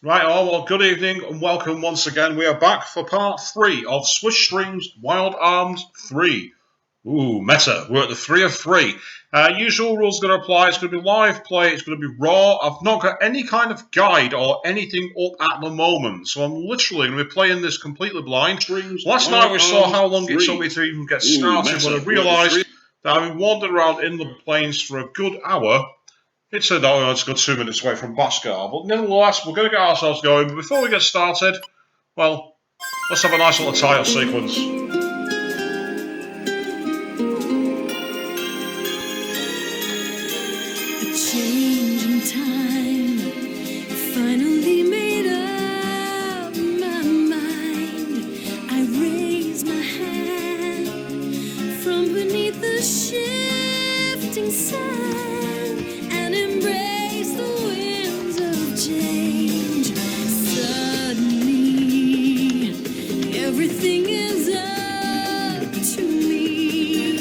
Right, well, good evening and welcome once again. We are back for part 3 of Swish Stream's Wild Arms 3. Ooh, meta. We're at the 3 of 3. Usual rules going to apply. It's going to be live play. It's going to be raw. I've not got any kind of guide or anything up at the moment. So I'm literally going to be playing this completely blind. Last night we saw how long it took me to even get started when I realised that I've been wandering around in the plains for a good hour. It turned out it's a good 2 minutes away from Baskar, but nevertheless, we're going to get ourselves going. But before we get started, well, let's have a nice little title sequence. A change in time finally made up my mind. I raise my hand from beneath the shifting sand and embrace the winds of change. Suddenly, everything is up to me.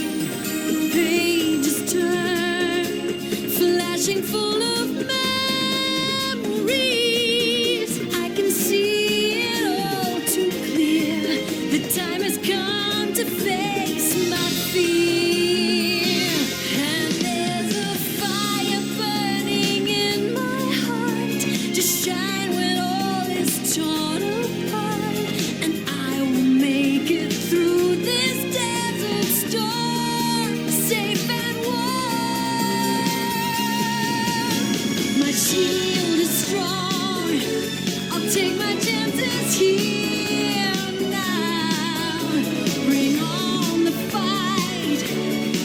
The pages turn, flashing full of memories. I can see it all too clear. The time has come to face my fear. And there's a fire burning in my heart to shine when all is torn apart. And I will make it through this desert storm, safe and warm. My shield is strong. I'll take my chances here now. Bring on the fight.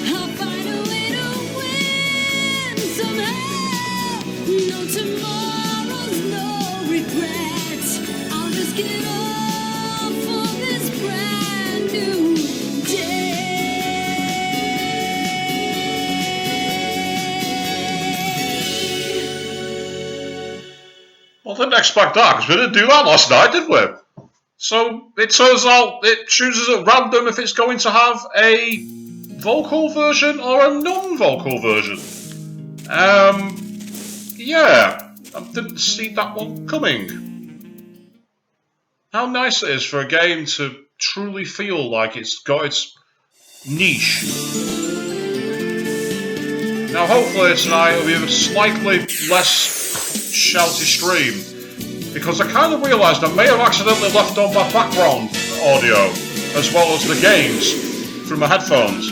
I'll find a way to win somehow. No tomorrows, no regrets. I'll risk it all for this brand new day. Well, I didn't expect that, because we didn't do that last night, did we? So, it turns out it chooses at random if it's going to have a vocal version or a non-vocal version. Yeah, I didn't see that one coming. How nice it is for a game to truly feel like it's got its niche. Now, hopefully tonight will be a slightly less shouty stream, because I kind of realised I may have accidentally left on my background audio as well as the games through my headphones.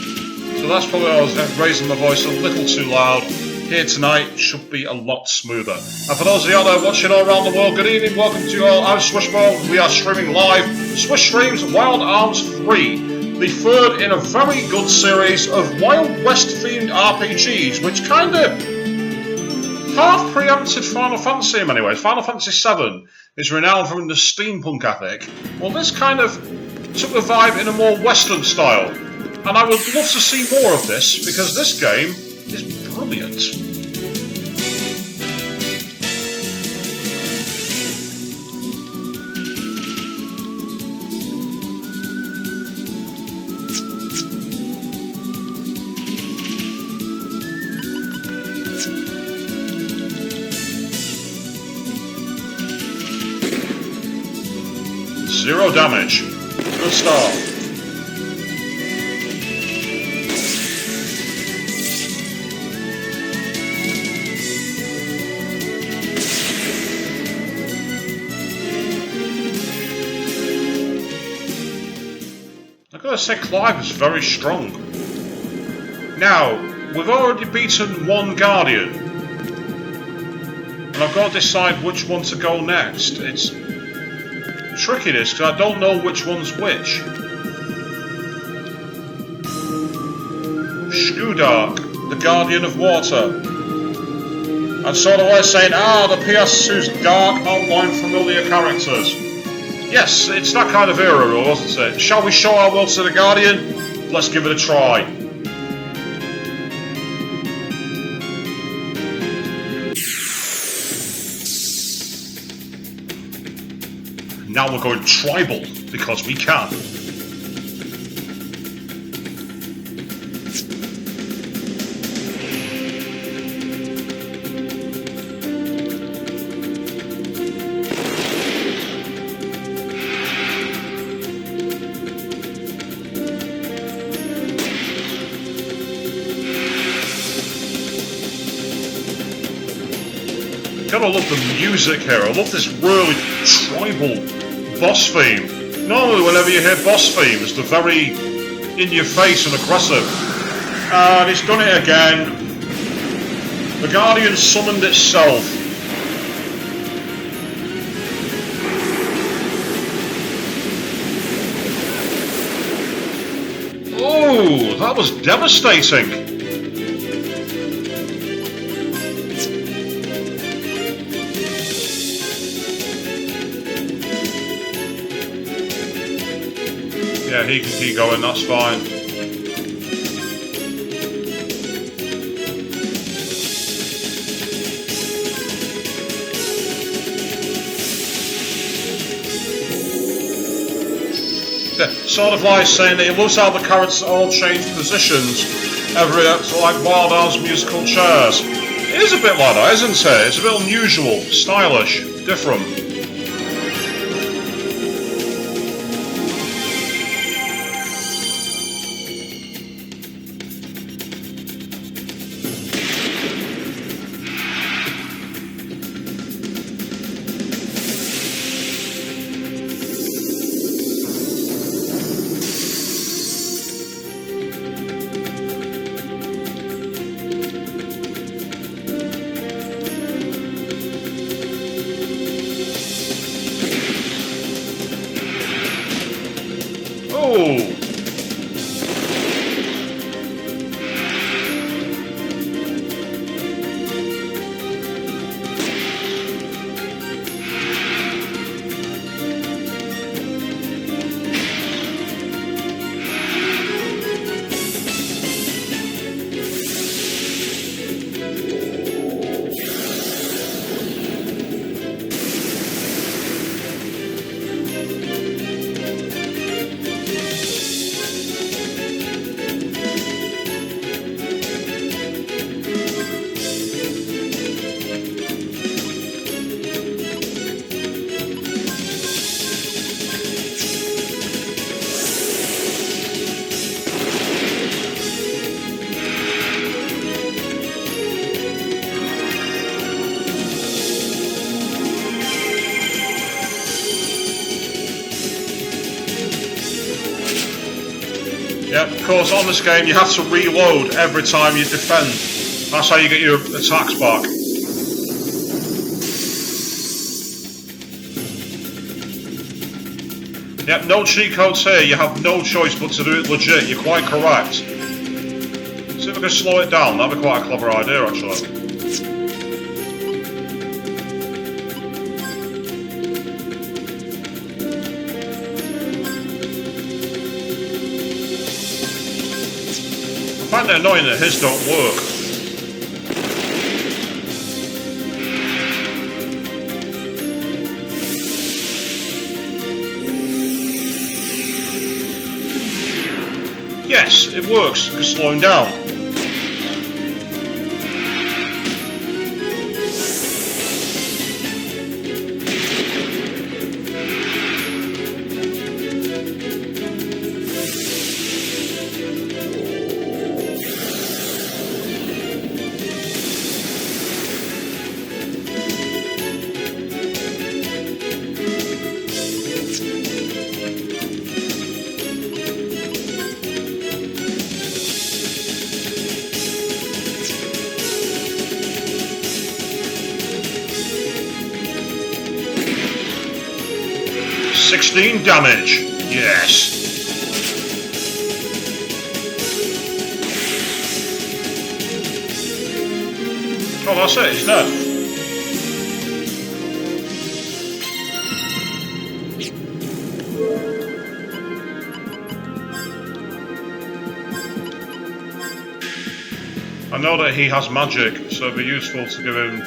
So that's probably why I was raising my voice a little too loud. Here tonight should be a lot smoother. And for those of you out there watching all around the world, good evening, welcome to you all. I'm Swishbo. We are streaming live Swish Streams Wild Arms 3, the third in a very good series of Wild West themed RPGs, which kind of half preempted Final Fantasy in many ways. Final Fantasy VII is renowned for the steampunk ethic. Well, this kind of took the vibe in a more Western style, and I would love to see more of this because this game is brilliant. Zero damage. Good start. I've got to say Clive is very strong. Now, we've already beaten one Guardian, and I've got to decide which one to go next. It's tricky this, because I don't know which one's which. Skudark, the Guardian of Water. And so the way saying, the PS2's dark, outline familiar characters. Yes, it's that kind of era, wasn't it? Shall we show our will to the Guardian? Let's give it a try. Now we're going tribal, because we can. gotta love the music here. I love this really tribal boss theme. Normally whenever you hear boss themes, they're very in your face and aggressive. And it's done it again. The Guardian summoned itself. Oh, that was devastating. Yeah, he can keep going, that's fine. Yeah, sort of like saying that he loves how the characters all change positions every like Wild Arms musical chairs. It is a bit like that, isn't it? It's a bit unusual, stylish, different. Oh! Yeah, of course, on this game you have to reload every time you defend. That's how you get your attacks back. Yep, no cheat codes here. You have no choice but to do it legit. You're quite correct. See if I can slow it down. That'd be quite a clever idea, actually. I find it annoying that his don't work. Yes, it works, because slowing down. Damage. Yes. Oh, that's it. He's dead. I know that he has magic, so it'd be useful to give him.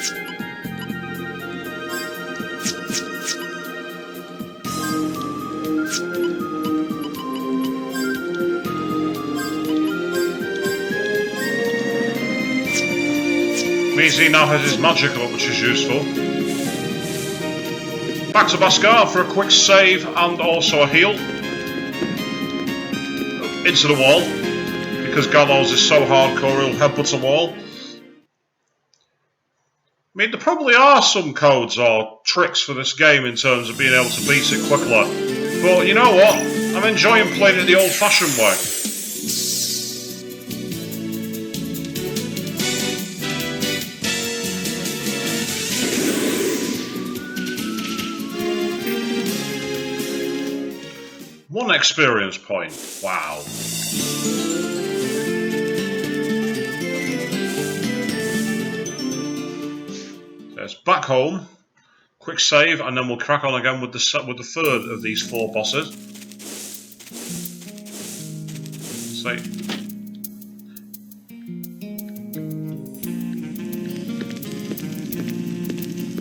Means he now has his magic up, which is useful. Back to Bascar for a quick save and also a heal. Into the wall, because Gallows is so hardcore he'll headbutt a wall. mean, there probably are some codes or tricks for this game in terms of being able to beat it quickly. But you know what? I'm enjoying playing it the old-fashioned way. One experience point. Wow. There's back home. Quick save, and then we'll crack on again with the third of these 4 bosses. See.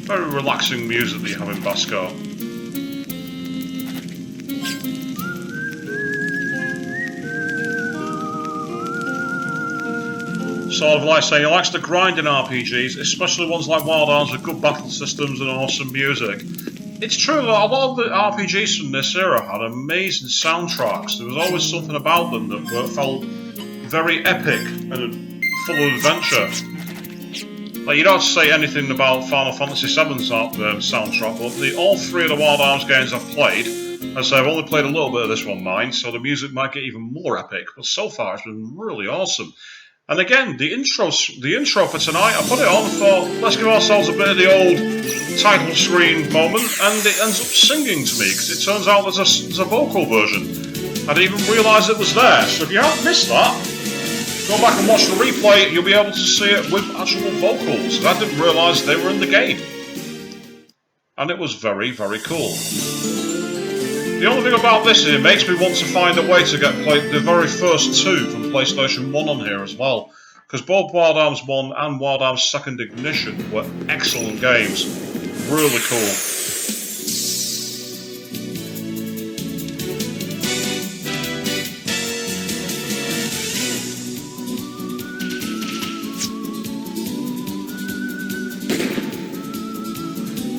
Very relaxing music that you have in Basco. Sort of like saying he likes to grind in RPGs, especially ones like Wild Arms with good battle systems and awesome music. It's true that a lot of the RPGs from this era had amazing soundtracks. There was always something about them that felt very epic and full of adventure. Like, you don't have to say anything about Final Fantasy VII's soundtrack, but all 3 of the Wild Arms games I've played, as I've only played a little bit of this one, mind, so the music might get even more epic, but so far it's been really awesome. And again, the intro for tonight, I put it on and thought, let's give ourselves a bit of the old title screen moment, and it ends up singing to me, because it turns out there's a vocal version. I didn't even realise it was there, so if you haven't missed that, go back and watch the replay, you'll be able to see it with actual vocals. I didn't realise they were in the game. And it was very, very cool. The only thing about this is it makes me want to find a way to get the very first 2 from PlayStation 1 on here as well. Because both Wild Arms 1 and Wild Arms 2nd Ignition were excellent games. Really cool.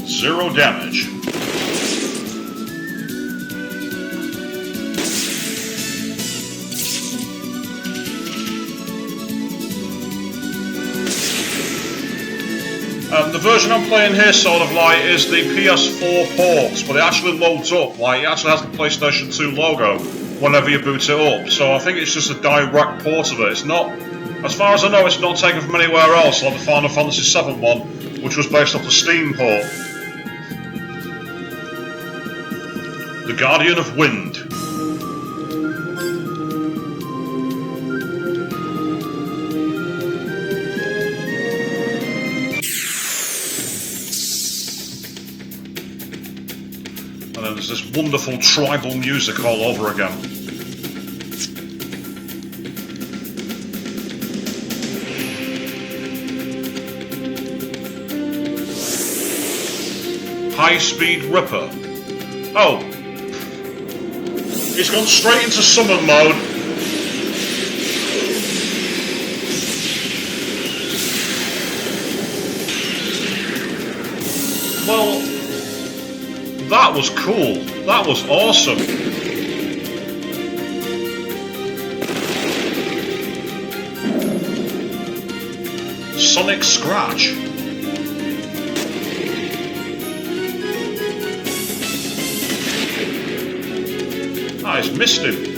Zero damage. The version I'm playing here sort of like is the PS4 ports, but it actually loads up, like it actually has the PlayStation 2 logo whenever you boot it up, so I think it's just a direct port of it. It's not, as far as I know, it's not taken from anywhere else, like the Final Fantasy VII one, which was based off the Steam port. The Guardian of Wind. And then there's this wonderful tribal music all over again. High-speed Ripper. Oh. He's gone straight into summon mode. Well, that was cool. That was awesome. Sonic Scratch. Ah, he's missed him.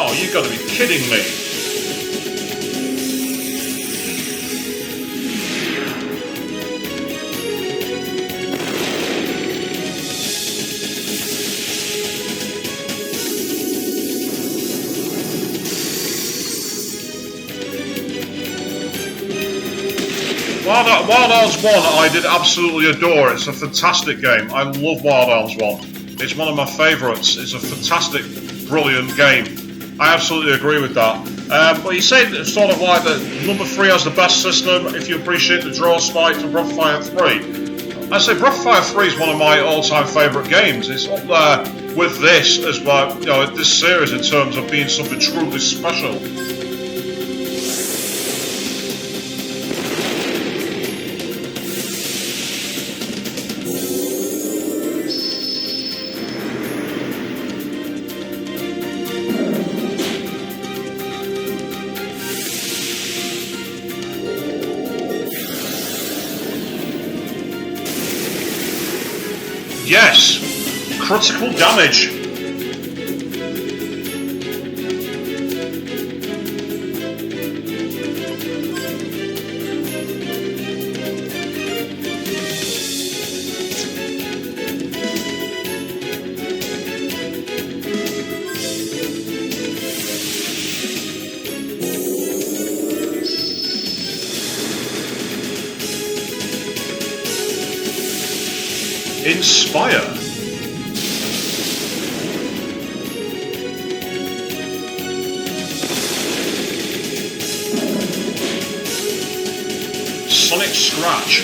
Oh, you gotta be kidding me. Wild Arms 1 I did absolutely adore. It's a fantastic game. I love Wild Arms 1. It's one of my favourites. It's a fantastic, brilliant game. I absolutely agree with that. But you said it's sort of like that number 3 has the best system if you appreciate the draw spike to Breath of Fire 3. I say Breath of Fire 3 is one of my all-time favourite games. It's up there with this as well, you know, this series in terms of being something truly special. Yes! Critical damage! Inspire. Sonic Scratch.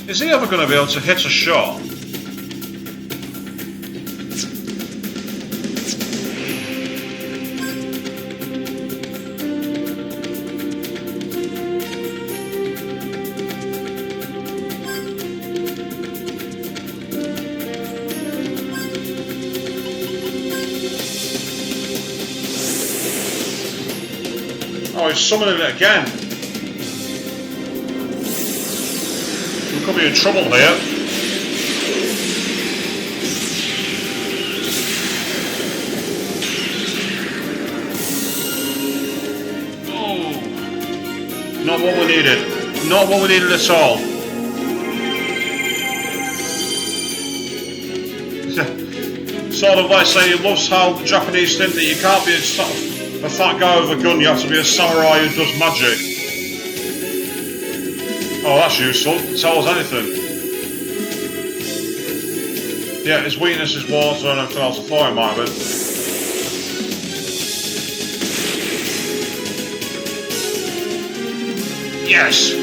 Is he ever going to be able to hit a shot? Oh, he's summoning it again. We could be in trouble here. Oh, not what we needed. Not what we needed at all. Sort of like saying he loves how the Japanese think that you can't be a fat guy with a gun, you have to be a samurai who does magic. Oh, that's useful. Tell us anything. Yeah, his weakness is water and everything else. I thought it might have been. Yes!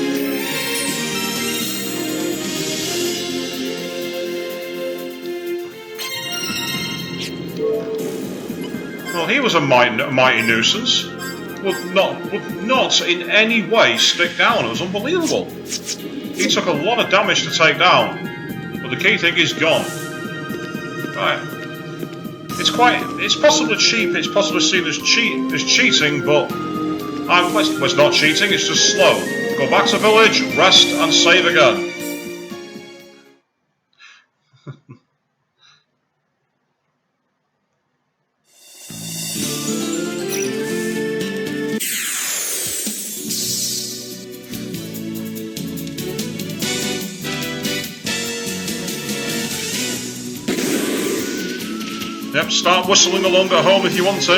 Well, he was a mighty nuisance. Would not in any way stick down. It was unbelievable. He took a lot of damage to take down, but the key thing is gone. Right. It's possibly cheap. It's possibly seen as cheating, but it's not cheating. It's just slow. Go back to village, rest, and save again. Yep, start whistling along at home if you want to.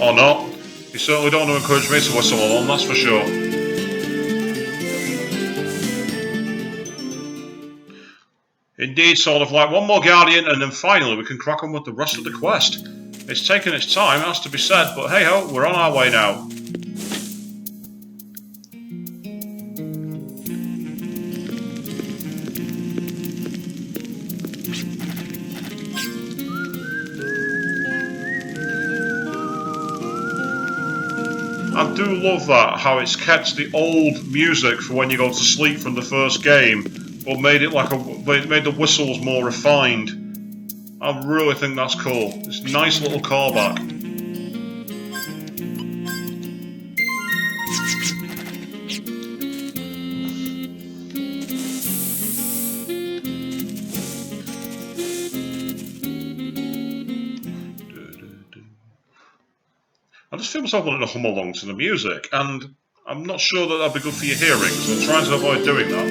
Or not. You certainly don't want to encourage me to whistle along, that's for sure. Indeed, sort of like one more Guardian and then finally we can crack on with the rest of the quest. It's taken its time, it has to be said, but hey ho, we're on our way now. I do love that, how it's kept the old music for when you go to sleep from the first game, but made it made the whistles more refined. I really think that's cool. It's a nice little callback. I just feel myself wanting to hum along to the music, and I'm not sure that that'd be good for your hearing, so I'm trying to avoid doing that.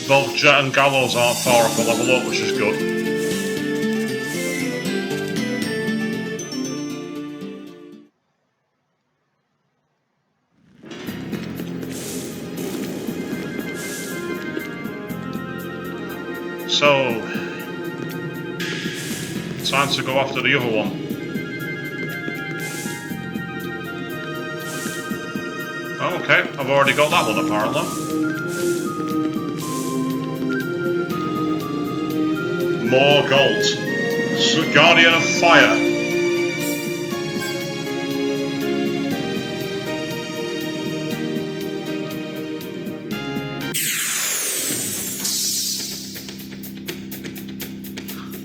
Both Jet and Gallows aren't far off a level up, which is good. So, time to go after the other one. Okay, I've already got that one apparently. More gold. Guardian of Fire.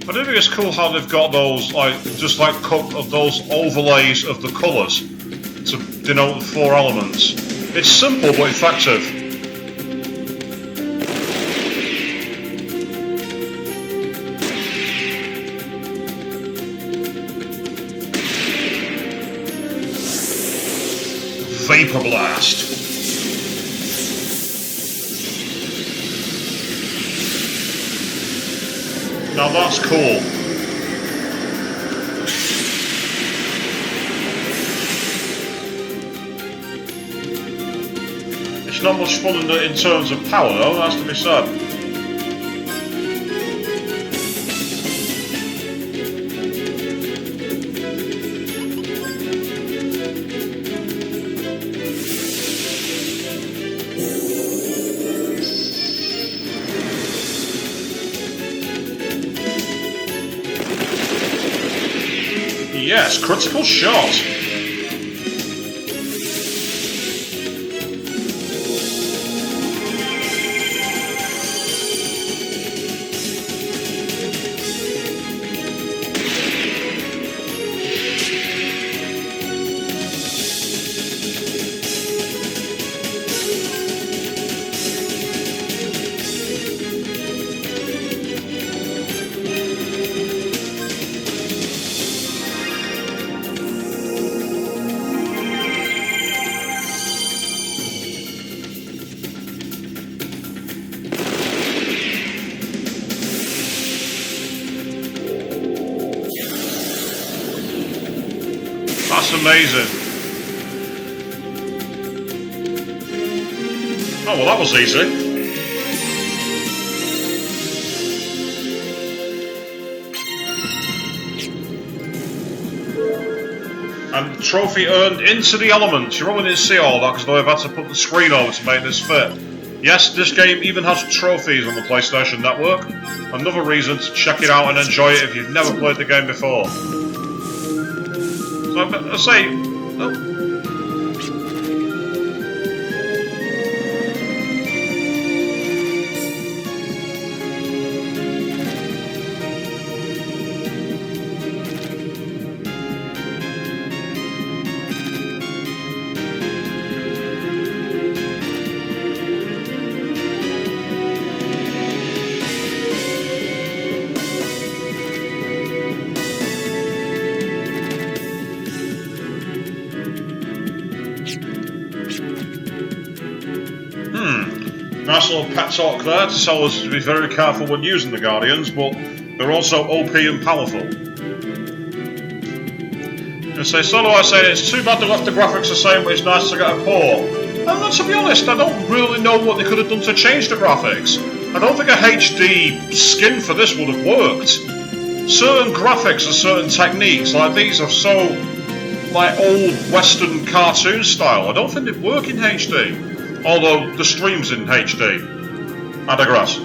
I do think it's cool how they've got those, like, just like those overlays of the colours to denote the 4 elements. It's simple but effective. Vapor Blast. Now that's cool. It's not much fun in terms of power though, that has to be said. Yes, critical shot. That's amazing. Oh, well, that was easy. And trophy earned into the elements. You probably didn't see all that because I've had to put the screen over to make this fit. Yes, this game even has trophies on the PlayStation Network. Another reason to check it out and enjoy it if you've never played the game before. So I say, oh. Nice little pep talk there to tell us to be very careful when using the Guardians, but they're also OP and powerful. And say, so do I say, it's too bad they left the graphics the same, but it's nice to get a port. And to be honest, I don't really know what they could have done to change the graphics. I don't think a HD skin for this would have worked. Certain graphics and certain techniques, like these, are so like old Western cartoon style. I don't think they'd work in HD. Although the stream's in HD. I digress.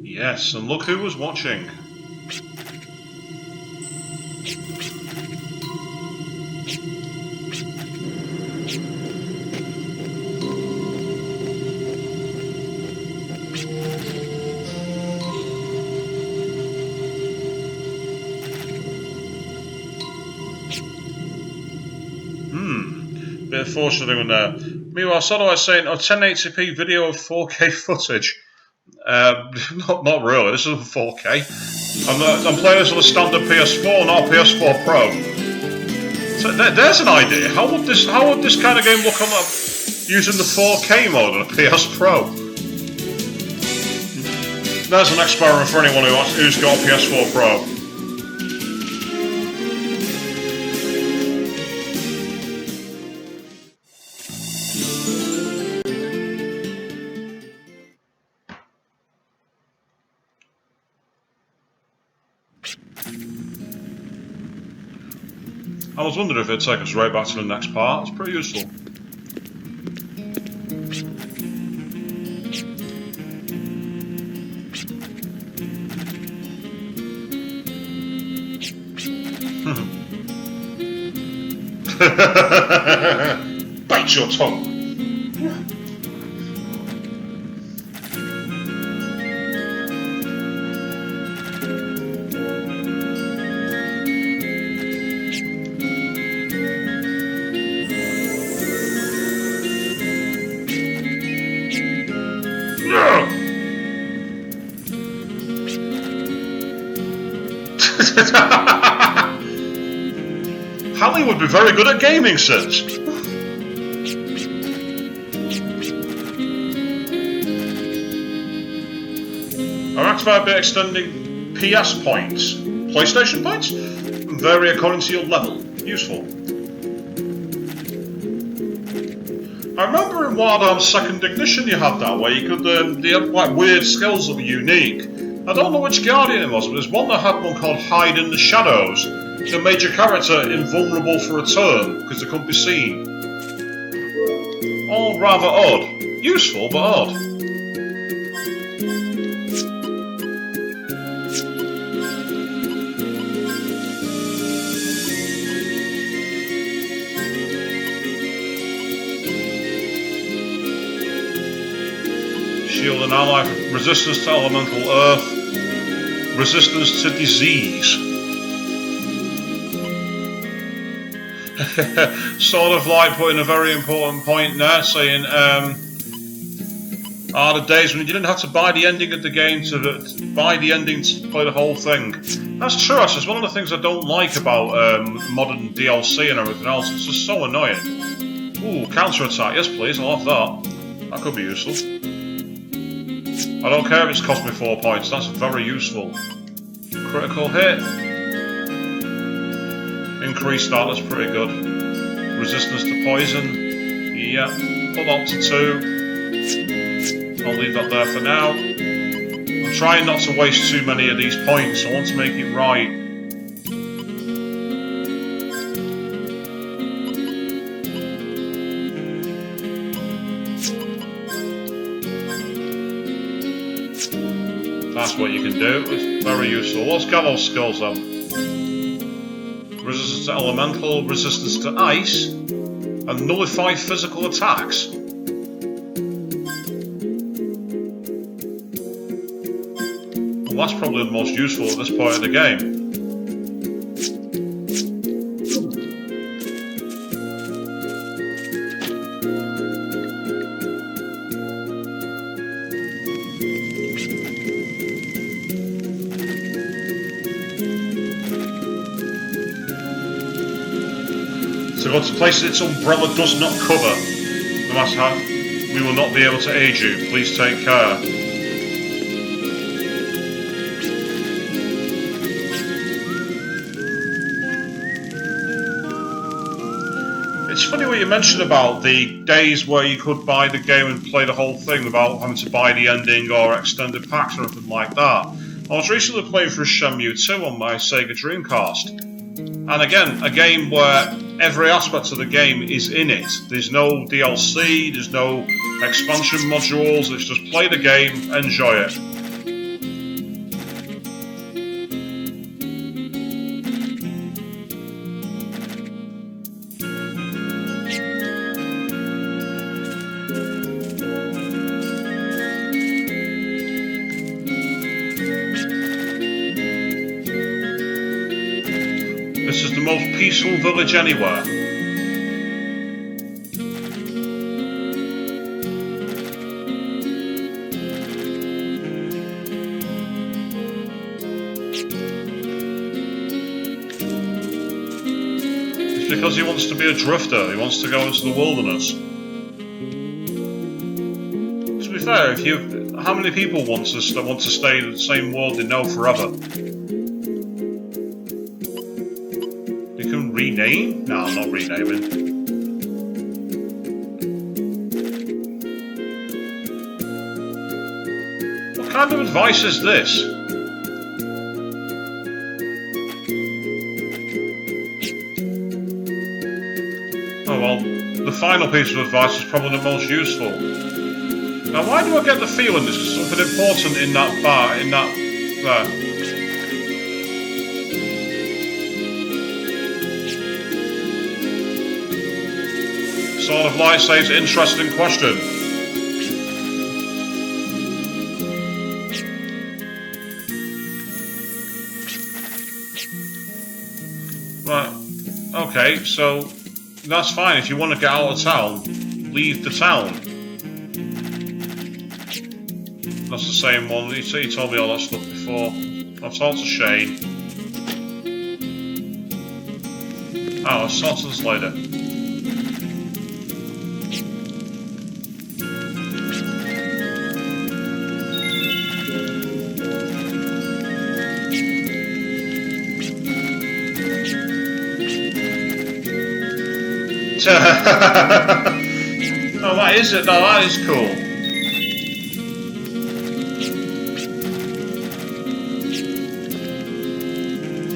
Yes, and look who was watching. Bit of foreshadowing there. Meanwhile, so I was saying, 1080p video of 4K footage. Not really. This isn't 4K. I'm playing this on a standard PS4, not a PS4 Pro. So there's an idea. How would this kind of game look on using the 4K mode on a PS Pro? There's an experiment for anyone who's got a PS4 Pro. I was wondering if it'd take us right back to the next part. It's pretty useful. Bite your tongue. Hallie would be very good at gaming, Sis. Are activated by extending PS points. PlayStation points? Vary according to your level. Useful. I remember in Wild Arms Second Ignition you had that, where you could, they had like weird skills that were unique. I don't know which Guardian it was, but there's one that had one called Hide in the Shadows. That made your character invulnerable for a turn, because they couldn't be seen. All rather odd. Useful, but odd. Shield and ally, resistance to elemental earth, resistance to disease. Sort of like putting a very important point there, saying, are the days when you didn't have to buy the ending of the game to buy the ending to play the whole thing. That's true, actually. It's one of the things I don't like about modern DLC and everything else. It's just so annoying. Ooh, counter-attack. Yes, please. I'll have that. That could be useful. I don't care if it's cost me 4 points. That's very useful. Critical hit. Increase that, that's pretty good. Resistance to poison. Yeah, put that to 2. I'll leave that there for now. I'm trying not to waste too many of these points. I want to make it right. That's what you can do. It's very useful. Let's get those skills then. Resistance to elemental, resistance to ice, and nullify physical attacks. Well, that's probably the most useful at this point of the game. To go to places its umbrella does not cover. No matter how, we will not be able to aid you. Please take care. It's funny what you mentioned about the days where you could buy the game and play the whole thing without having to buy the ending or extended packs or anything like that. I was recently playing through Shenmue 2 on my Sega Dreamcast. And again, a game where every aspect of the game is in it. There's no DLC, there's no expansion modules, it's just play the game, enjoy it. This is the most peaceful village anywhere. It's because he wants to be a drifter, he wants to go into the wilderness. To be fair, if you how many people want to stay in the same world they know forever? You can rename? No, I'm not renaming. What kind of advice is this? Oh well, the final piece of advice is probably the most useful. Now, why do I get the feeling there's something important in that bar, there? Sort of like says, interesting question. Right, okay, so that's fine. If you want to get out of town, leave the town. That's the same one. He told me all that stuff before. I've talked to Shane. Oh, I'll sort this later. Oh, that is it. No, that is cool.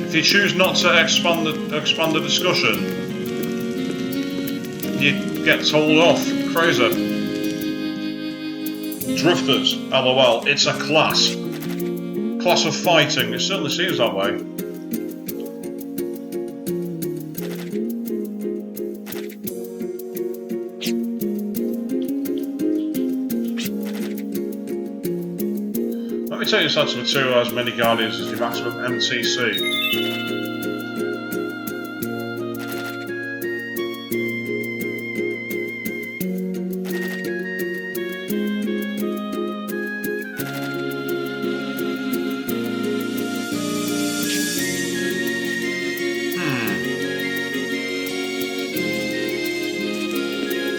If you choose not to expand the discussion, you get told off. Crazy. Drifters, LOL. It's a class. Class of fighting. It certainly seems that way. Let me tell you this material has many guardians as the maximum MTC.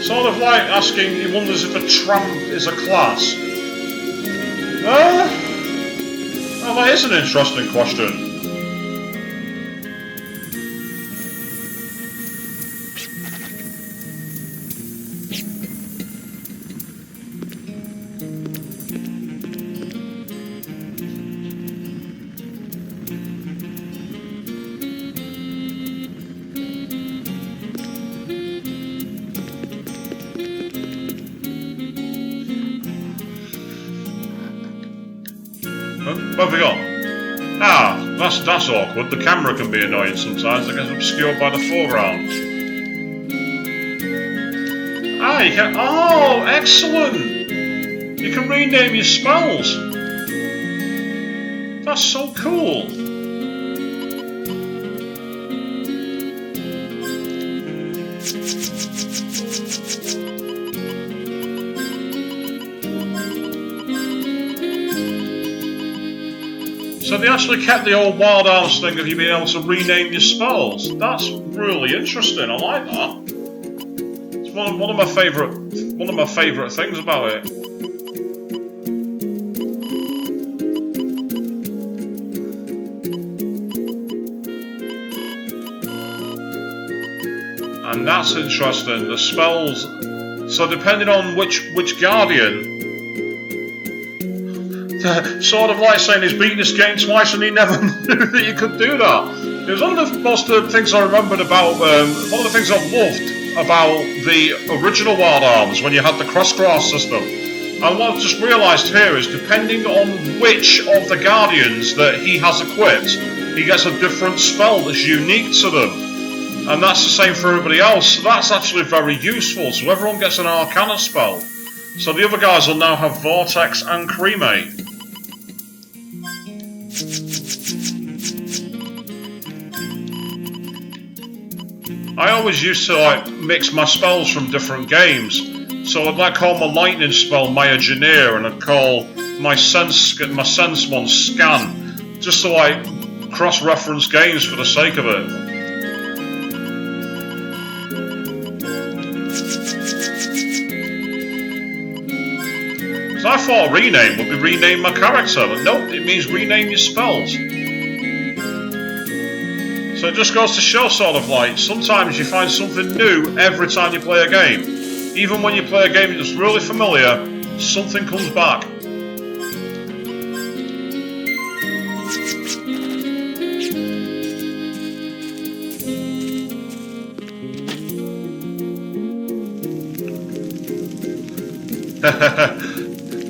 Sort of like asking, he wonders if a tramp is a class. Oh, that is an interesting question. What have we got? Ah, that's awkward. The camera can be annoying sometimes. It gets obscured by the foreground. Ah, you can. Oh, excellent! You can rename your spells. That's so cool. So they actually kept the old Wild Arms thing of you being able to rename your spells. That's really interesting. I like that. It's one of my favourite things about it. And that's interesting. The spells. So depending on which guardian. Sort of like saying he's beaten this game twice and he never knew that you could do that. It was one of the most things I remembered about, one of the things I loved about the original Wild Arms when you had the cross-grass system. And what I've just realised here is depending on which of the guardians that he has equipped, he gets a different spell that's unique to them. And that's the same for everybody else. So that's actually very useful. So everyone gets an Arcana spell. So the other guys will now have Vortex and Cremate. I always used to like mix my spells from different games. So I'd like call my lightning spell my Engineer, and I'd call my sense one Scan, just to like cross-reference games for the sake of it. So I thought rename would be rename my character, but nope, it means rename your spells. So it just goes to show sort of like, sometimes you find something new every time you play a game. Even when you play a game that's really familiar, something comes back.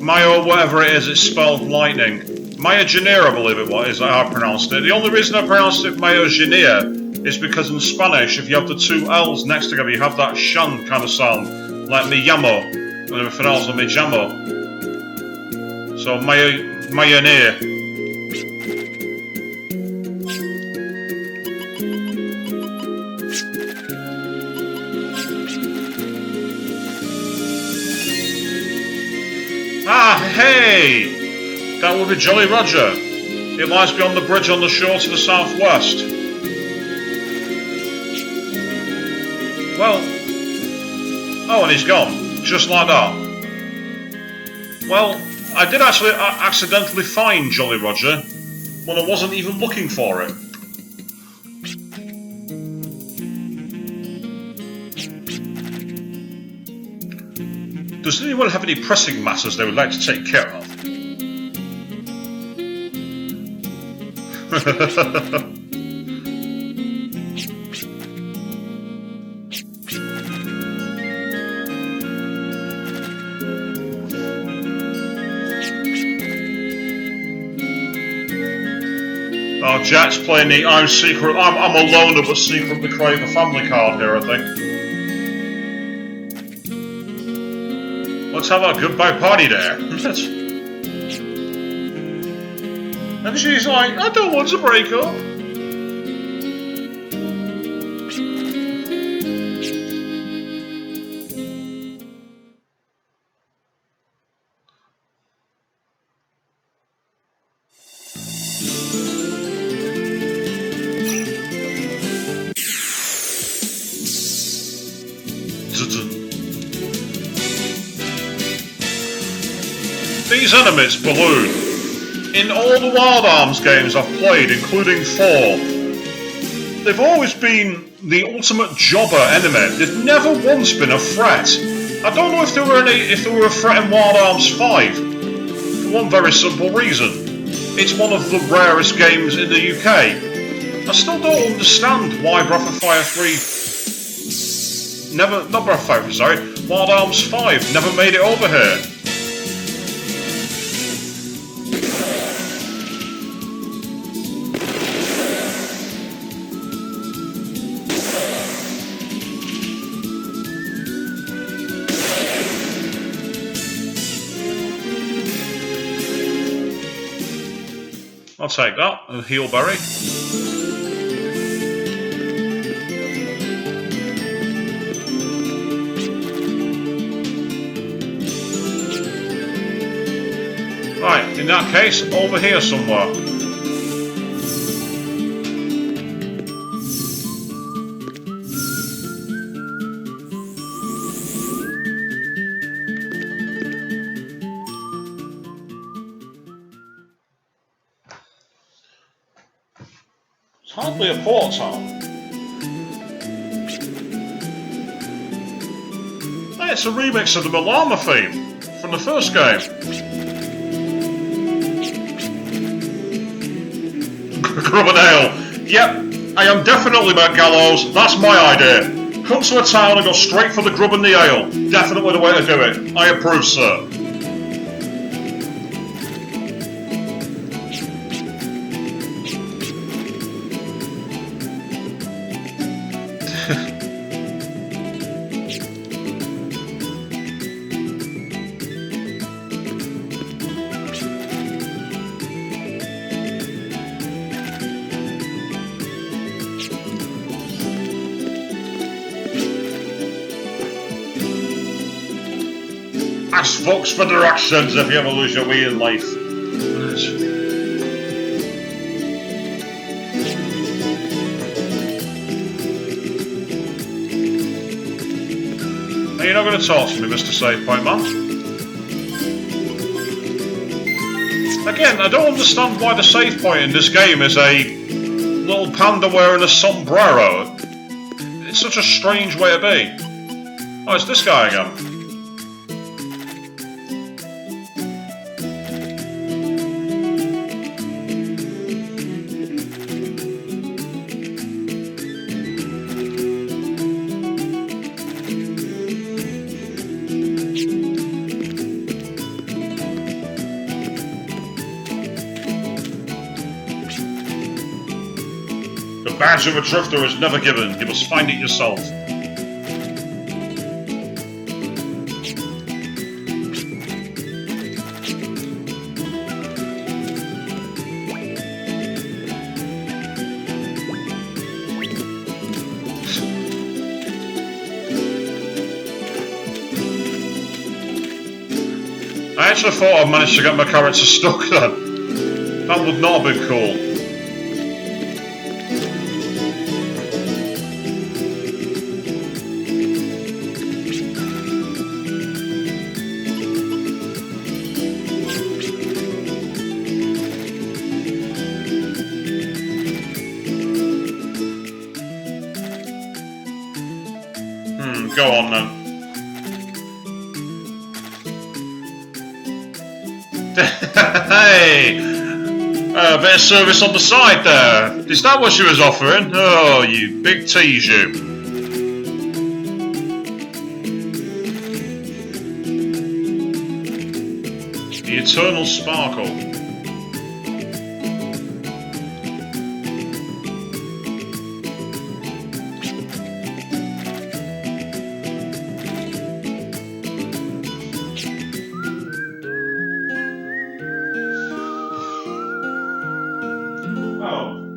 Maya, whatever it is, it's spelled lightning. Maya Janir, I believe it was, I pronounced it. The only reason I pronounced it Maya Janir is because in Spanish, if you have the two L's next together, you have that shan kind of sound, like me llamo, and everything else like me llamo. So Maya Janir. Ah, hey! That would be Jolly Roger. It lies beyond the bridge on the shore to the southwest. Well... Oh, and he's gone. Just like that. Well, I did actually accidentally find Jolly Roger when I wasn't even looking for it. Does anyone have any pressing matters they would like to take care of? Oh, Jack's playing the I'm a loner but secretly crave a family card here, I think. Let's have a goodbye party there. And she's like, I don't want to break up. These enemies balloon. In all the Wild Arms games I've played, including 4, they've always been the ultimate jobber enemy. They've never once been a threat. I don't know if there were a threat in Wild Arms 5. For one very simple reason. It's one of the rarest games in the UK. I still don't understand why Breath of Fire 3 not Breath of Fire, sorry, Wild Arms 5 never made it over here. I'll take that, a heal berry. Right, in that case, over here somewhere. It's hardly a port town. Hey, it's a remix of the Malama theme from the first game. Grub and ale. Yep, I am definitely Matt Gallows. That's my idea. Come to a town and go straight for the grub and the ale. Definitely the way to do it. I approve, sir. Ask folks for directions if you ever lose your way in life. Are you not going to talk to me, Mr. Safe Point Man? again, I don't understand why the save point in this game is a little panda wearing a sombrero. It's such a strange way to be. Oh, it's this guy again. The badge of a drifter is never given. You must find it yourself. I actually thought I managed to get my character stuck then. That would not have been cool. Go on then. Hey! A bit of service on the side there. Is that what she was offering? Oh, you big tease, you. The eternal sparkle.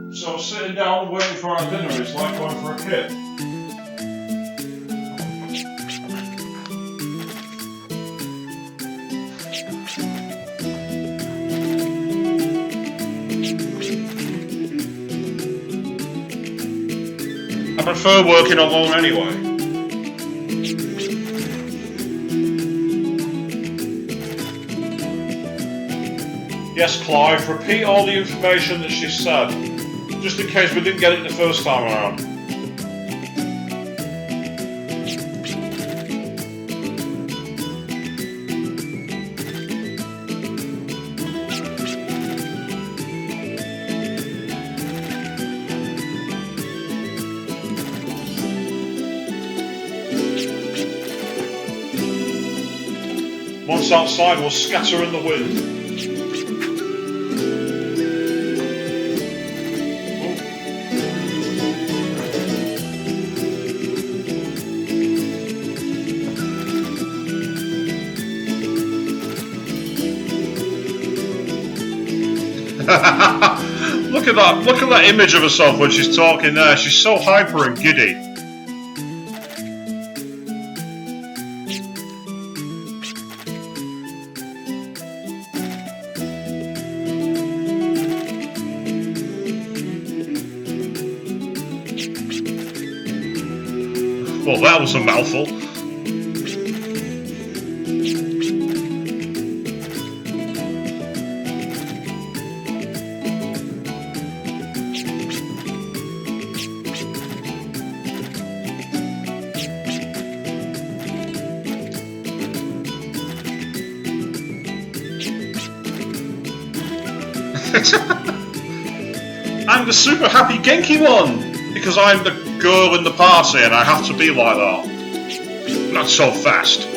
So sitting down waiting for our dinner is like going for a kid. I prefer working alone anyway. Yes, Clive, repeat all the information that she said. Just in case we didn't get it the first time around. Once outside, we'll scatter in the wind. Look at that image of herself when she's talking there. She's so hyper and giddy. Well, that was a mouthful. I'm the super happy Genki one because I'm the girl in the party and I have to be like that. Not so fast.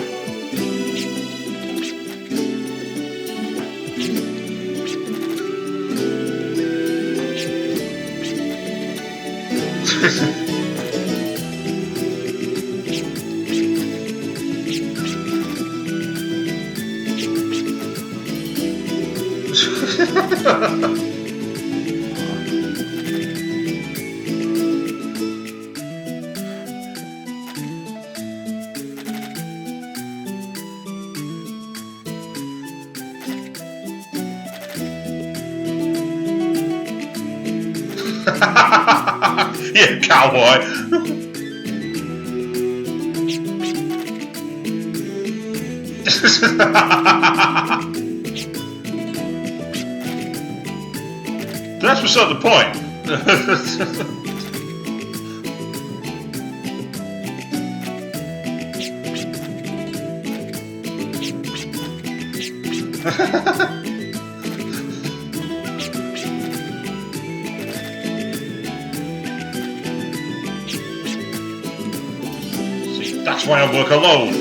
Yeah, cowboy. That's beside the point. See, that's why I work alone.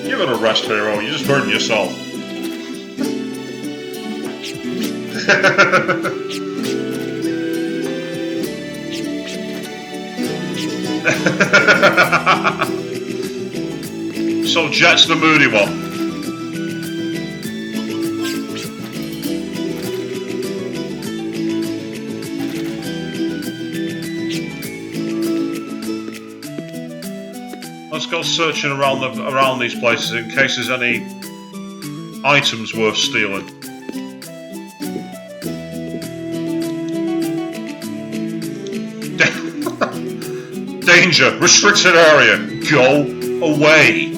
Give it a rest, hero. You're just hurting yourself. So Jet's the moody one. Let's go searching around these places in case there's any items worth stealing. Danger! Restricted area! Go away!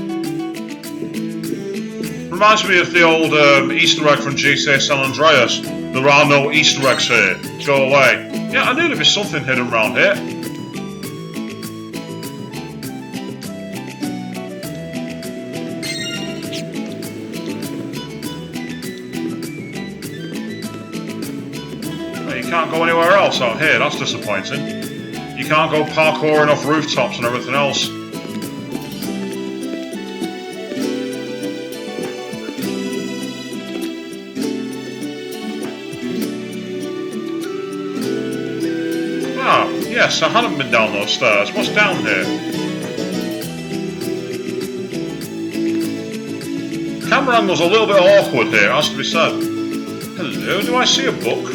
Reminds me of the old Easter egg from GTA San Andreas. There are no Easter eggs here. Go away. Yeah, I knew there'd be something hidden around here. Well, you can't go anywhere else out here, that's disappointing. You can't go parkouring off rooftops and everything else. Ah, yes, I hadn't been down those stairs. What's down here? Camera angle's a little bit awkward here, has to be said. Hello, do I see a book?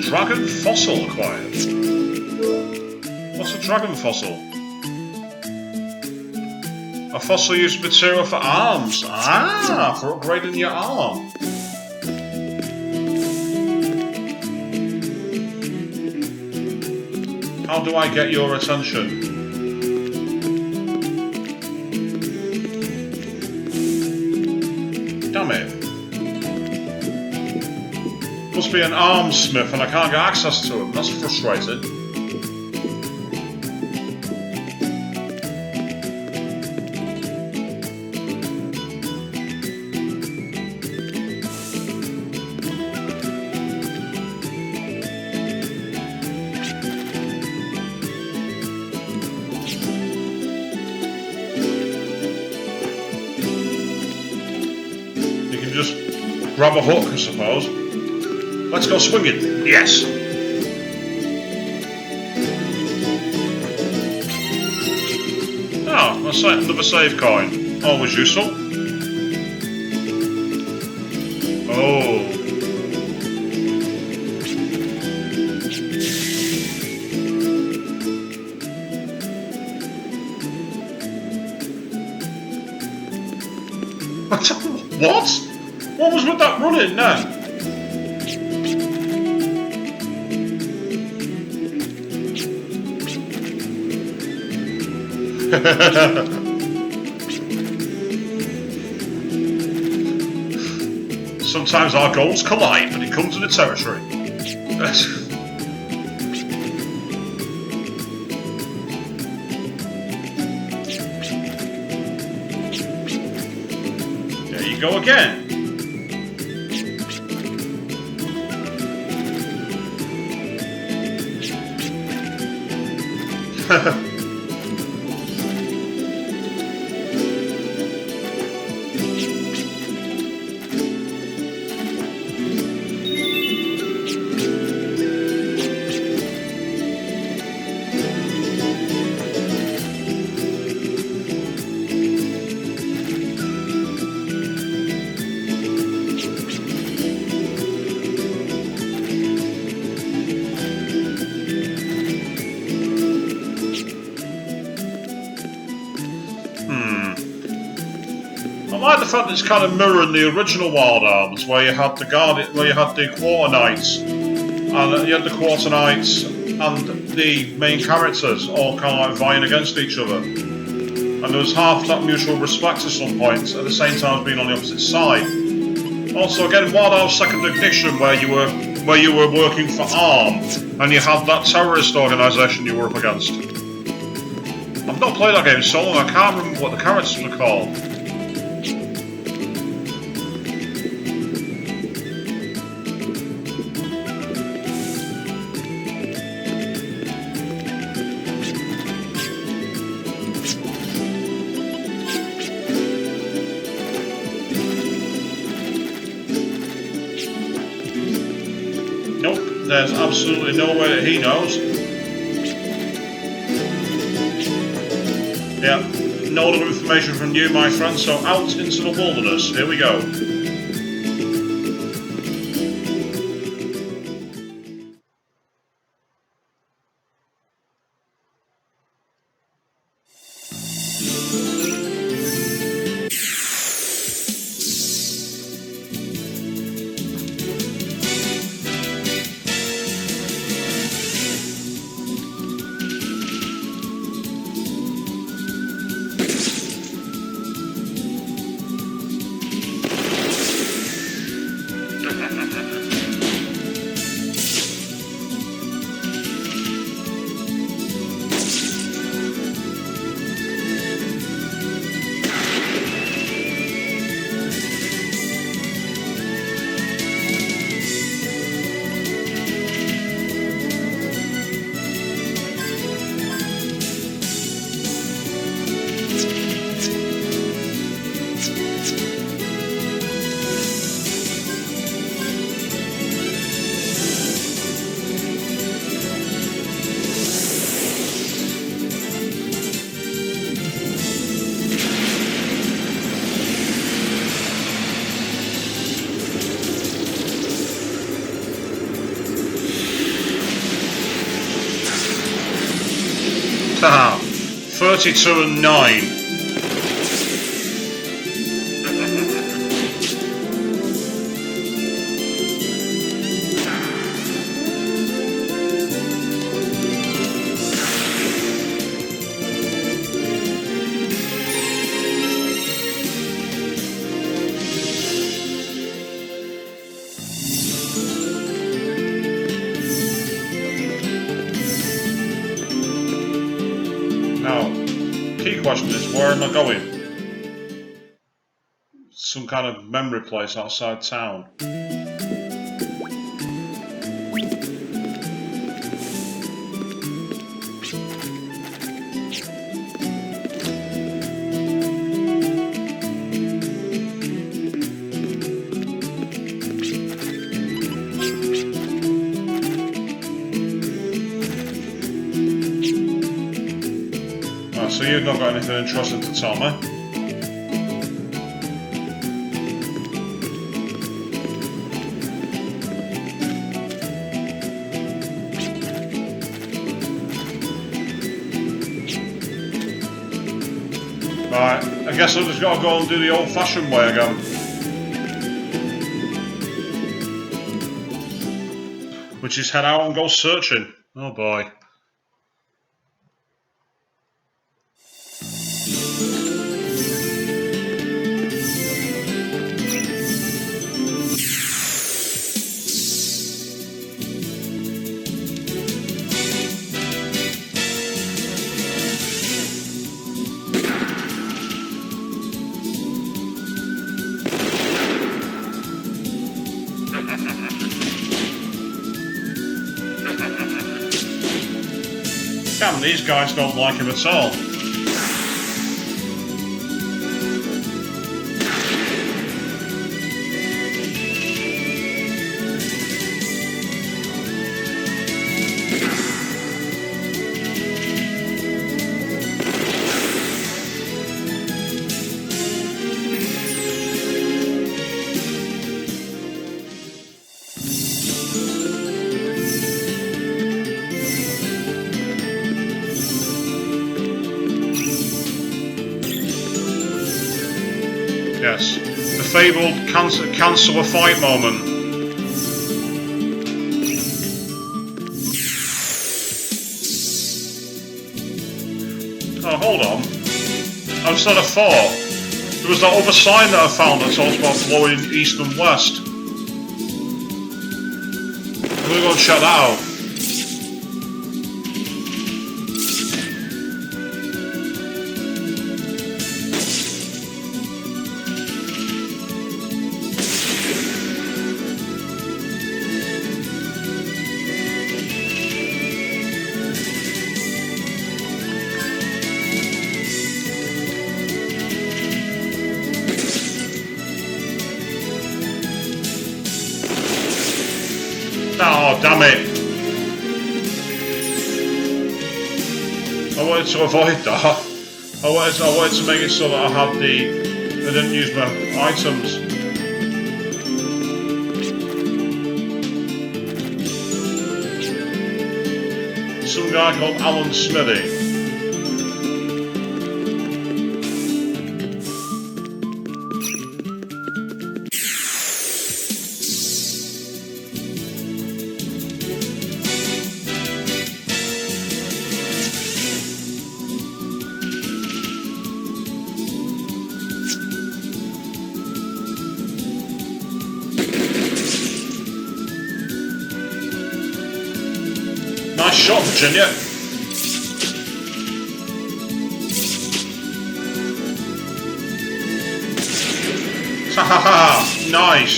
Dragon fossil acquired. What's a dragon fossil? A fossil used material for arms. Ah, for upgrading your arm. How do I get your attention? Damn it. Must be an arms smith and I can't get access to him. That's frustrating. You can just grab a hook, I suppose. Let's go swinging. Yes. Oh, another save coin. Always useful. Oh. What? What was with that running then? Sometimes our goals collide when it comes to the territory. There you go again. I like the fact that it's kind of mirroring the original Wild Arms, where you had the Quarter Knights, and you had the Quarter Knights and the main characters all kind of like vying against each other, and there was half that mutual respect at some points, at the same time as being on the opposite side. Also, again, Wild Hour Second Ignition, where you were working for ARM, and you had that terrorist organisation you were up against. I've not played that game so long, I can't remember what the characters were called. Nope, there's absolutely no way that he knows. Yeah, no other information from you, my friend, so out into the wilderness. Here we go. Haha, 32 and 9. Now, key question is, where am I going? Some kind of memory place outside town. So you've not got anything interesting to tell me? Right, I guess I've just got to go and do the old-fashioned way again. Which is head out and go searching. Oh boy. Damn, these guys don't like him at all. Yes, the fabled cancel a fight moment. Oh, hold on. I've said a 4. There was that other sign that I found that talks about blowing east and west. I'm gonna go and check that out. Oh, damn it! I wanted to avoid that. I wanted to make it so that I had I didn't use my items. Some guy called Alan Smithy. Nice shot, Virginia. Ha ha ha! Nice.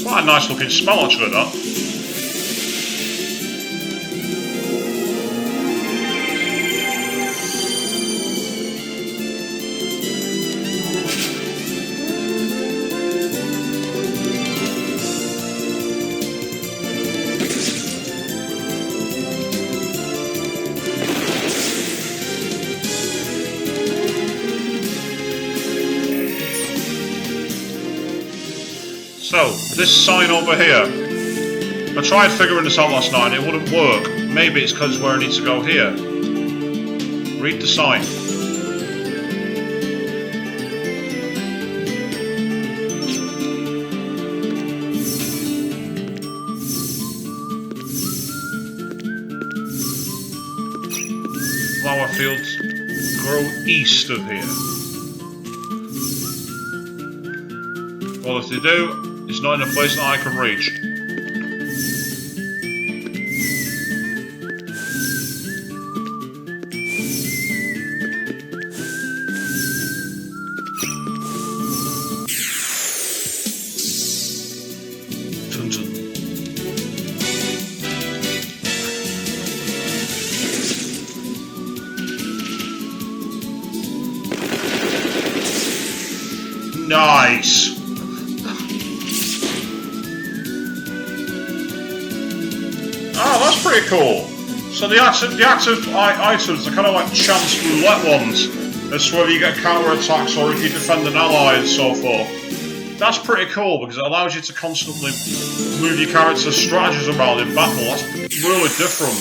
Quite a nice looking smell actually, that. So, this sign over here, I tried figuring this out last night and it wouldn't work. Maybe it's because where I need to go here. Read the sign. Flower fields grow east of here. Well, if they do, it's not in a place that I can reach. Dun dun. Nice! Oh, that's pretty cool. So the active items are kind of like chance roulette ones. That's whether you get counter attacks or if you defend an ally and so forth. That's pretty cool because it allows you to constantly move your character's strategies around in battle. That's really different.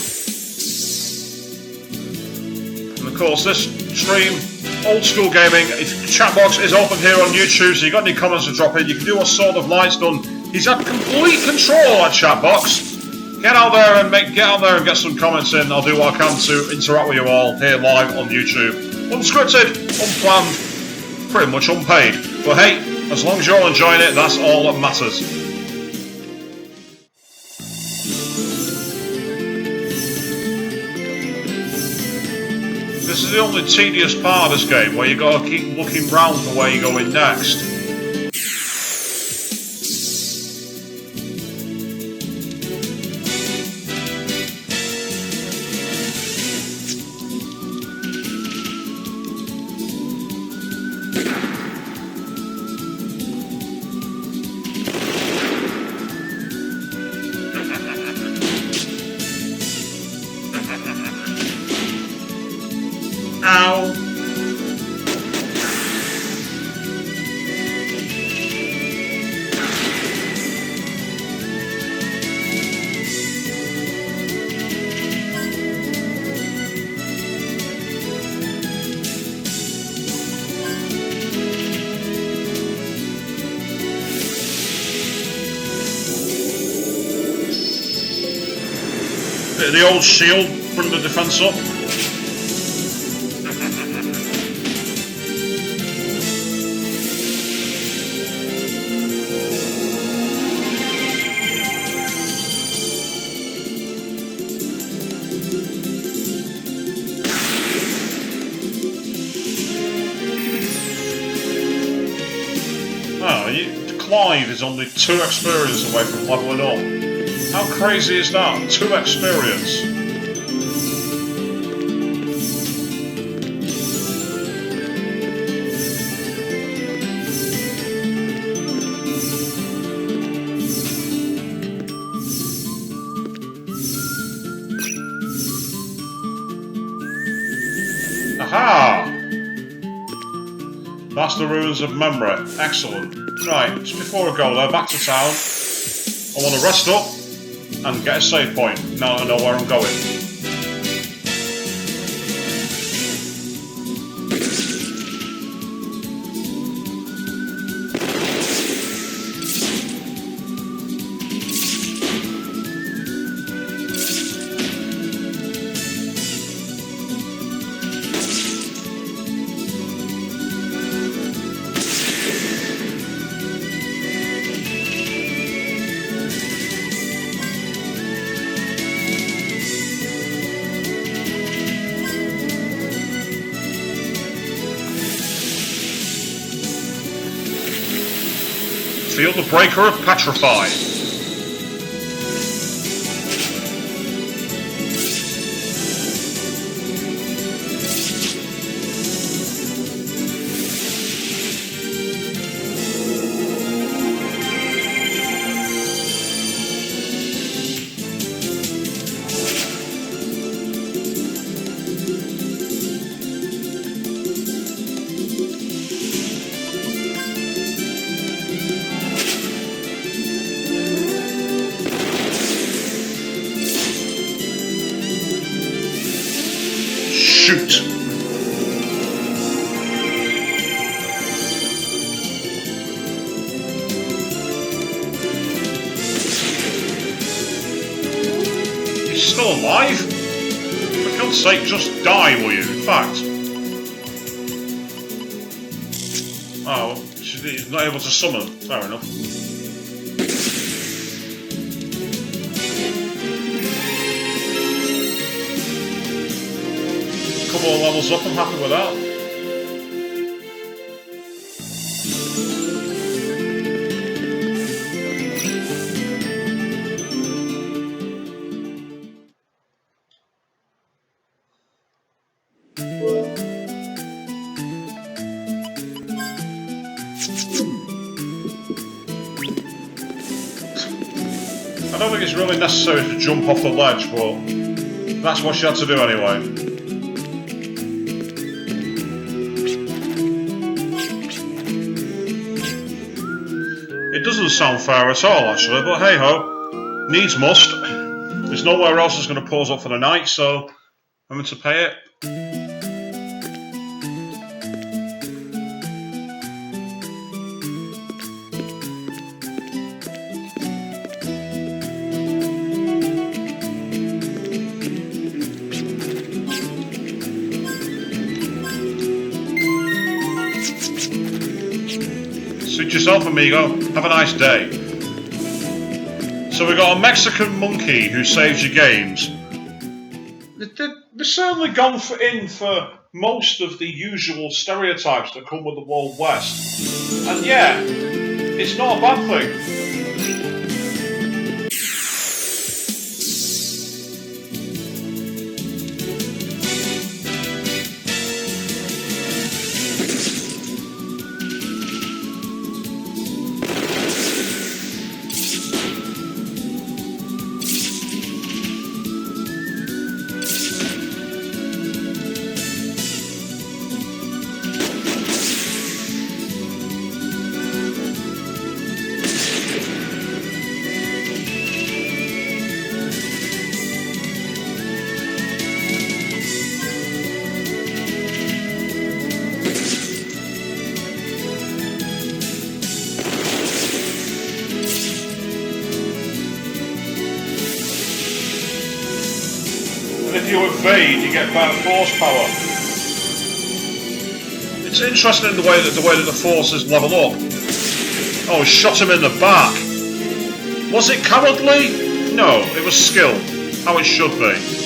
And of course, this stream, old school gaming, the chat box is open here on YouTube, so you got any comments to drop in, you can do what Sword of Light's done. He's had complete control of that chat box. Get out there and get some comments in. I'll do what I can to interact with you all here live on YouTube. Unscripted, unplanned, pretty much unpaid. But hey, as long as you're all enjoying it, that's all that matters. This is the only tedious part of this game, where you got to keep looking round for where you're going next. down. Bit of the old shield, bring the defence up. Clive is only 2 experience away from leveling up. How crazy is that? 2 experience. Aha! That's the ruins of memory. Excellent. Right, just before we go there, back to town. I want to rest up and get a save point. Now I know where I'm going. Feel the breaker of Petrify. Shoot! He's still alive? For God's sake, just die, will you? In fact. Oh, he's not able to summon. Fair enough. Couple of levels up, I'm happy with that. I don't think it's really necessary to jump off the ledge, but that's what she had to do anyway. It doesn't sound fair at all, actually, but hey ho, needs must. There's nowhere else that's going to pause up for the night, so I'm going to pay it. Suit yourself, amigo. Have a nice day. So we got a Mexican monkey who saves your games. They've certainly gone in for most of the usual stereotypes that come with the Wild West. And yeah, it's not a bad thing. speed, you get better force power. It's interesting in the way that the forces level up. Oh, shot him in the back. Was it cowardly? No, it was skill. How it should be.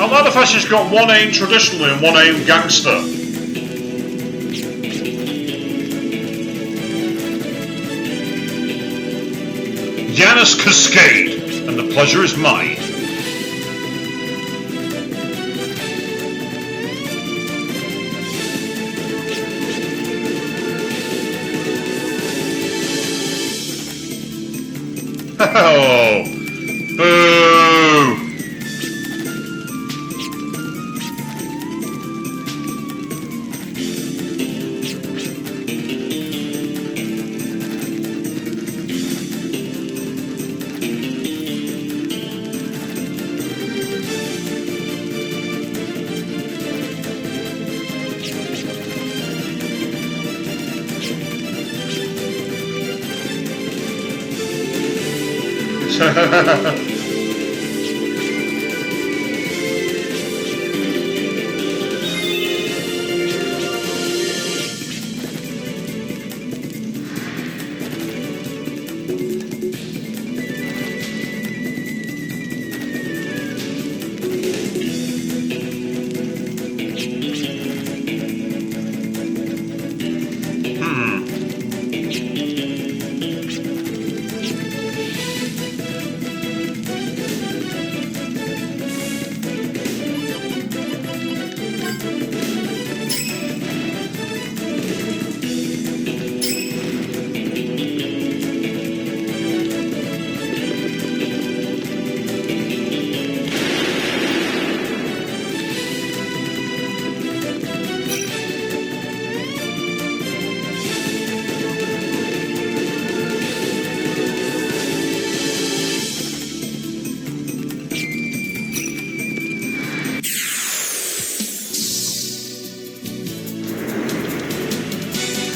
I like the fact she's got one aim traditionally and one aim gangster. Janus Cascade, and the pleasure is mine. Oh, boo!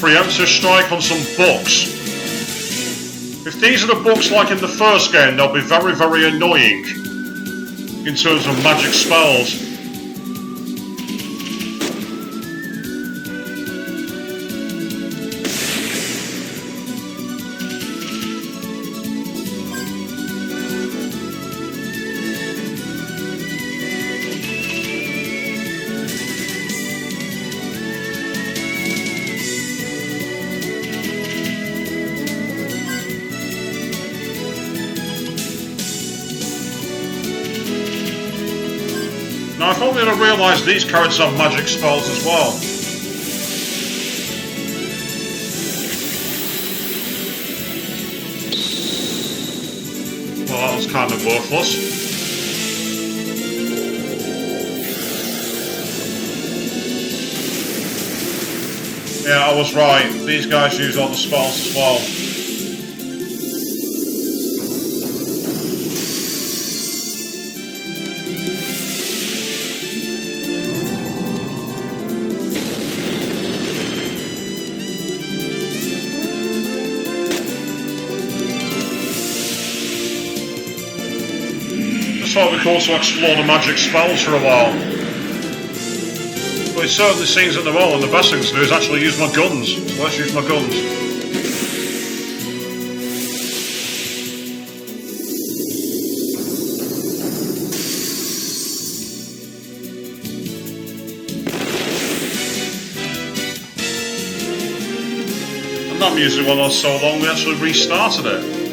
Preemptive strike on some books. If these are the books like in the first game, they'll be very, very annoying in terms of magic spells. Now, if only I'd realised these cards have magic spells as well. Well, that was kind of worthless. Yeah, I was right. These guys use all the spells as well. I thought we could also explore the magic spells for a while. But it certainly seems at the moment the best thing to do is actually use my guns. So let's use my guns. And that music went on so long we actually restarted it.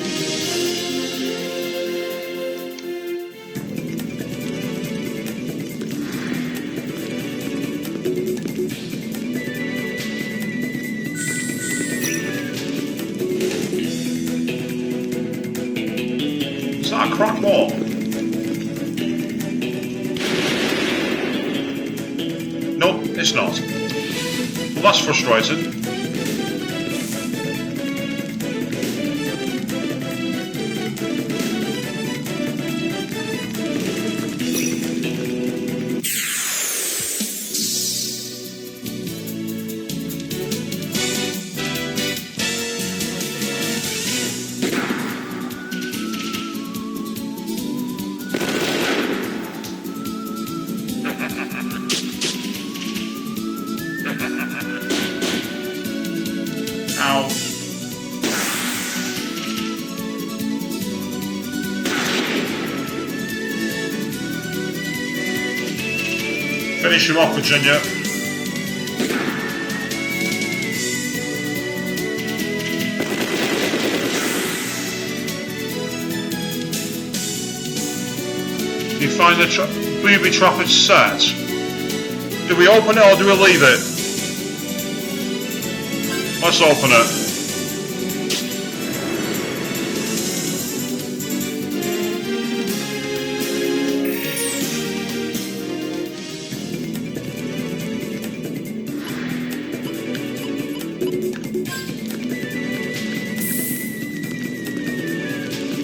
that crack wall? Nope, it's not. Well, that's frustrating. Ow. Finish him off, Virginia. You find the booby trap is set. Do we open it or do we leave it? Let's open it.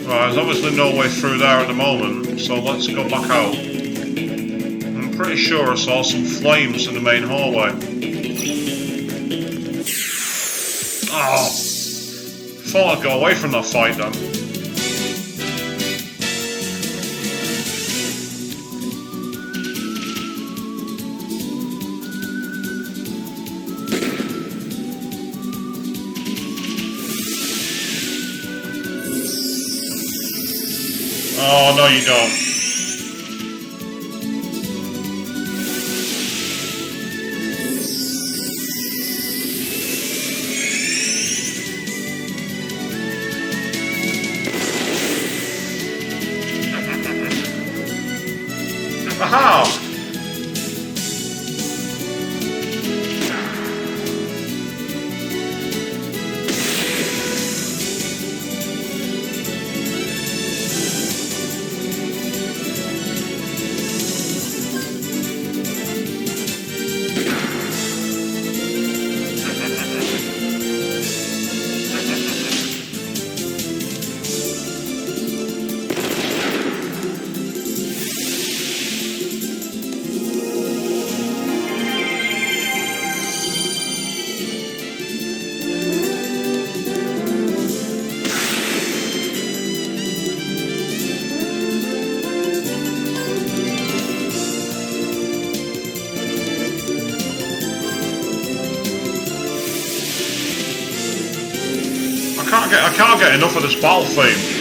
Right, there's obviously no way through there at the moment, so let's go back out. I'm pretty sure I saw some flames in the main hallway. Oh, thought I'd go away from that fight then. Oh, no you don't. Aha! I can't get enough of this battle theme.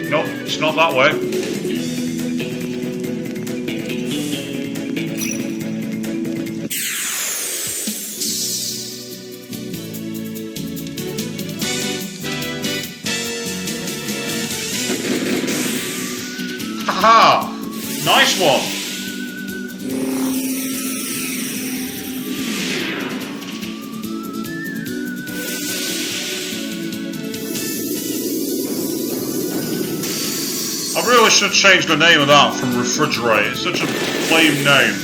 Nope, it's not that way. Haha! Nice one! I really should change the name of that from refrigerate. It's such a lame name.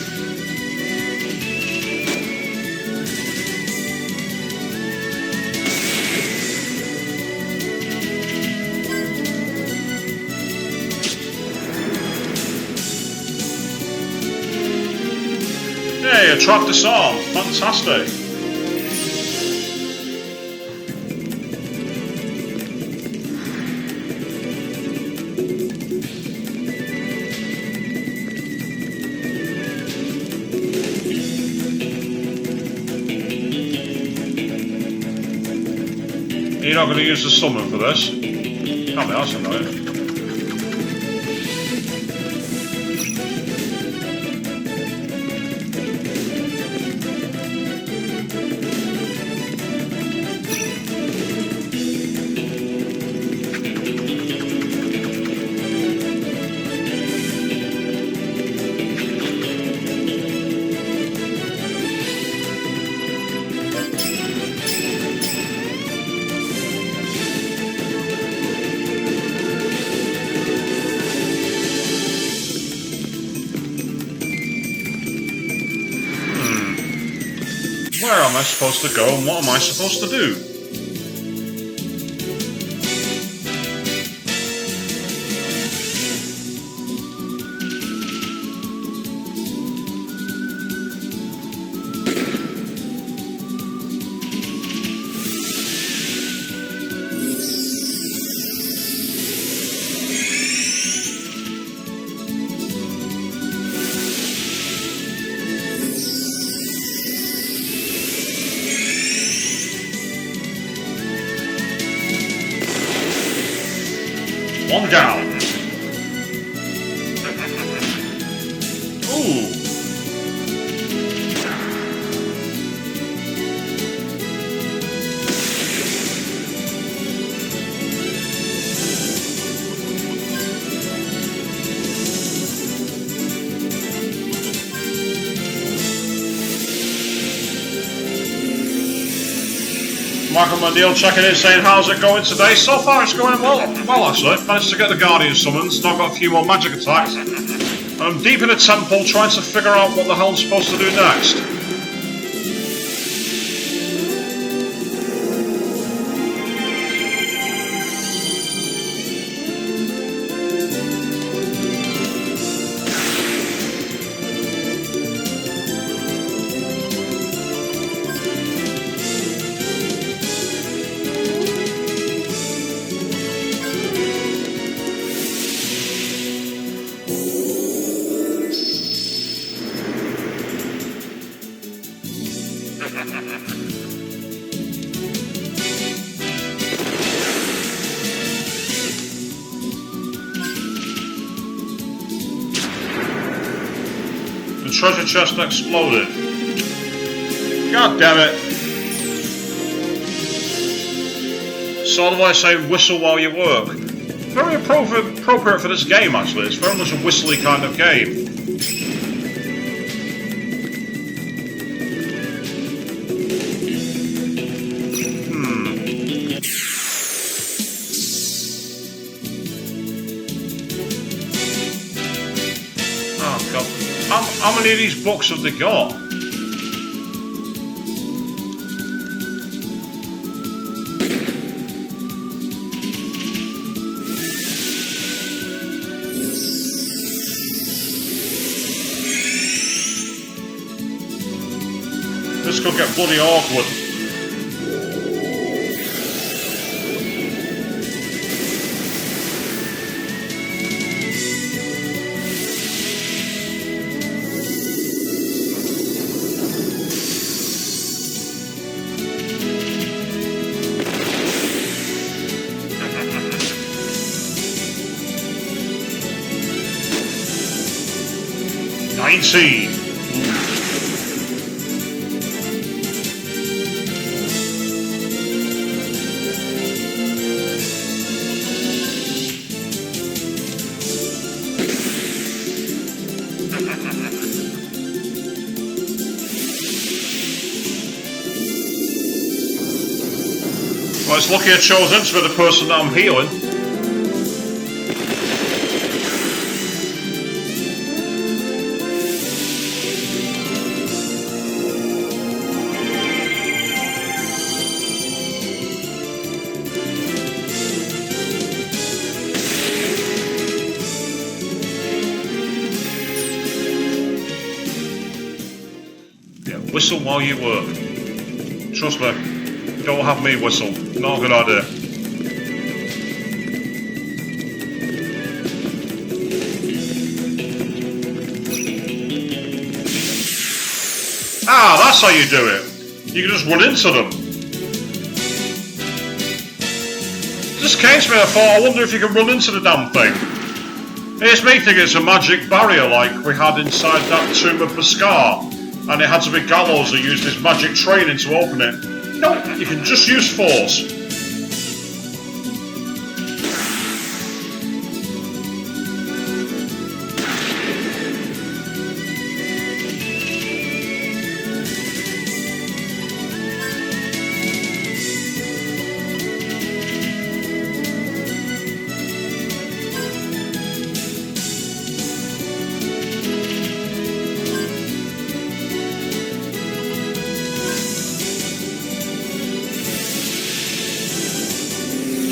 Hey, a trap disarm. Fantastic. You're not going to use the summon for this? Can't be, that's annoying. Where am I supposed to go and what am I supposed to do? One down. Ooh. Michael Mandiel checking in saying how's it going today? So far it's going well actually. Managed to get the Guardian summons, now got a few more magic attacks. I'm deep in a temple trying to figure out what the hell I'm supposed to do next. The treasure chest exploded. God damn it. So the way I say whistle while you work. Very appropriate for this game actually. It's very much a whistly kind of game. How many of these books have they got? This could get bloody awkward. Well, it's lucky I chose him to be the person that I'm healing. 'Whistle while you work.' Trust me, don't have me whistle. Not a good idea. Ah, that's how you do it. You can just run into them. Just came to me, I thought, I wonder if you can run into the damn thing. Here's me thinking it's a magic barrier like we had inside that tomb of Beskar, and it had to be Gallows who used his magic training to open it. No, you can just use force.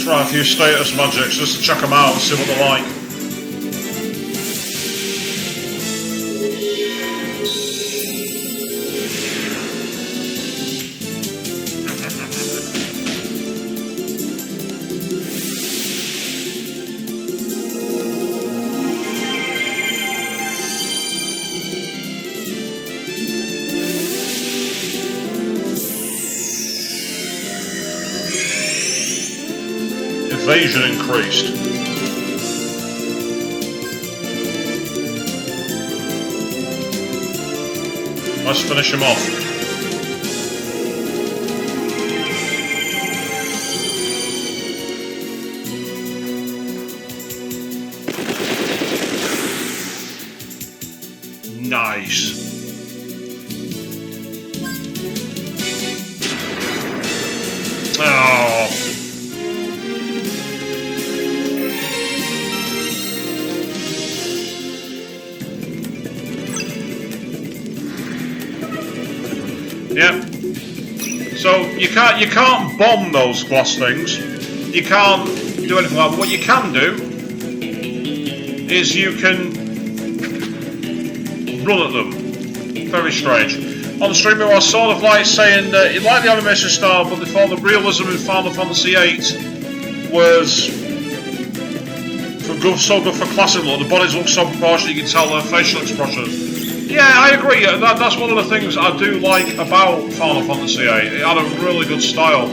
Try a few status magics just to check them out and see what they're like. Evasion increased. Let's finish him off. Nice. Oh. Yep. So you can't bomb those glass things. You can't do anything like that. What you can do is you can run at them. Very strange. On the stream, I was sort of like saying that you like the animation style, but they thought the realism in Final Fantasy VIII was so good for classic look. The bodies look so proportionate, you can tell their facial expressions. Yeah, I agree. That's one of the things I do like about Final Fantasy VIII. It had a really good style.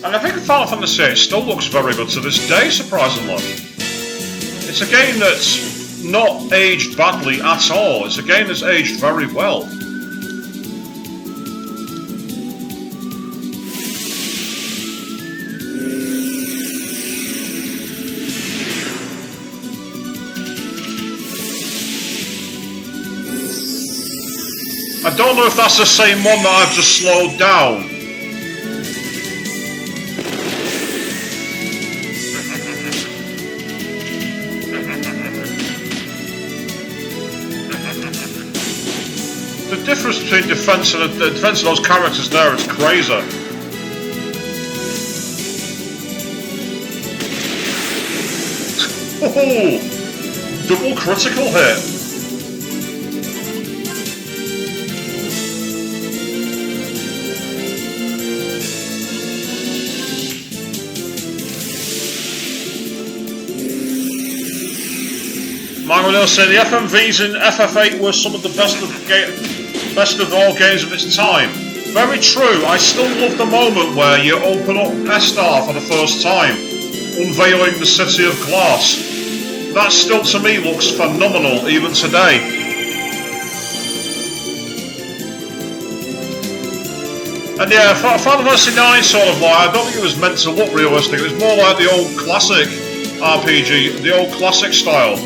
And I think Final Fantasy VIII still looks very good to this day, surprisingly. It's a game that's not aged badly at all. It's a game that's aged very well. I don't know if that's the same one that I've just slowed down. The difference between defense and the defense of those characters there is crazy. Oh, double critical hit. Mario said the FMVs in FF8 were some of the best of all games of its time. Very true. I still love the moment where you open up Estar for the first time, unveiling the City of Glass. That still to me looks phenomenal even today. And yeah, Final Fantasy IX sort of like, I don't think it was meant to look realistic. It was more like the old classic RPG, the old classic style.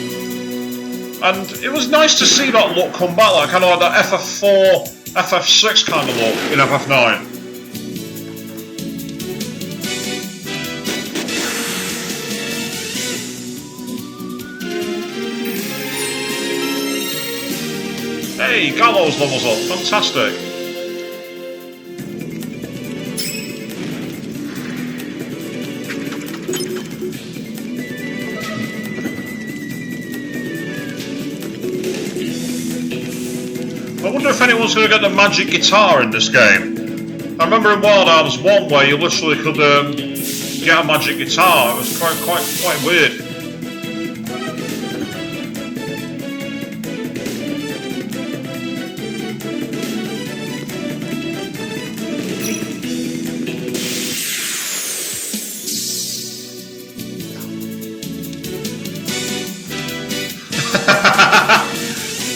And it was nice to see that look come back, like kind of like that FF4, FF6 kind of look in FF9. Hey, Gallows levels up, fantastic. I wonder if anyone's going to get the magic guitar in this game. I remember in Wild Arms 1 where you literally could get a magic guitar. It was quite weird.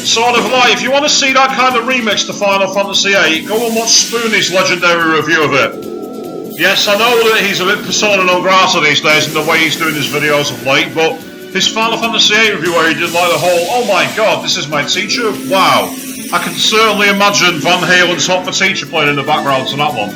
sort of like, if you want to see that kind of remix to Final Fantasy VIII, go and watch Spoonie's legendary review of it. Yes, I know that he's a bit persona non grata these days in the way he's doing his videos of late, but his Final Fantasy VIII review where he did like the whole, oh my god, this is my teacher, wow. I can certainly imagine Van Halen's Hot for Teacher playing in the background to that one.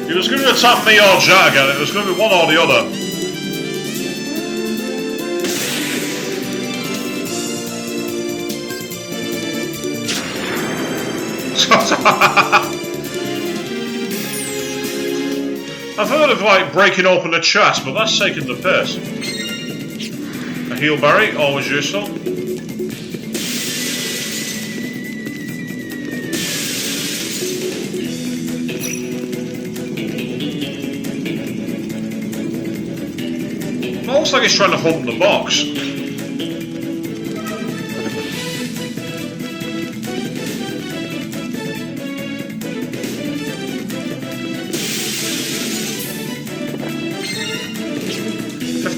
He was going to attack me or Jack again, it was going to be one or the other. I've heard of like breaking open a chest, but that's taking the piss. A heal berry, always useful. It looks like he's trying to hump the box.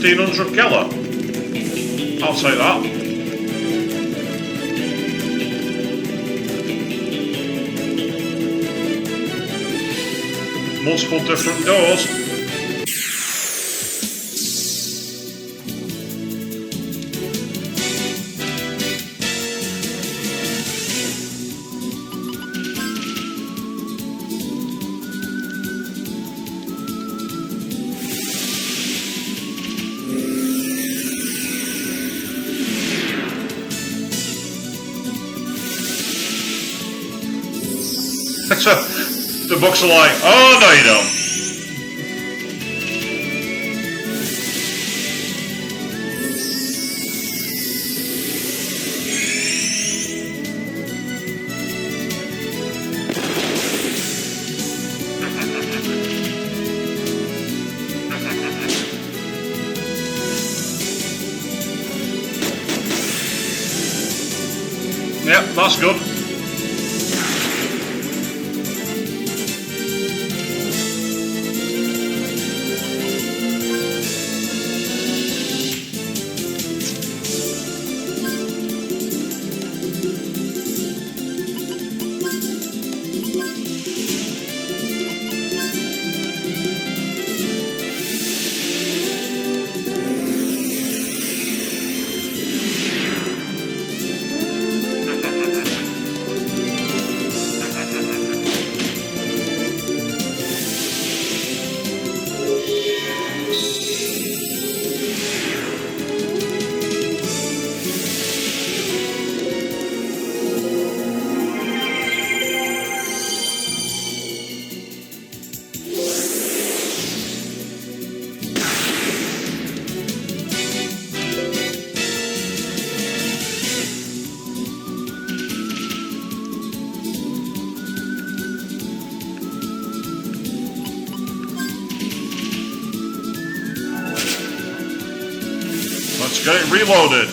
$1,500 Geller. I'll take that. Multiple different doors. The books are like, oh no you don't. Yep, that's good. Let's get it reloaded.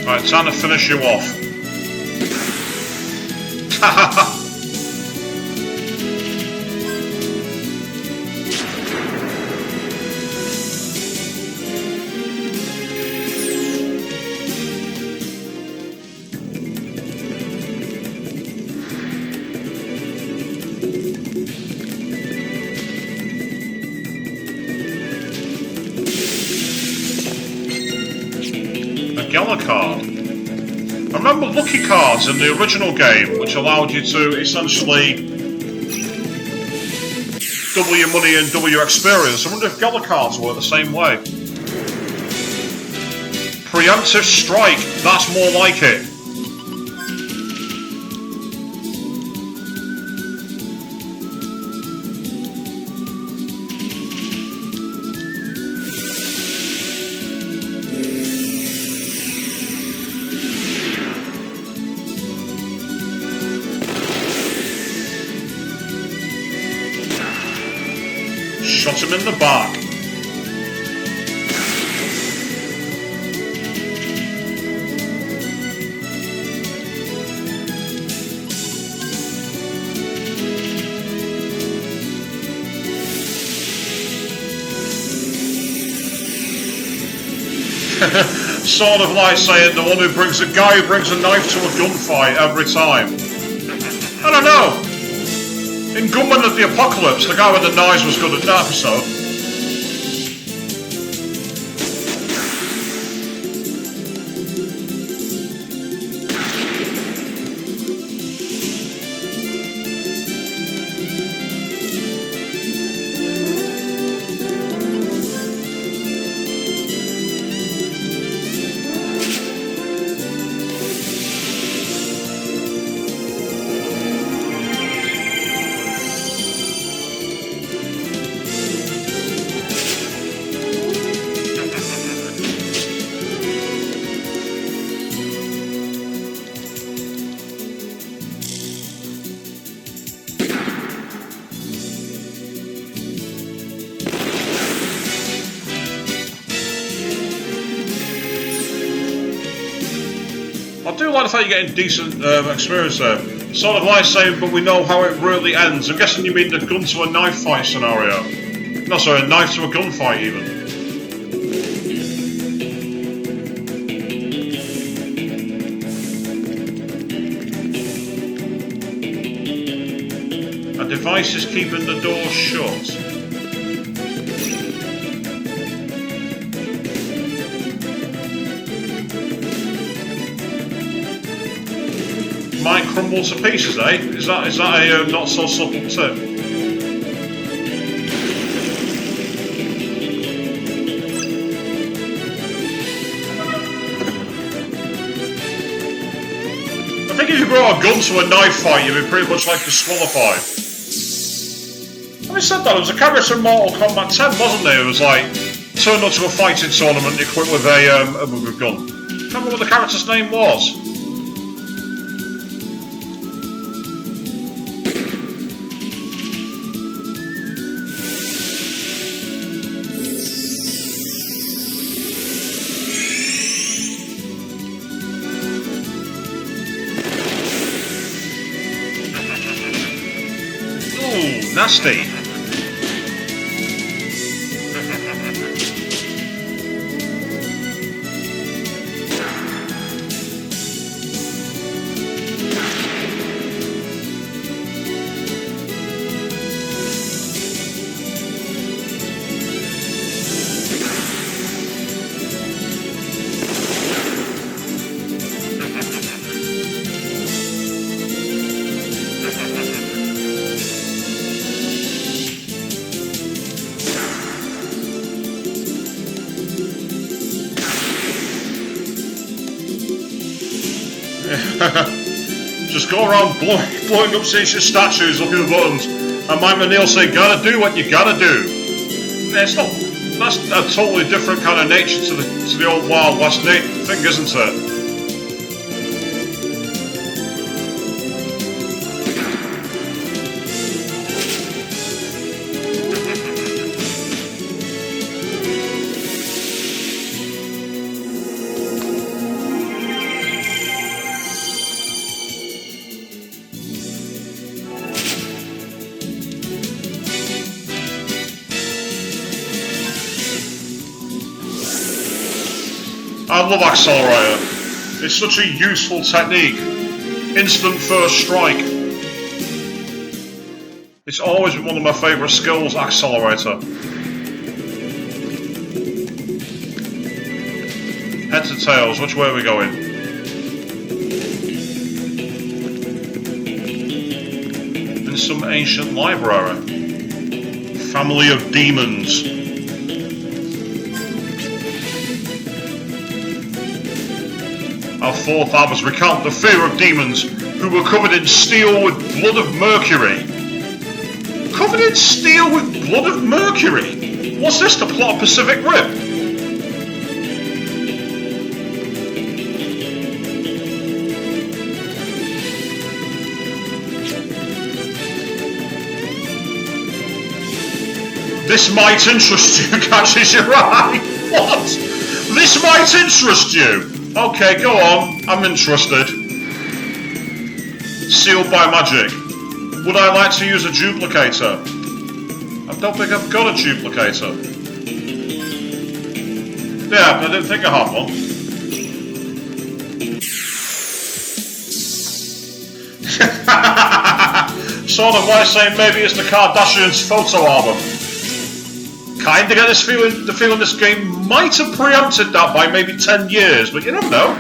Right, time to finish you off. Gala card. I remember lucky cards in the original game, which allowed you to essentially double your money and double your experience. I wonder if Gala cards work the same way. Preemptive strike, that's more like it. Shot him in the back. Sort of like saying the guy who brings a knife to a gunfight every time. I don't know. In Gunman of the Apocalypse, the guy with the knives was good at that episode. I do like the fact you're getting decent experience there. Sort of like saying, but we know how it really ends. I'm guessing you mean the gun to a knife fight scenario. No, sorry, a knife to a gunfight even. A device is keeping the door shut. Might crumble to pieces, eh? Is that a not so subtle tip? I think if you brought a gun to a knife fight, you'd be pretty much like disqualified. Having said that, there was a character in Mortal Kombat 10, wasn't there? It was like turned up to a fighting tournament equipped with a gun. Can't remember what the character's name was. Nasty. Just go around blowing up sentient statues, looking at buttons, and Mike McNeil say, "Gotta do what you gotta do." It's not. That's a totally different kind of nature to the old Wild West thing, isn't it? I love Accelerator. It's such a useful technique. Instant first strike. It's always been one of my favourite skills, Accelerator. Heads or tails? Which way are we going? In some ancient library. Family of demons. Our fourth albums recount the fear of demons who were covered in steel with blood of mercury. Covered in steel with blood of mercury? What's this, the plot of Pacific Rim? This might interest you, catches your eye. What? This might interest you? Okay, go on. I'm interested. Sealed by magic. Would I like to use a duplicator? I don't think I've got a duplicator. Yeah, I didn't think I had one. Sort of like saying maybe it's the Kardashians' photo album. Kinda get the feeling this game might have preempted that by maybe 10 years, but you never know.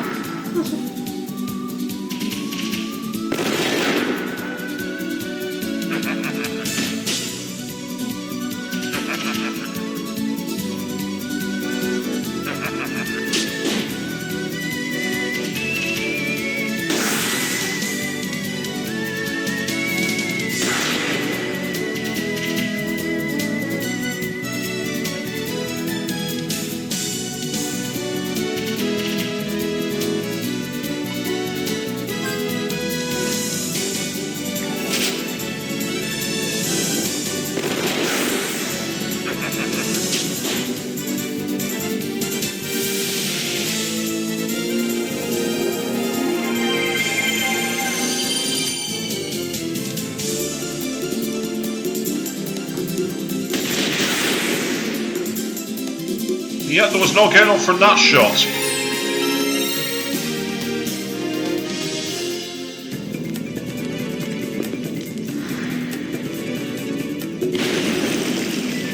Yet there was no getting up from that shot.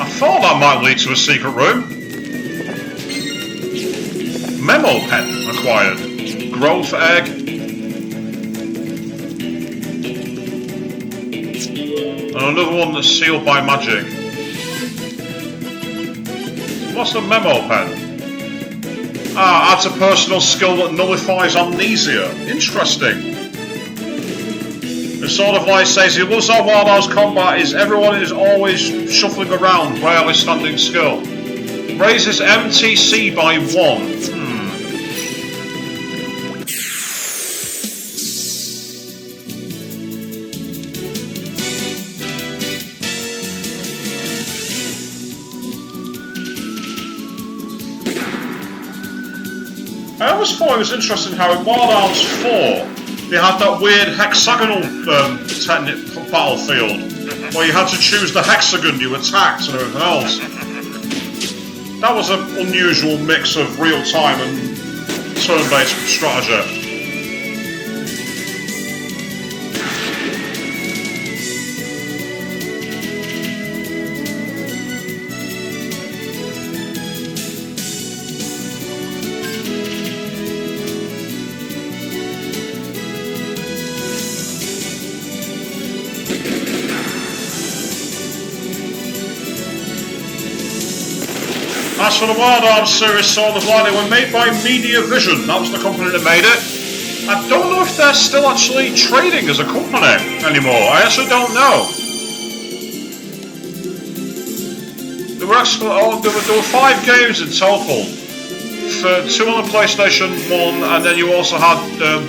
I thought that might lead to a secret room. Memo pen acquired. Growth egg. And another one that's sealed by magic. What's the memo pen? Ah, adds a personal skill that nullifies amnesia. Interesting. It's sort of like says he loves how Wild House combat is everyone is always shuffling around, rarely standing still. Raises MTC by 1. I always thought it was interesting how in Wild Arms 4 they had that weird hexagonal battlefield where you had to choose the hexagon you attacked and everything else. That was an unusual mix of real time and turn-based strategy. As for the Wild Arms series, sort of like they were made by Media Vision, that was the company that made it. I don't know if they're still actually trading as a company anymore, I actually don't know. There were 5 games in total, for 2 on the PlayStation 1, and then you also had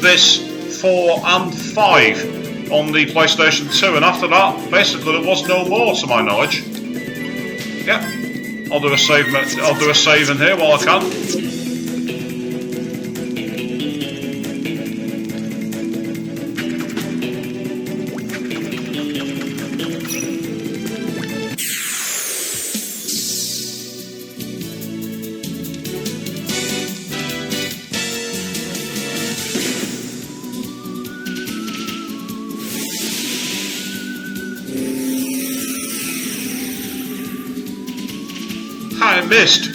this, 4 and 5 on the PlayStation 2, and after that, basically there was no more to my knowledge. Yeah. I'll do a save in here while I can. I missed.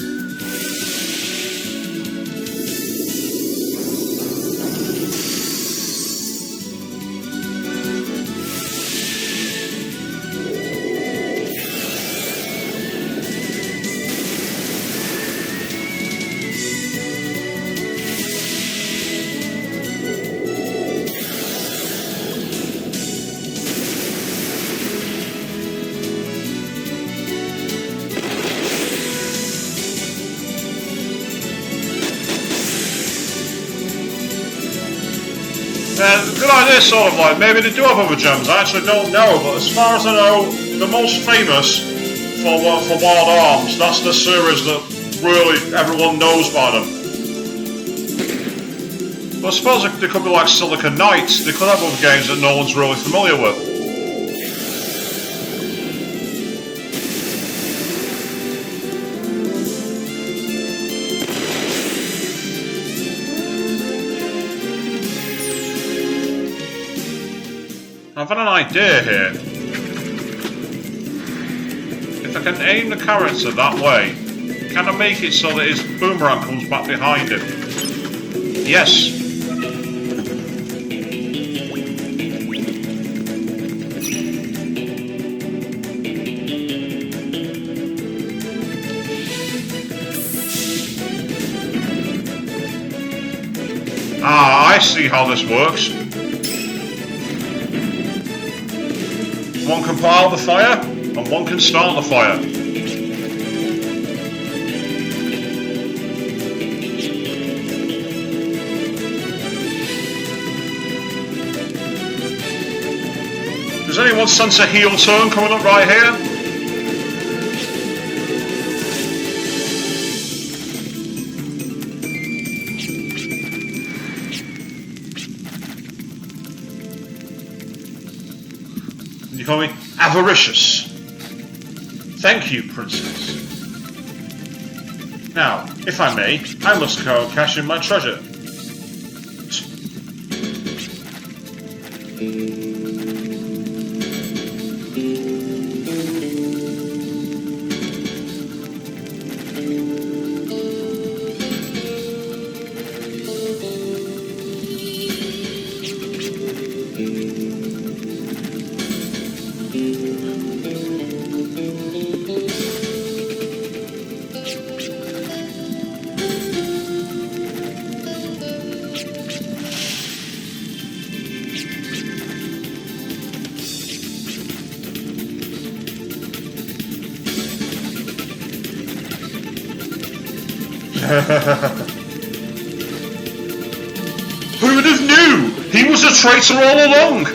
Good idea, sort of like, maybe they do have other gems, I actually don't know, but as far as I know, the most famous for Wild Arms, that's the series that really everyone knows by them. But I suppose they could be like Silicon Knights, they could have other games that no one's really familiar with. I've had an idea here. If I can aim the character that way, can I make it so that his boomerang comes back behind him? Yes. Ah, I see how this works. One can put out the fire, and one can start the fire. Does anyone sense a heel turn coming up right here? You call me avaricious. Thank you, princess. Now, if I may, I must go cash in my treasure. Who would have knew? He was a traitor all along!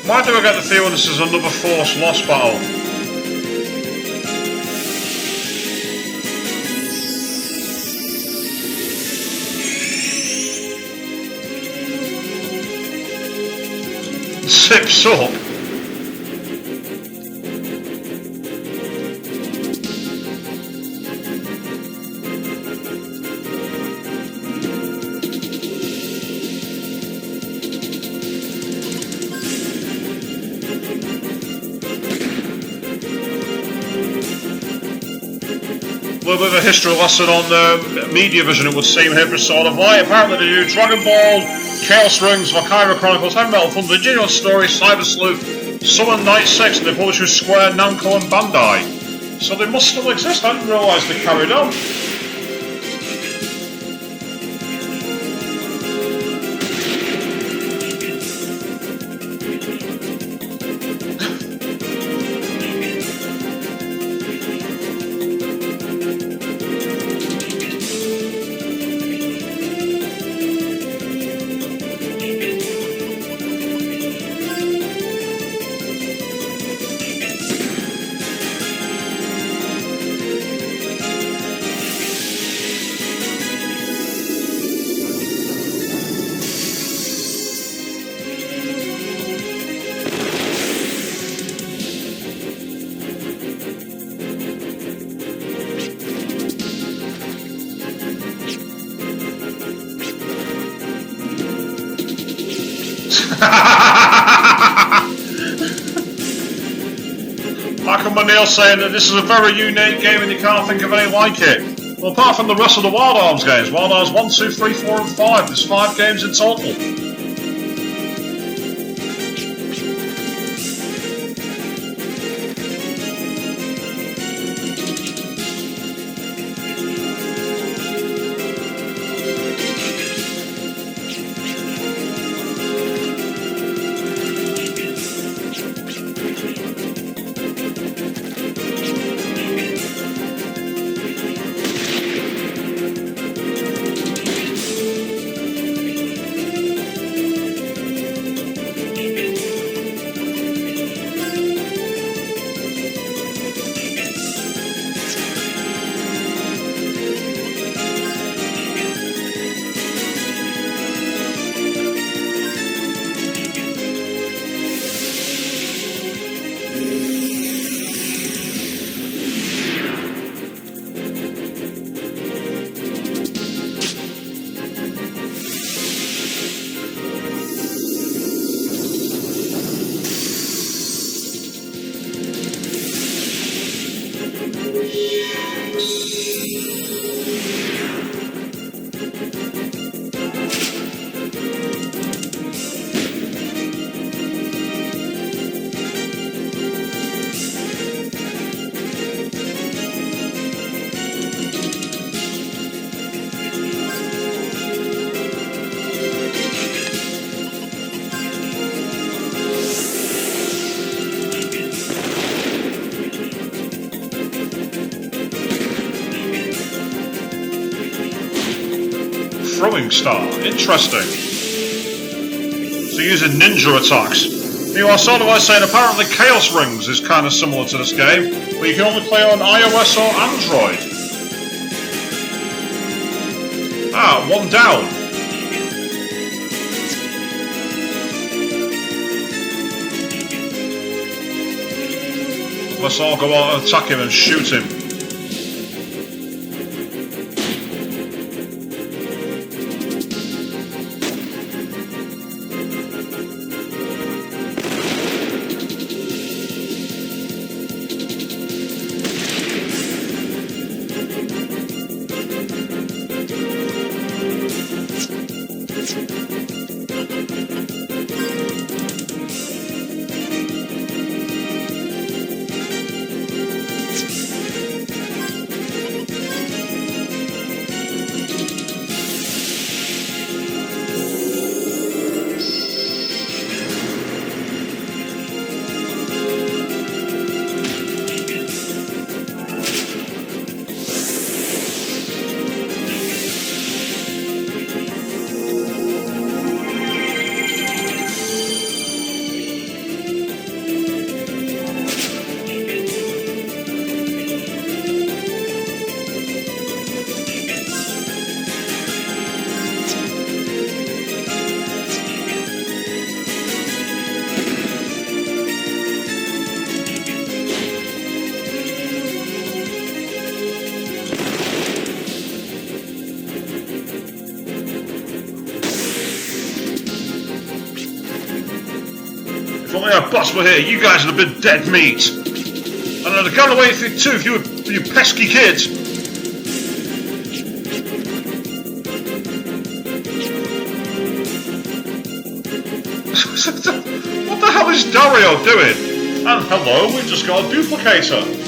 Why do I get the feeling this is another Force Lost battle? Zips up. A little bit of a history lesson on the media vision, it would seem here for Sword of Light. Apparently they do Dragon Ball, Chaos Rings, Valkyria Chronicles, Heavy Metal Thunder, Genuine Story, Cyber Sleuth, Summon Night 6, and they publish with Square, Namco and Bandai. So they must still exist, I didn't realise they carried on. Michael Manil saying that this is a very unique game and you can't think of any like it. Well, apart from the rest of the Wild Arms games, Wild Arms 1, 2, 3, 4 and 5, there's 5 games in total. Throwing star, interesting. So using ninja attacks. Meanwhile, Solarwise saying apparently Chaos Rings is kind of similar to this game, but you can only play on iOS or Android. Ah, 1 down. Let's all go out and attack him and shoot him. If only our boss were here, you guys would have been dead meat. And I'd have gone away with you too if you pesky kids. What the hell is Dario doing? And hello, we've just got a duplicator.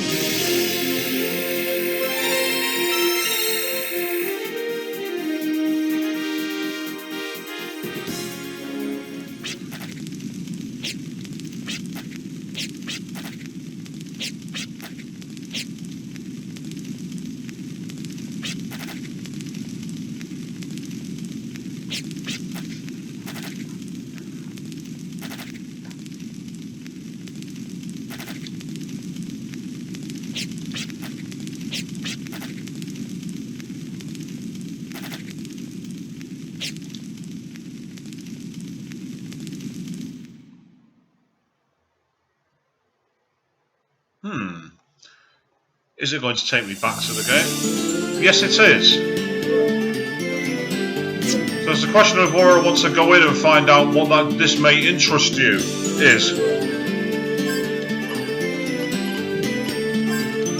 Is it going to take me back to the game? Yes, it is. So There's a question of whether I want to go in and find out what this may interest you is.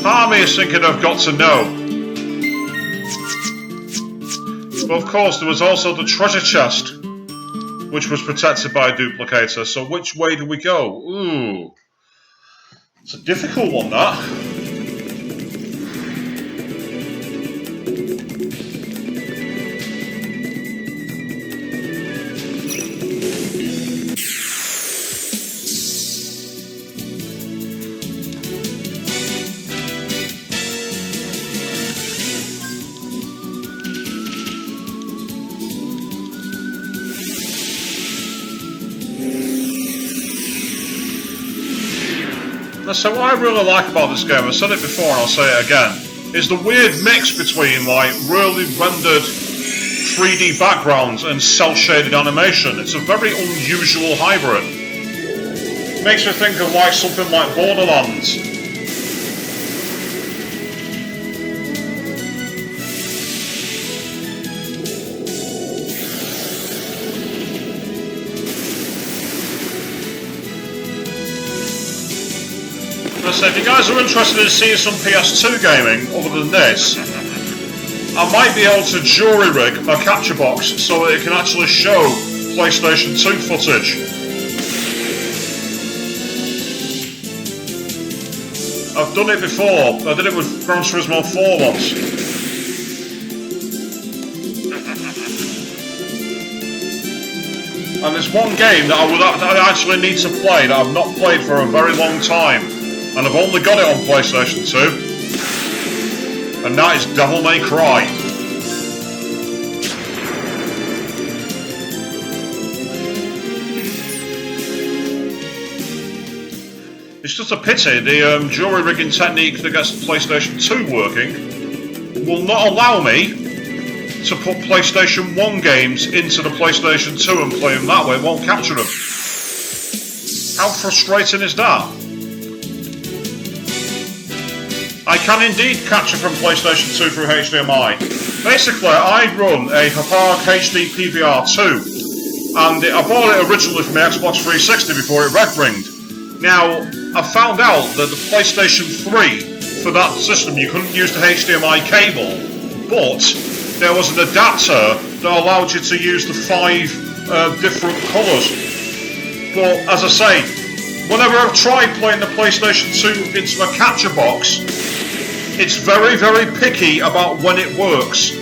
Part of me is thinking I've got to know. But of course there was also the treasure chest, which was protected by a duplicator, so which way do we go? Ooh. It's a difficult one, that. So what I really like about this game, I've said it before and I'll say it again, is the weird mix between like really rendered 3D backgrounds and cel-shaded animation. It's a very unusual hybrid. Makes me think of like something like Borderlands. So if you guys are interested in seeing some PS2 gaming other than this, I might be able to jury rig a capture box so that it can actually show PlayStation 2 footage. I've done it before. I did it with Gran Turismo 4 once. And there's one game that I actually need to play that I've not played for a very long time. And I've only got it on PlayStation 2, and that is Devil May Cry. It's just a pity the jury rigging technique that gets the PlayStation 2 working will not allow me to put PlayStation 1 games into the PlayStation 2 and play them that way. It won't capture them. How frustrating is that? I can indeed capture from PlayStation 2 through HDMI. Basically, I run a Hapag HD PVR2, and I bought it originally from the Xbox 360 before it red ringed. Now, I found out that the PlayStation 3, for that system, you couldn't use the HDMI cable, but there was an adapter that allowed you to use the 5 different colours. But, as I say, whenever I've tried playing the PlayStation 2 into a capture box, it's very, very picky about when it works.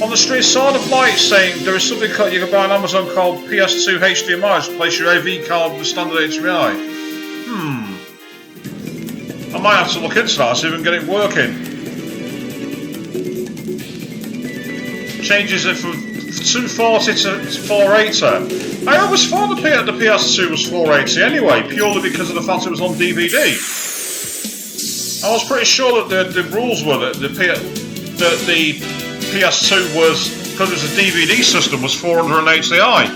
On the street, sort of like saying there is something you can buy on Amazon called PS2 HDMI to place your AV card with standard HDMI. I might have to look into that, see if we can get it working. Changes it from 240 to 480. I always thought the PS2 was 480 anyway, purely because of the fact it was on DVD. I was pretty sure that the rules were that the PS2 was, because it was a DVD system, was 480i.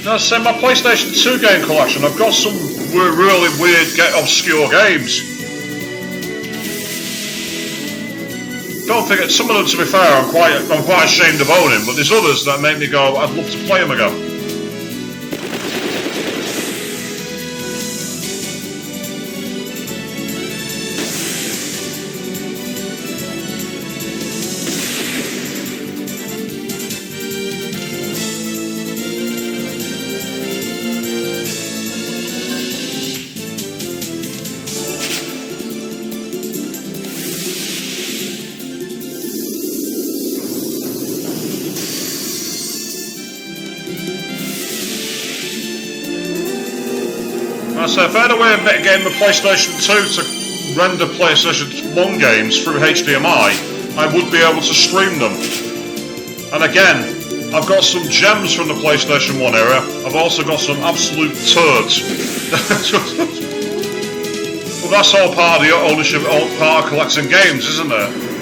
Now, say my PlayStation 2 game collection, I've got some really weird, obscure games. Don't forget, some of them, to be fair, I'm quite ashamed of owning, but there's others that make me go, I'd love to play them again. So if I had a way of getting the PlayStation 2 to render PlayStation 1 games through HDMI, I would be able to stream them. And again, I've got some gems from the PlayStation 1 era. I've also got some absolute turds. Well, that's all part of the ownership, all part of collecting games, isn't it?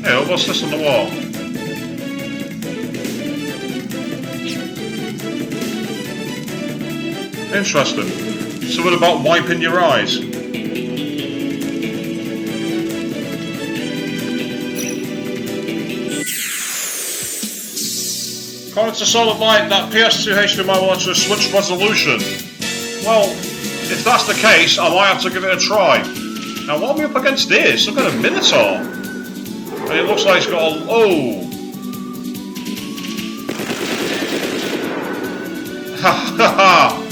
Hey, what's this on the wall? Interesting. Something about wiping your eyes. According to Solid Light, that PS2 HDMI will enter a Switch resolution. Well, if that's the case, I might have to give it a try. Now, what are we up against this? Some kind of Minotaur. And it looks like it's got a... Oh! Ha ha ha!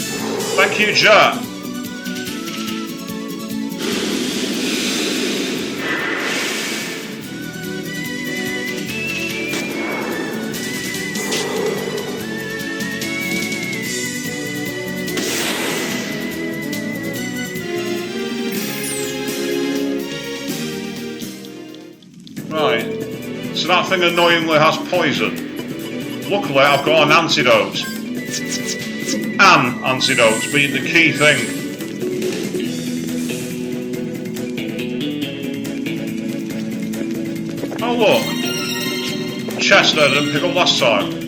Thank you, Jack. Right, so that thing annoyingly has poison. Luckily, I've got an antidote. An antidote being the key thing. Oh look, chest there I didn't pick up last time.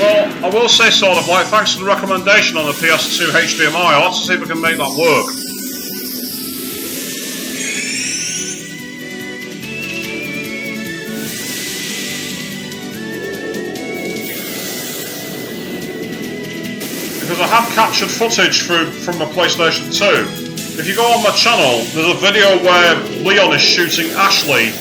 Well, I will say sort of like, thanks for the recommendation on the PS2 HDMI, I'll have to see if I can make that work. Because I have captured footage from my PlayStation 2. If you go on my channel, there's a video where Leon is shooting Ashley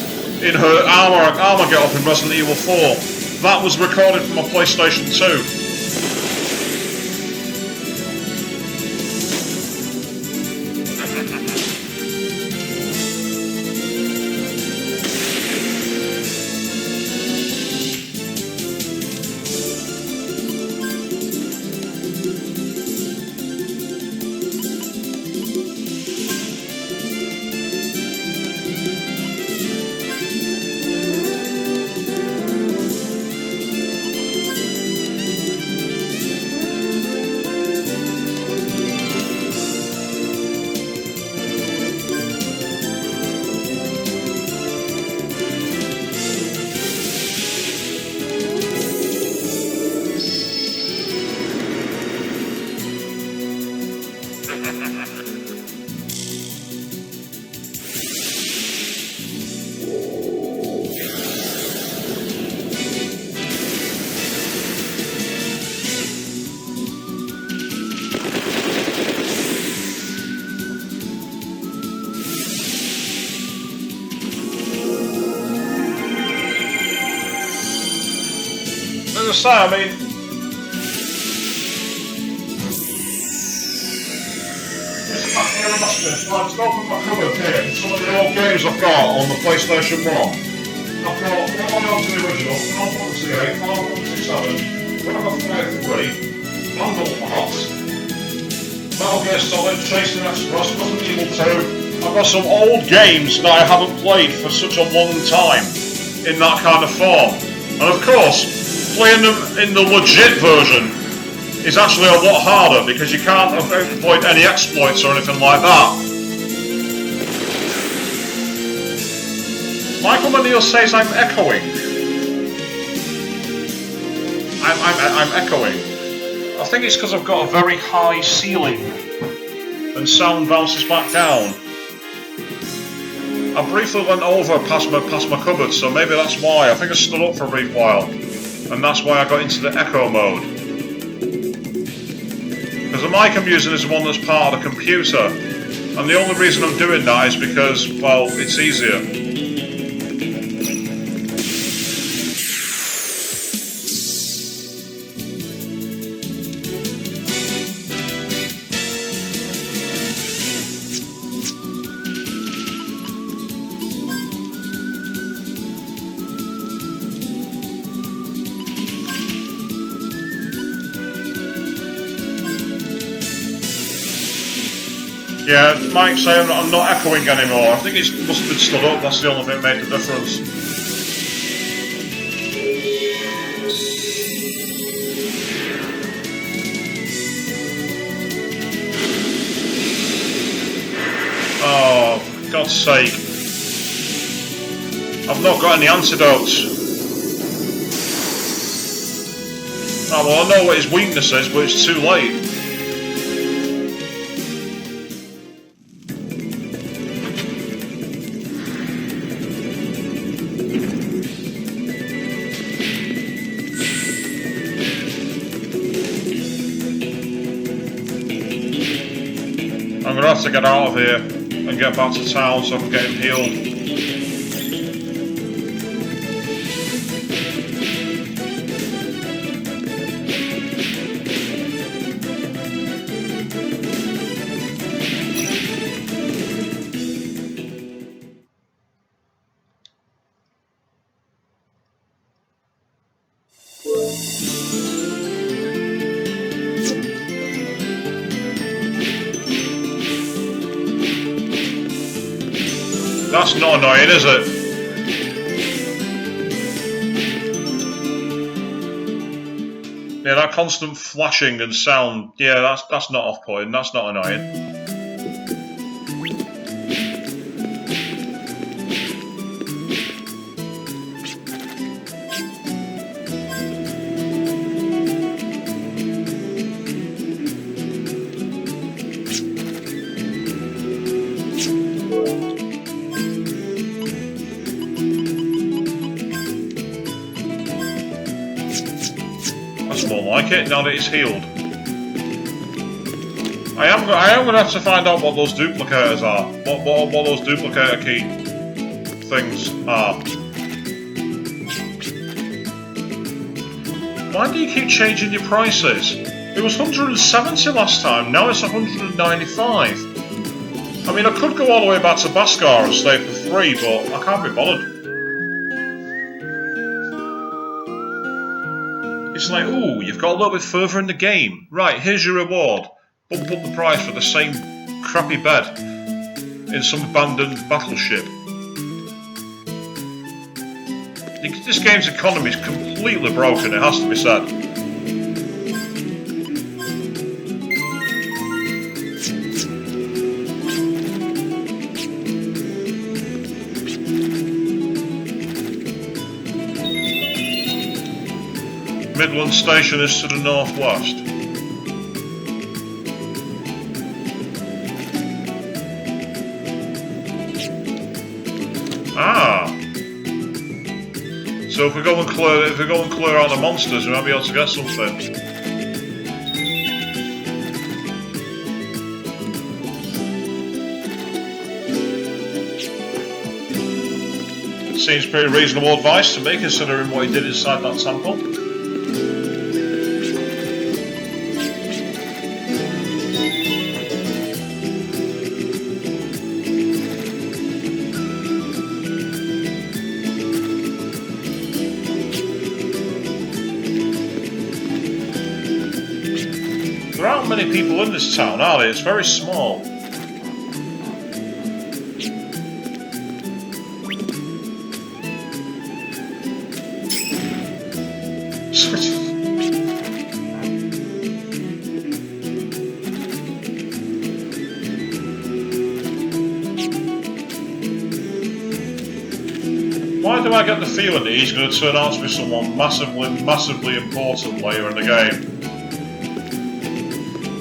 in her armor get-up in Resident Evil 4. That was recorded from my PlayStation 2. As I say, I mean, I've just opened my cupboard here. Some of the old games I've got on the PlayStation 1. I've got one on the original, Final Fantasy 8, Final Fantasy 7, Final Fantasy 3, Vandal Hearts, Metal Gear Solid, Chasing Express, Resident Evil 2. I've got some old games that I haven't played for such a long time in that kind of form. And of course, playing them in the legit version is actually a lot harder because you can't avoid any exploits or anything like that. Michael Manil says I'm echoing. I'm echoing. I think it's because I've got a very high ceiling and sound bounces back down. I briefly went over past my cupboard, so maybe that's why. I think I stood up for a brief while, and that's why I got into the echo mode. Because the mic I'm using is the one that's part of the computer, and the only reason I'm doing that is because, well, it's easier. Yeah, Mike's saying that I'm not echoing anymore. I think it must have been stood up, that's the only thing that made the difference. Oh, for God's sake. I've not got any antidotes. Oh, well, I know what his weakness is, but it's too late. I'm going to have to get out of here and get back to town so I can get him healed. That's not annoying, is it? Yeah, that constant flashing and sound, yeah, that's not off-putting, that's not annoying. More like it now that it's healed. I am going to have to find out what those duplicators are. What those duplicator key things are. Why do you keep changing your prices? It was 170 last time. Now it's 195. I mean, I could go all the way back to Baskar and stay for 3, but I can't be bothered. It's like, ooh, you've got a little bit further in the game. Right, here's your reward. Bump up the price for the same crappy bed in some abandoned battleship. This game's economy is completely broken, it has to be said. Midland Station is to the northwest. Ah. So if we go and clear out the monsters, we might be able to get something. Seems pretty reasonable advice to me, considering what he did inside that temple. There aren't many people in this town, are there? It's very small. Why do I get the feeling that he's going to turn out to be someone massively important later in the game?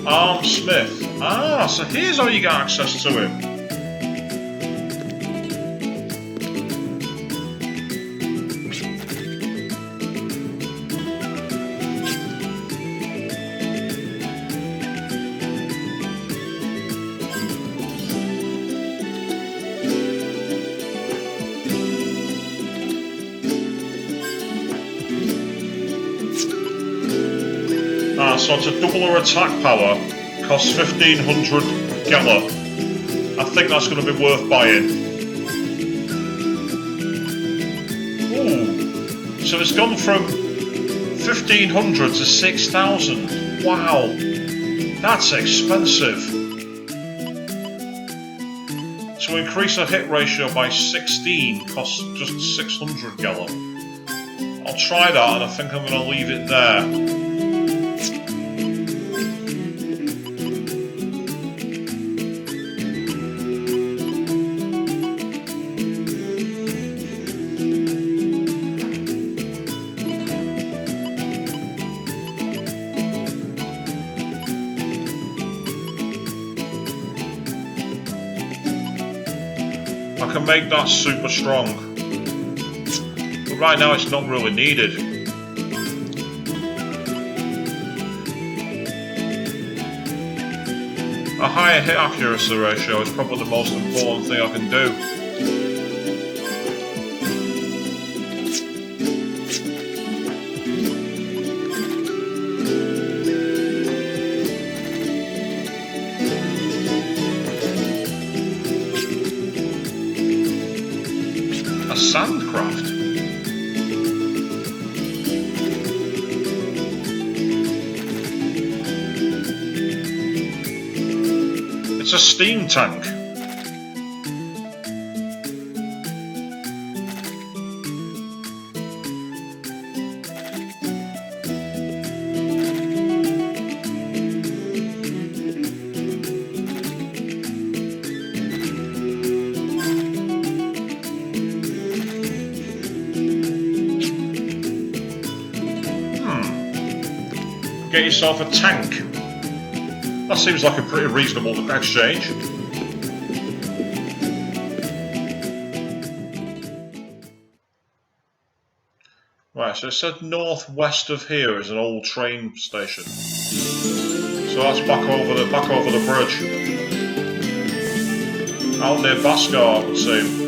Arm Smith. Ah, so here's how you get access to him. So to double her attack power, costs 1500 Geller. I think that's going to be worth buying. Ooh, so it's gone from 1500 to 6000. Wow, that's expensive. To increase her hit ratio by 16 costs just 600 Geller. I'll try that, and I think I'm going to leave it there. I can make that super strong, but right now it's not really needed. A higher hit accuracy ratio is probably the most important thing I can do. Sandcraft. It's a steam tank. Get yourself a tank. That seems like a pretty reasonable exchange. Right, so it said northwest of here is an old train station. So that's back over the bridge. Out near Bascar, it would seem.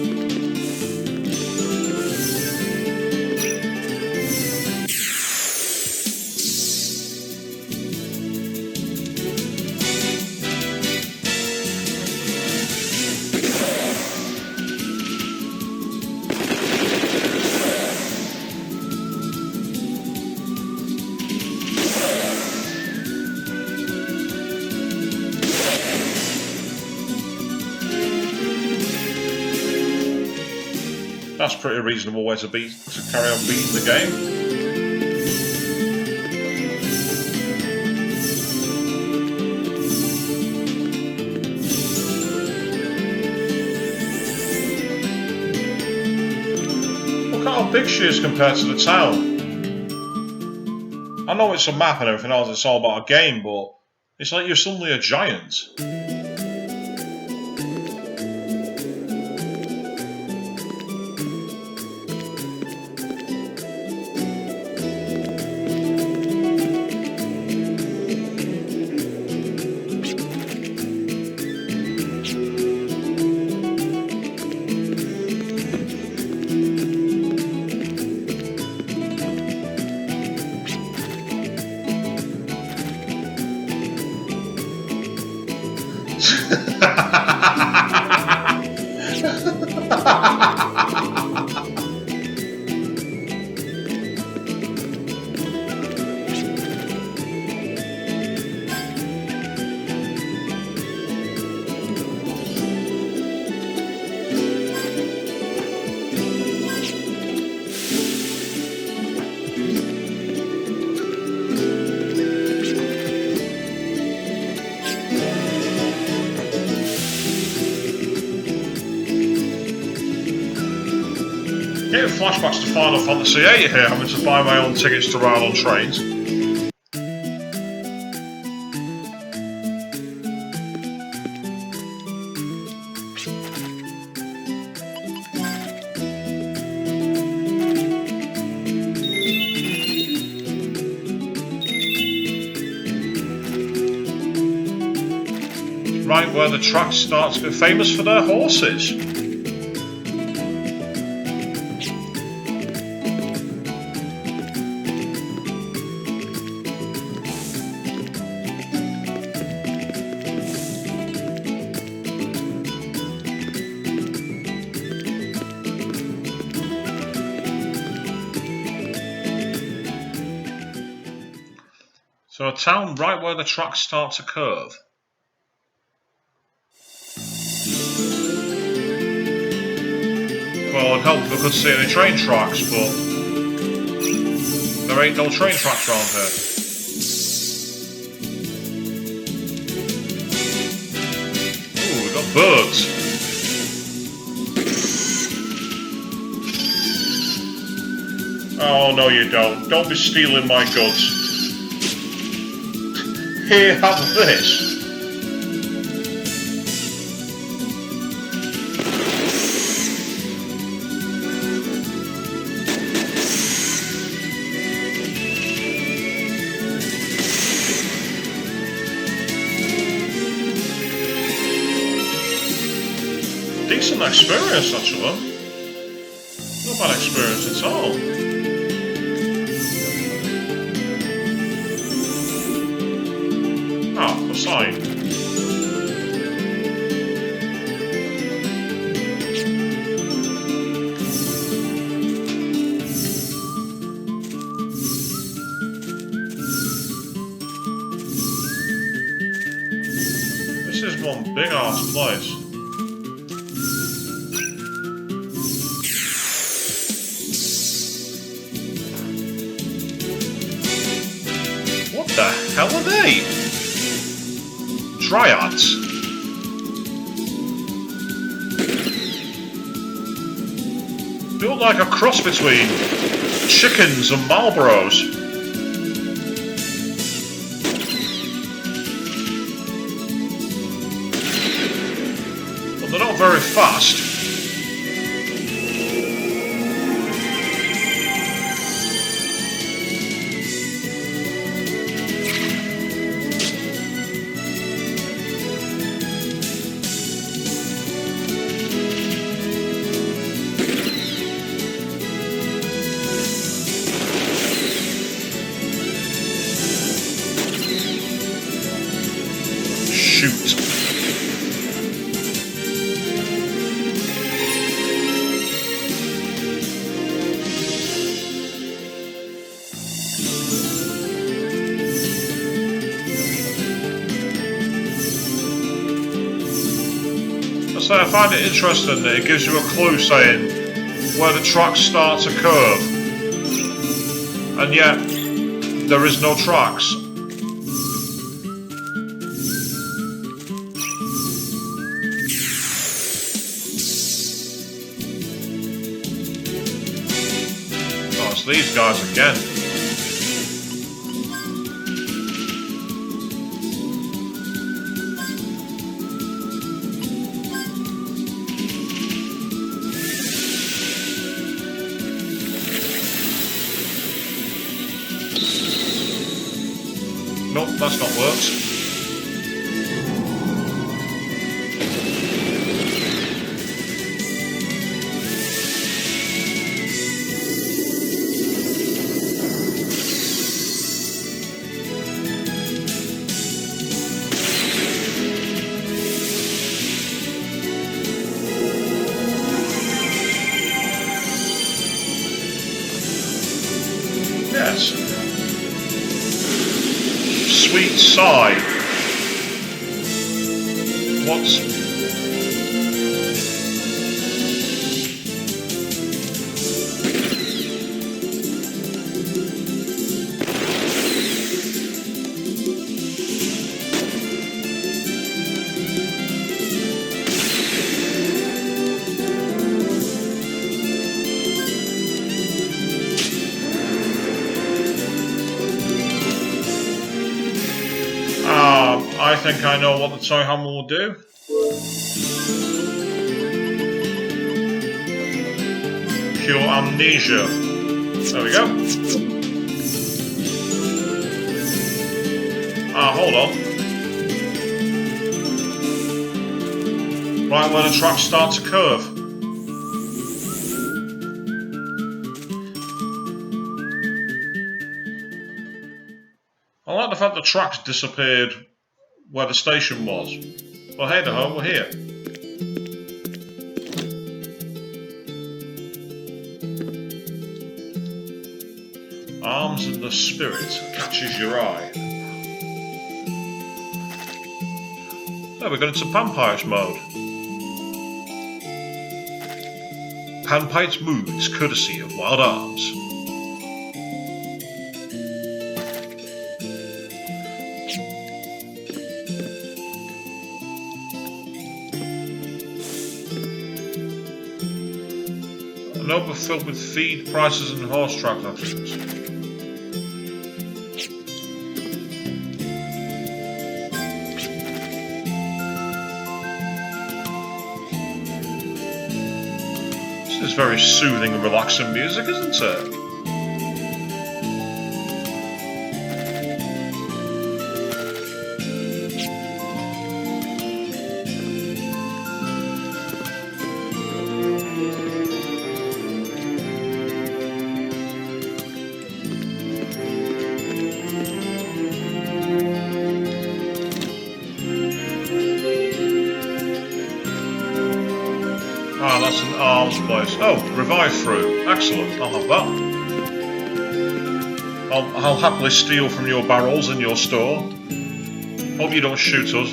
That's a pretty reasonable way to carry on beating the game. Look at how big she is compared to the town. I know it's a map and everything else, it's all about a game, but it's like you're suddenly a giant. Getting flashbacks to Final Fantasy VIII here, having to buy my own tickets to ride on trains. right where the track starts, famous for their horses. So a town right where the track starts to curve. Well, it'd help if we could see any train tracks, but there ain't no train tracks around here. Ooh, we got birds. Oh, no you don't. Don't be stealing my goods. Here, have this. Decent experience, actually. Not bad experience at all. Ah, the sign. This is one big ass place. What the hell are they? Dryads? They look like a cross between chickens and Marlboros. But they're not very fast. Shoot. So I find it interesting that it gives you a clue saying where the tracks start to curve, and yet there is no tracks. Oh, it's these guys again. Nope, that's not worked. Yes. Sweet sigh. What's... I think I know what the toy hammer will do. Pure amnesia. There we go. Ah, hold on. Right where the tracks start to curve. I like the fact the tracks disappeared where the station was. Well, hey the ho, we're here. Arms and the spirit catches your eye. Oh, we're going into Panpipes mode. Panpipes moves courtesy of Wild Arms. An open filled with feed, prices and horse transactions. This is very soothing and relaxing music, isn't it? Ah, that's an arms place. Oh, revive fruit. Excellent, I'll have that. I'll happily steal from your barrels in your store. Hope you don't shoot us.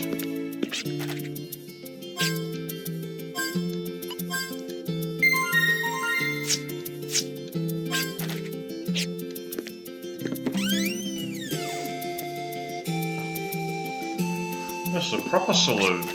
This is a proper saloon.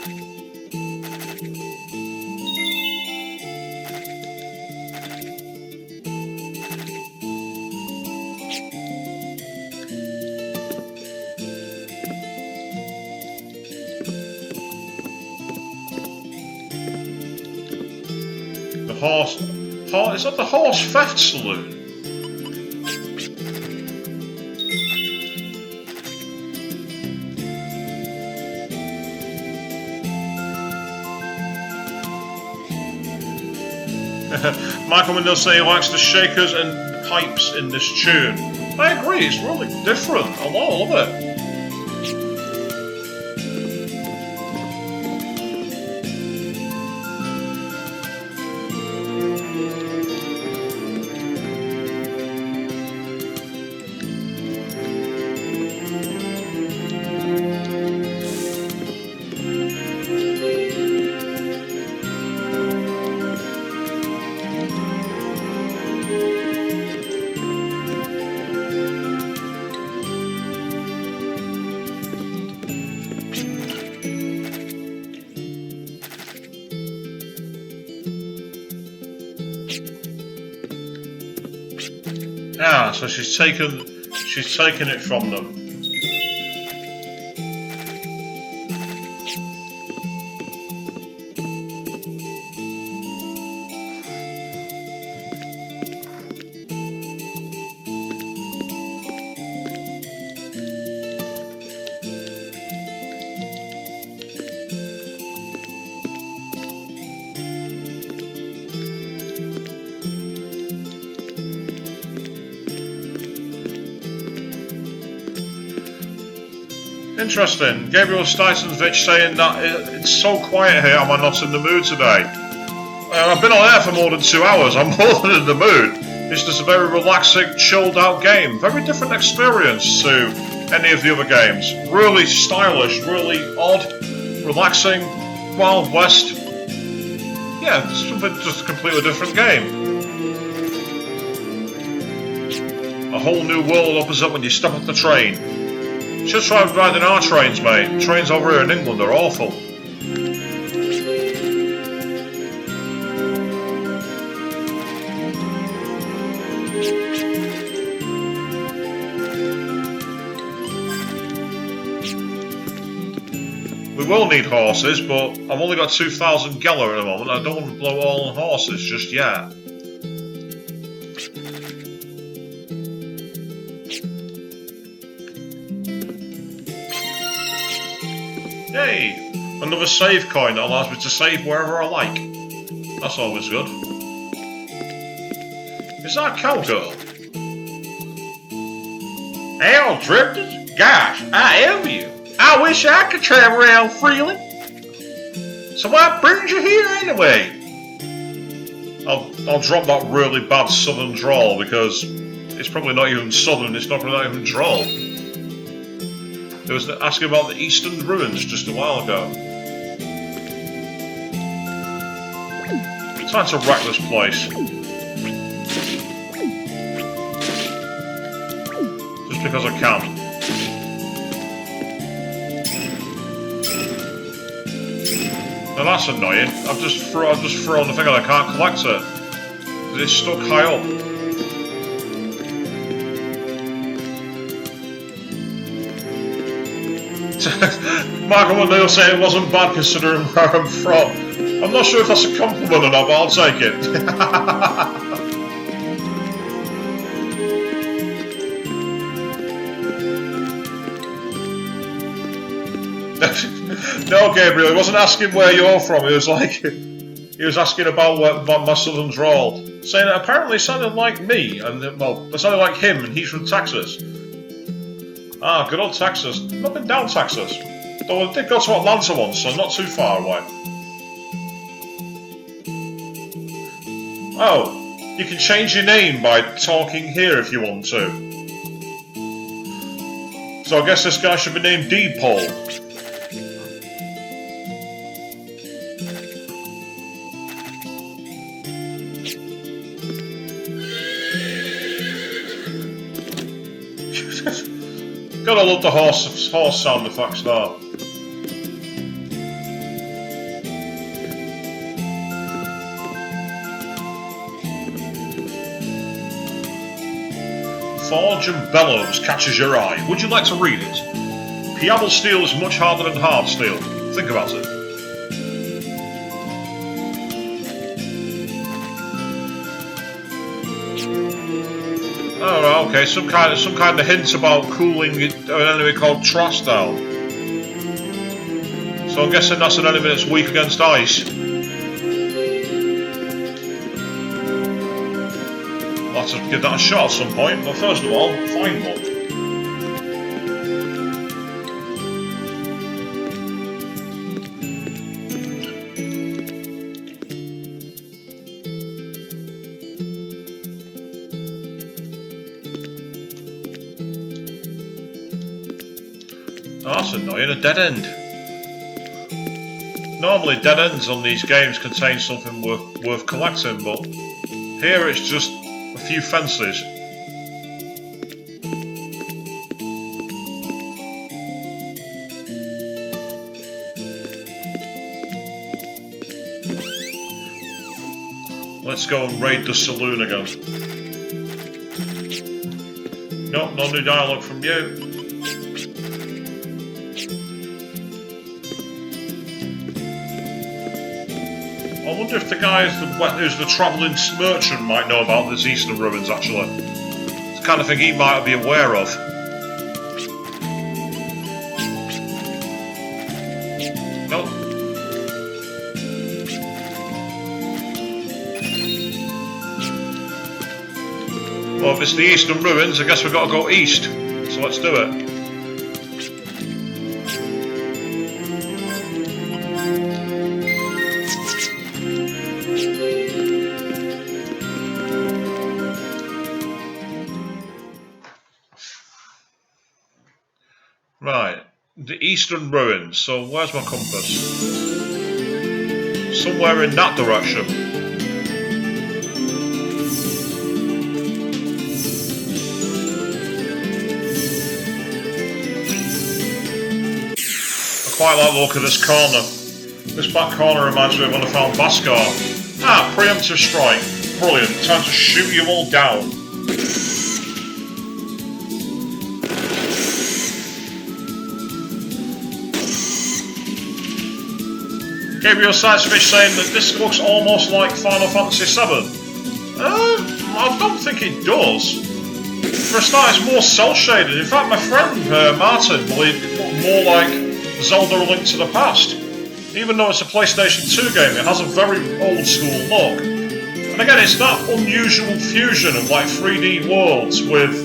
Is that the horse theft saloon? Michael Windell say he likes the shakers and pipes in this tune. I agree, it's really different. I love it. Ah, so she's taken it from them. Interesting. Gabriel Steisenvich saying that it's so quiet here, am I not in the mood today? I've been on air for more than 2 hours, I'm more than in the mood. It's just a very relaxing, chilled out game. Very different experience to any of the other games. Really stylish, really odd, relaxing, Wild West. Yeah, it's something just a completely different game. A whole new world opens up when you stop off the train. Should try riding our trains, mate. Trains over here in England are awful. We will need horses, but I've only got 2,000 Geller at the moment. I don't want to blow all on horses just yet. Yay! Another save coin that allows me to save wherever I like. That's always good. Is that a cowgirl? Hell, drifters? Gosh, I envy you. I wish I could travel around freely. So what brings you here anyway? I'll drop that really bad southern drawl because it's probably not even southern, it's probably not even drawl. It was asking about the eastern ruins just a while ago. Time to wreck this place. Just because I can. Now that's annoying. I've just thrown the thing and I can't collect it. It's stuck high up. Michael O'Neill saying it wasn't bad considering where I'm from. I'm not sure if that's a compliment or not, but I'll take it. No, Gabriel, he wasn't asking where you're from. He was asking about my southern drawl, saying that apparently it sounded like me, and well, it sounded like him, and he's from Texas. Ah, good old Texas. I've not been down Texas, though I did go to Atlanta once, so not too far away. Oh, you can change your name by talking here if you want to. So I guess this guy should be named D-Pole. Gotta love the horse sound effects there. Forge and Bellows catches your eye. Would you like to read it? Piabble steel is much harder than hard steel. Think about it. Oh, okay. Some kind of hints about cooling an enemy called Trash down. So I'm guessing that's an enemy that's weak against ice. I'll have to give that a shot at some point, but first of all, find one. Oh, that's annoying, a dead end. Normally dead ends on these games contain something worth collecting, but here it's just a few fences. Let's go and raid the saloon again. Nope, no new dialogue from you. I wonder if the guy who's the travelling merchant might know about these eastern ruins, actually. It's the kind of thing he might be aware of. Nope. Well, if it's the eastern ruins, I guess we've got to go east. So let's do it. Right, the eastern ruins, so where's my compass? Somewhere in that direction. I quite like the look of this corner. This back corner reminds me of when I found Baskar. Ah, preemptive strike. Brilliant, time to shoot you all down. Gabriel sswish saying that this looks almost like Final Fantasy VII. I don't think it does. For a start, it's more cel-shaded. In fact, my friend Martin believed it looked more like Zelda: A Link to the Past. Even though it's a PlayStation 2 game, it has a very old school look. And again, it's that unusual fusion of like 3D worlds with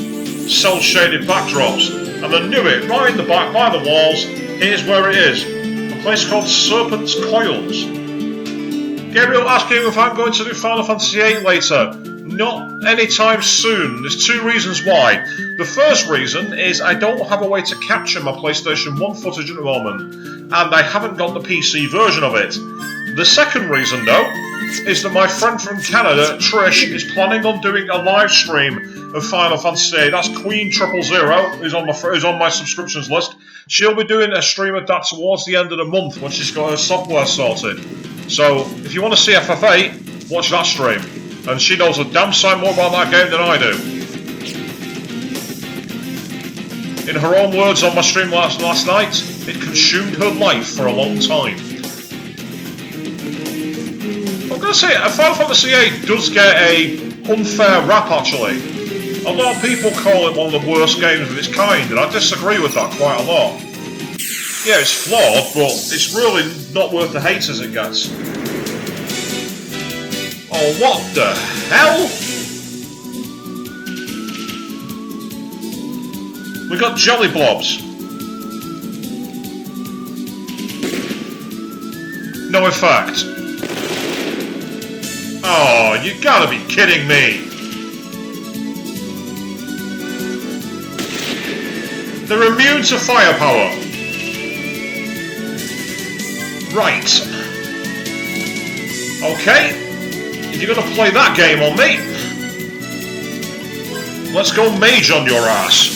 cel-shaded backdrops. And they knew it, right in the back, by the walls. Here's where it is. A place called Serpent's Coils. Gabriel asking if I'm going to do Final Fantasy VIII later. Not anytime soon. There's two reasons why. The first reason is I don't have a way to capture my PlayStation 1 footage at the moment, and I haven't got the PC version of it. The second reason, though, is that my friend from Canada, Trish, is planning on doing a live stream of Final Fantasy VIII. That's Queen 000, who's on my subscriptions list. She'll be doing a stream of that towards the end of the month when she's got her software sorted. So, if you want to see FF8, watch that stream. And she knows a damn sight more about that game than I do. In her own words on my stream last night, it consumed her life for a long time. I'm going to say, Final Fantasy VIII does get a unfair rap, actually. A lot of people call it one of the worst games of its kind, and I disagree with that quite a lot. Yeah, it's flawed, but it's really not worth the hate as it gets. Oh, what the hell? We got jelly blobs. No effect. Oh, you gotta be kidding me. They're immune to firepower. Right. Okay. If you're gonna play that game on me, let's go mage on your ass.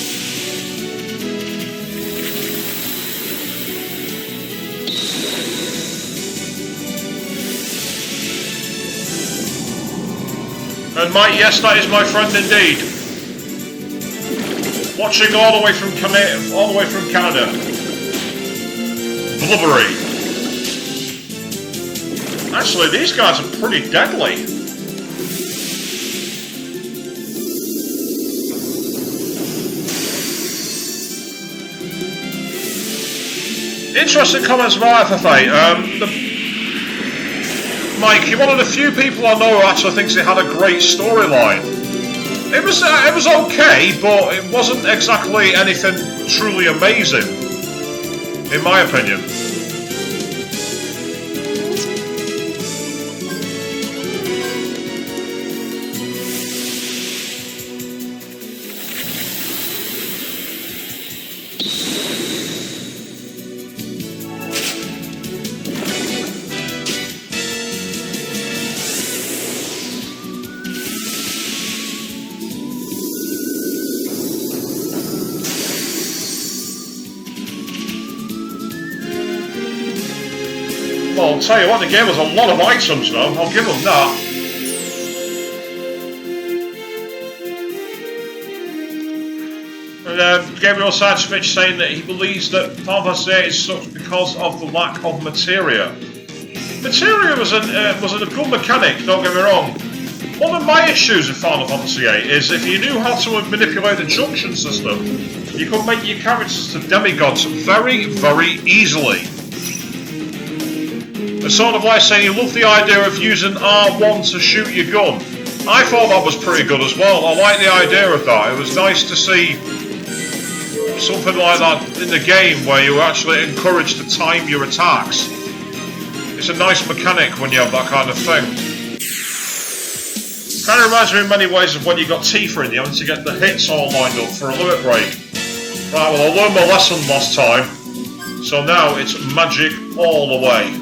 And Mike, yes, that is my friend indeed. Watching all the way from Canada. Blubbery. Actually, these guys are pretty deadly. Interesting comments about FF8. Mike, you're one of the few people I know who actually thinks it had a great storyline. It was okay, but it wasn't exactly anything truly amazing, in my opinion. Well, I'll tell you what, they gave us a lot of items though, I'll give them that. And Gabriel Sideswitch saying that he believes that Final Fantasy VIII is such because of the lack of materia. Materia was a good mechanic, don't get me wrong. One of my issues with Final Fantasy VIII is if you knew how to manipulate the junction system, you could make your characters to demigods very, very easily. It's sort of like saying you love the idea of using R1 to shoot your gun. I thought that was pretty good as well. I like the idea of that. It was nice to see something like that in the game where you were actually encouraged to time your attacks. It's a nice mechanic when you have that kind of thing. Kind of reminds me in many ways of when you got Tifa in the end to get the hits all lined up for a limit break. Right, well, I learned my lesson last time, so now it's magic all the way.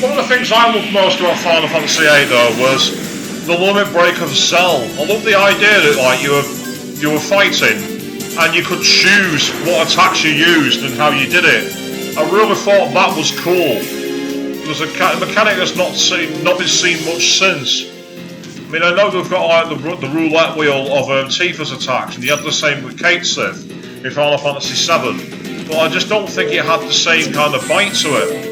One of the things I loved most about Final Fantasy VIII though was the limit break of Cell. I love the idea that like you were fighting and you could choose what attacks you used and how you did it. I really thought that was cool. It was a mechanic that's not been seen much since. I mean, I know they've got like the roulette wheel of Tifa's attacks, and you had the same with Kate Sith in Final Fantasy VII, but I just don't think it had the same kind of bite to it.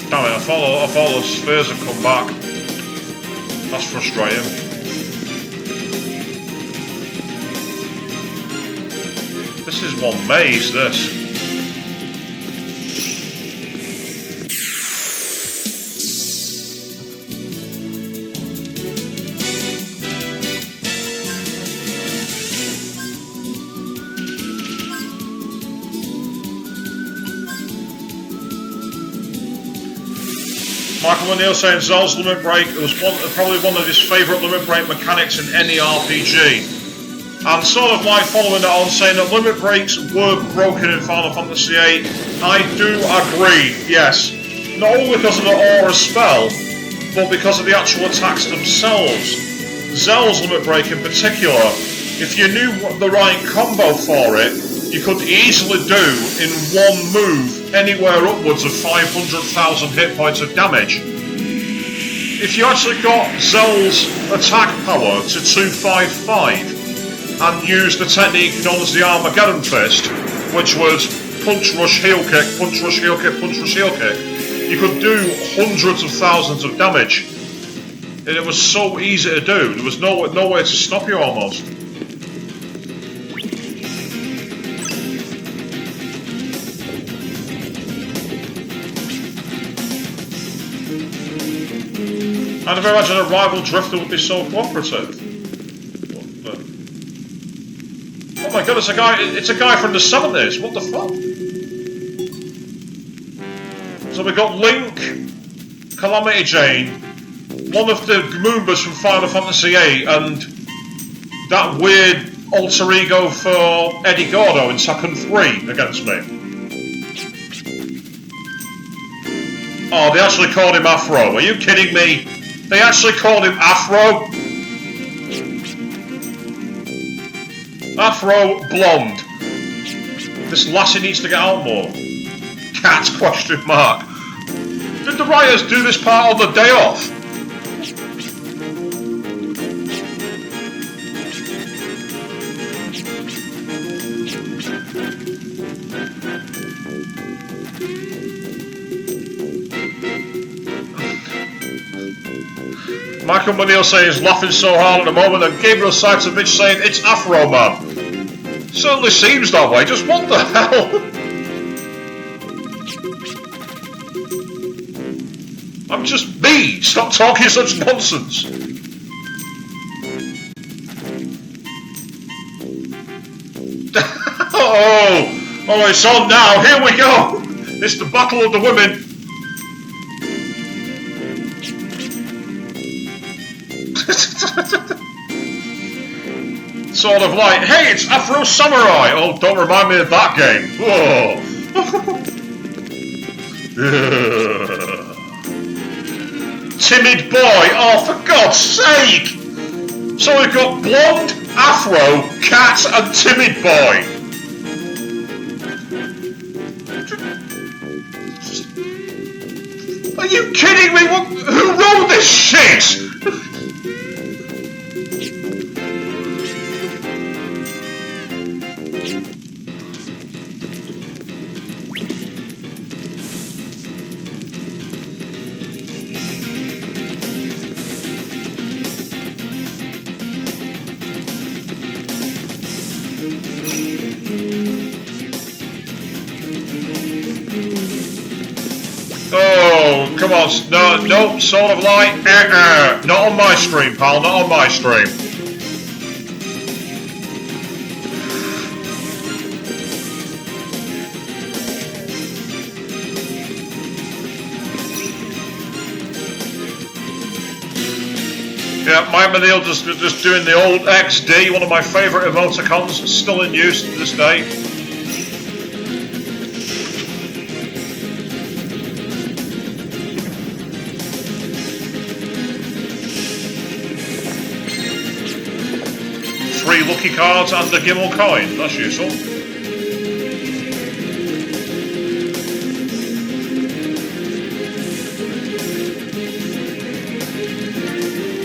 Damn it, I thought those spheres had come back. That's frustrating. This is one maze, this. Michael O'Neill saying Zell's Limit Break was probably one of his favourite Limit Break mechanics in any RPG. And sort of like following that on, saying that Limit Breaks were broken in Final Fantasy VIII. I do agree, yes. Not only because of the aura spell, but because of the actual attacks themselves. Zell's Limit Break in particular, if you knew the right combo for it, you could easily do in one move anywhere upwards of 500,000 hit points of damage. If you actually got Zell's attack power to 255 and used the technique known as the Armageddon Fist, which was punch, rush, heel kick, punch, rush, heel kick, punch, rush, heel kick, you could do hundreds of thousands of damage. And it was so easy to do, there was no way to stop you almost. I'd never imagined a rival drifter would be so cooperative. Oh my god, it's a guy from the 70s, what the fuck? So we've got Link, Calamity Jane, one of the Goombas from Final Fantasy VIII, and that weird alter ego for Eddie Gordo in Tekken 3 against me. Oh, they actually called him Afro, are you kidding me? They actually called him Afro? Afro Blonde. This lassie needs to get out more. Cat question mark. Did the writers do this part on the day off? Michael O'Neill saying he's laughing so hard at the moment, and Gabriel Saitovich saying it's Afro Man. Certainly seems that way, just what the hell? I'm just me, stop talking such nonsense. Oh, it's on now, here we go! It's the Battle of the Women. Sort of like, hey, it's Afro Samurai! Oh, don't remind me of that game. Whoa. Timid boy, oh, for God's sake! So we've got blonde, Afro, cat, and timid boy. Are you kidding me? Who wrote this shit? Oh, come on, no, sort of like, not on my stream, pal, not on my stream. Yeah, Mike Manil just doing the old XD, one of my favourite emoticons, still in use to this day. Three lucky cards and a Gimel coin, that's useful.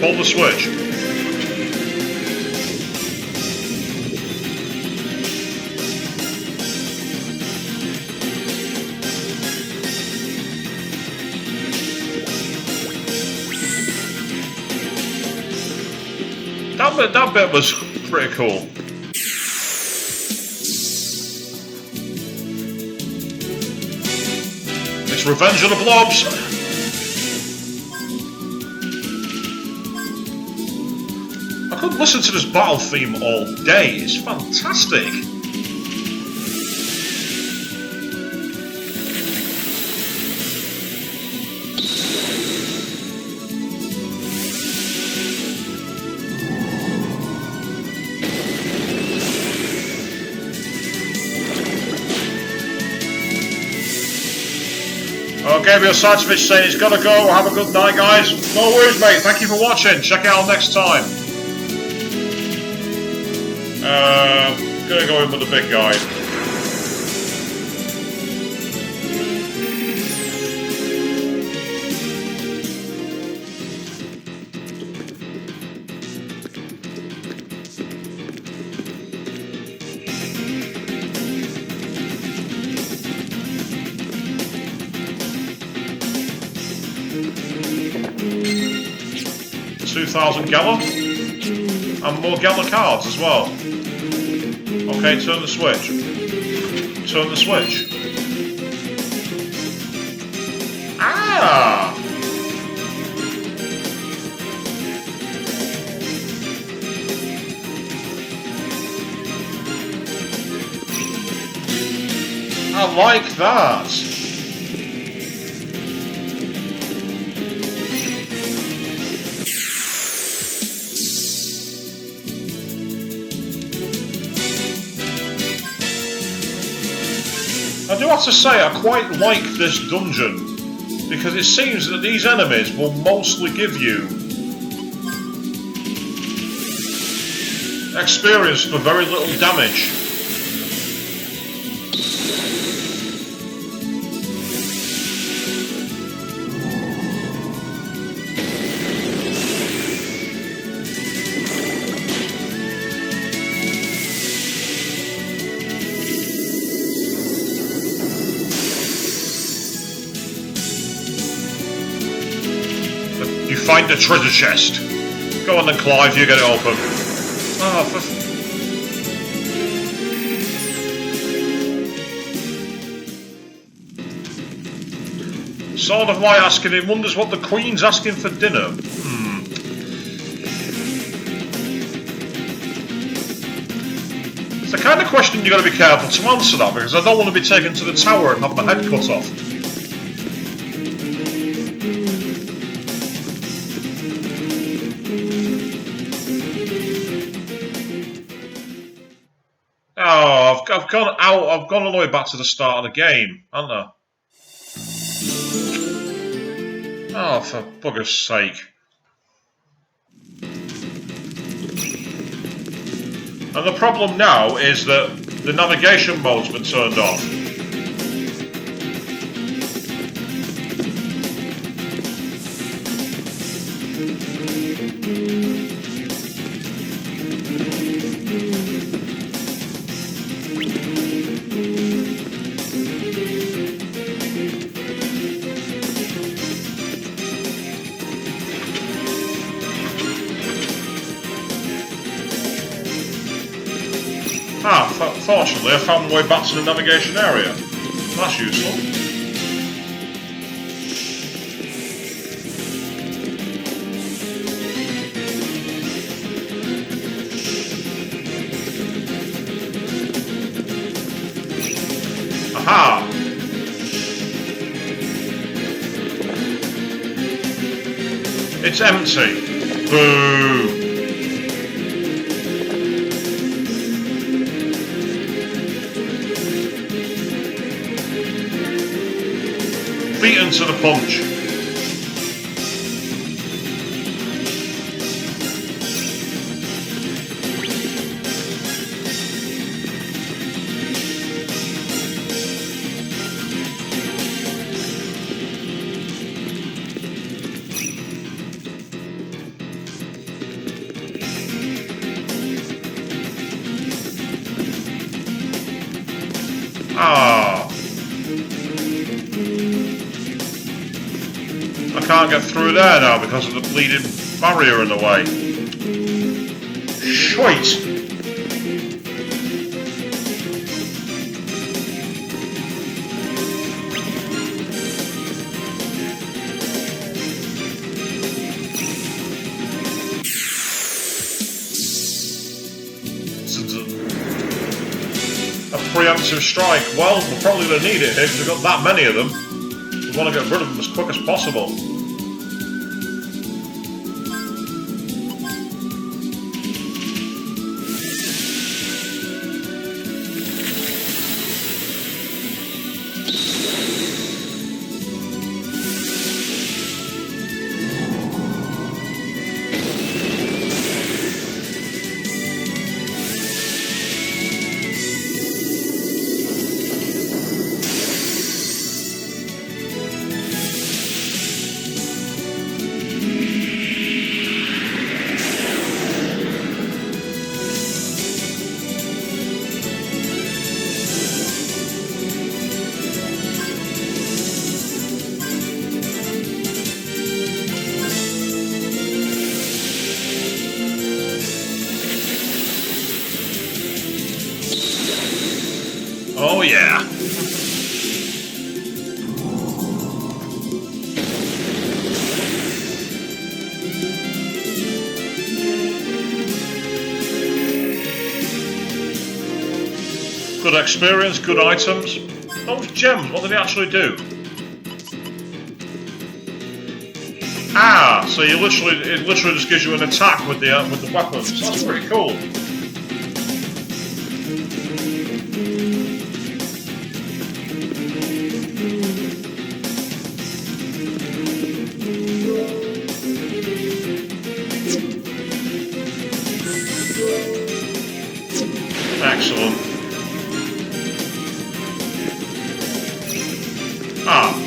Pull the switch. That bit was pretty cool. It's Revenge of the Blobs. I could listen to this battle theme all day. It's fantastic. Gabriel Satsvich saying he's got to go. Have a good night, guys. No worries, mate. Thank you for watching. Check it out next time. Gonna go in with the big guy. $2,000 Gala and more Gala cards as well. Okay, turn the switch. Turn the switch. Ah! I like that. I do have to say I quite like this dungeon because it seems that these enemies will mostly give you experience for very little damage. Find the treasure chest. Go on then, Clive, you get it open. Oh, Sword of Light asking, he wonders what the Queen's asking for dinner. It's the kind of question you've got to be careful to answer that, because I don't want to be taken to the tower and have my head cut off. Oh, I've gone out. I've gone all the way back to the start of the game, haven't I? Oh, for bugger's sake! And the problem now is that the navigation mode's been turned off. Fortunately, I found my way back to the navigation area. That's useful. Aha! It's empty. Boo! Beaten to the punch. Ah. I can't get through there now because of the bleeding barrier in the way. Shite! A preemptive strike. Well, we're probably going to need it here because we've got that many of them. We want to get rid of them as quick as possible. Oh yeah. Good experience, good items. Those gems, what do they actually do? Ah, so it literally just gives you an attack with the weapons. That's pretty cool. Excellent. Ah.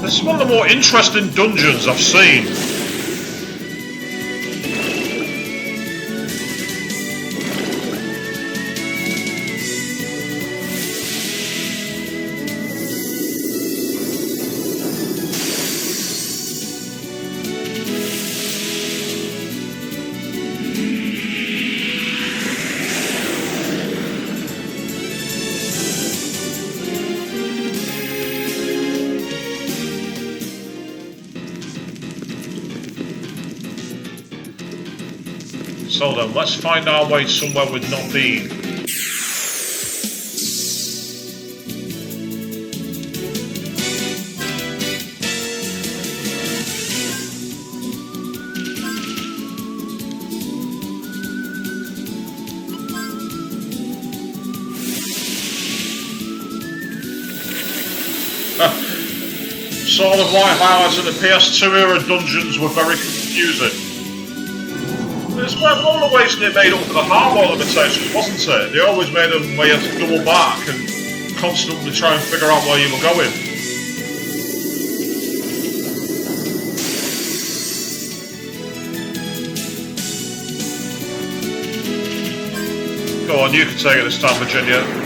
This is one of the more interesting dungeons I've seen. So then, let's find our way somewhere we've not been. Sort of like highlights of the PS2 era dungeons were very confusing. It's one of the ways they made up for the hardware limitations, wasn't it? They always made them where you had to double back and constantly try and figure out where you were going. Go on, you can take it this time, Virginia.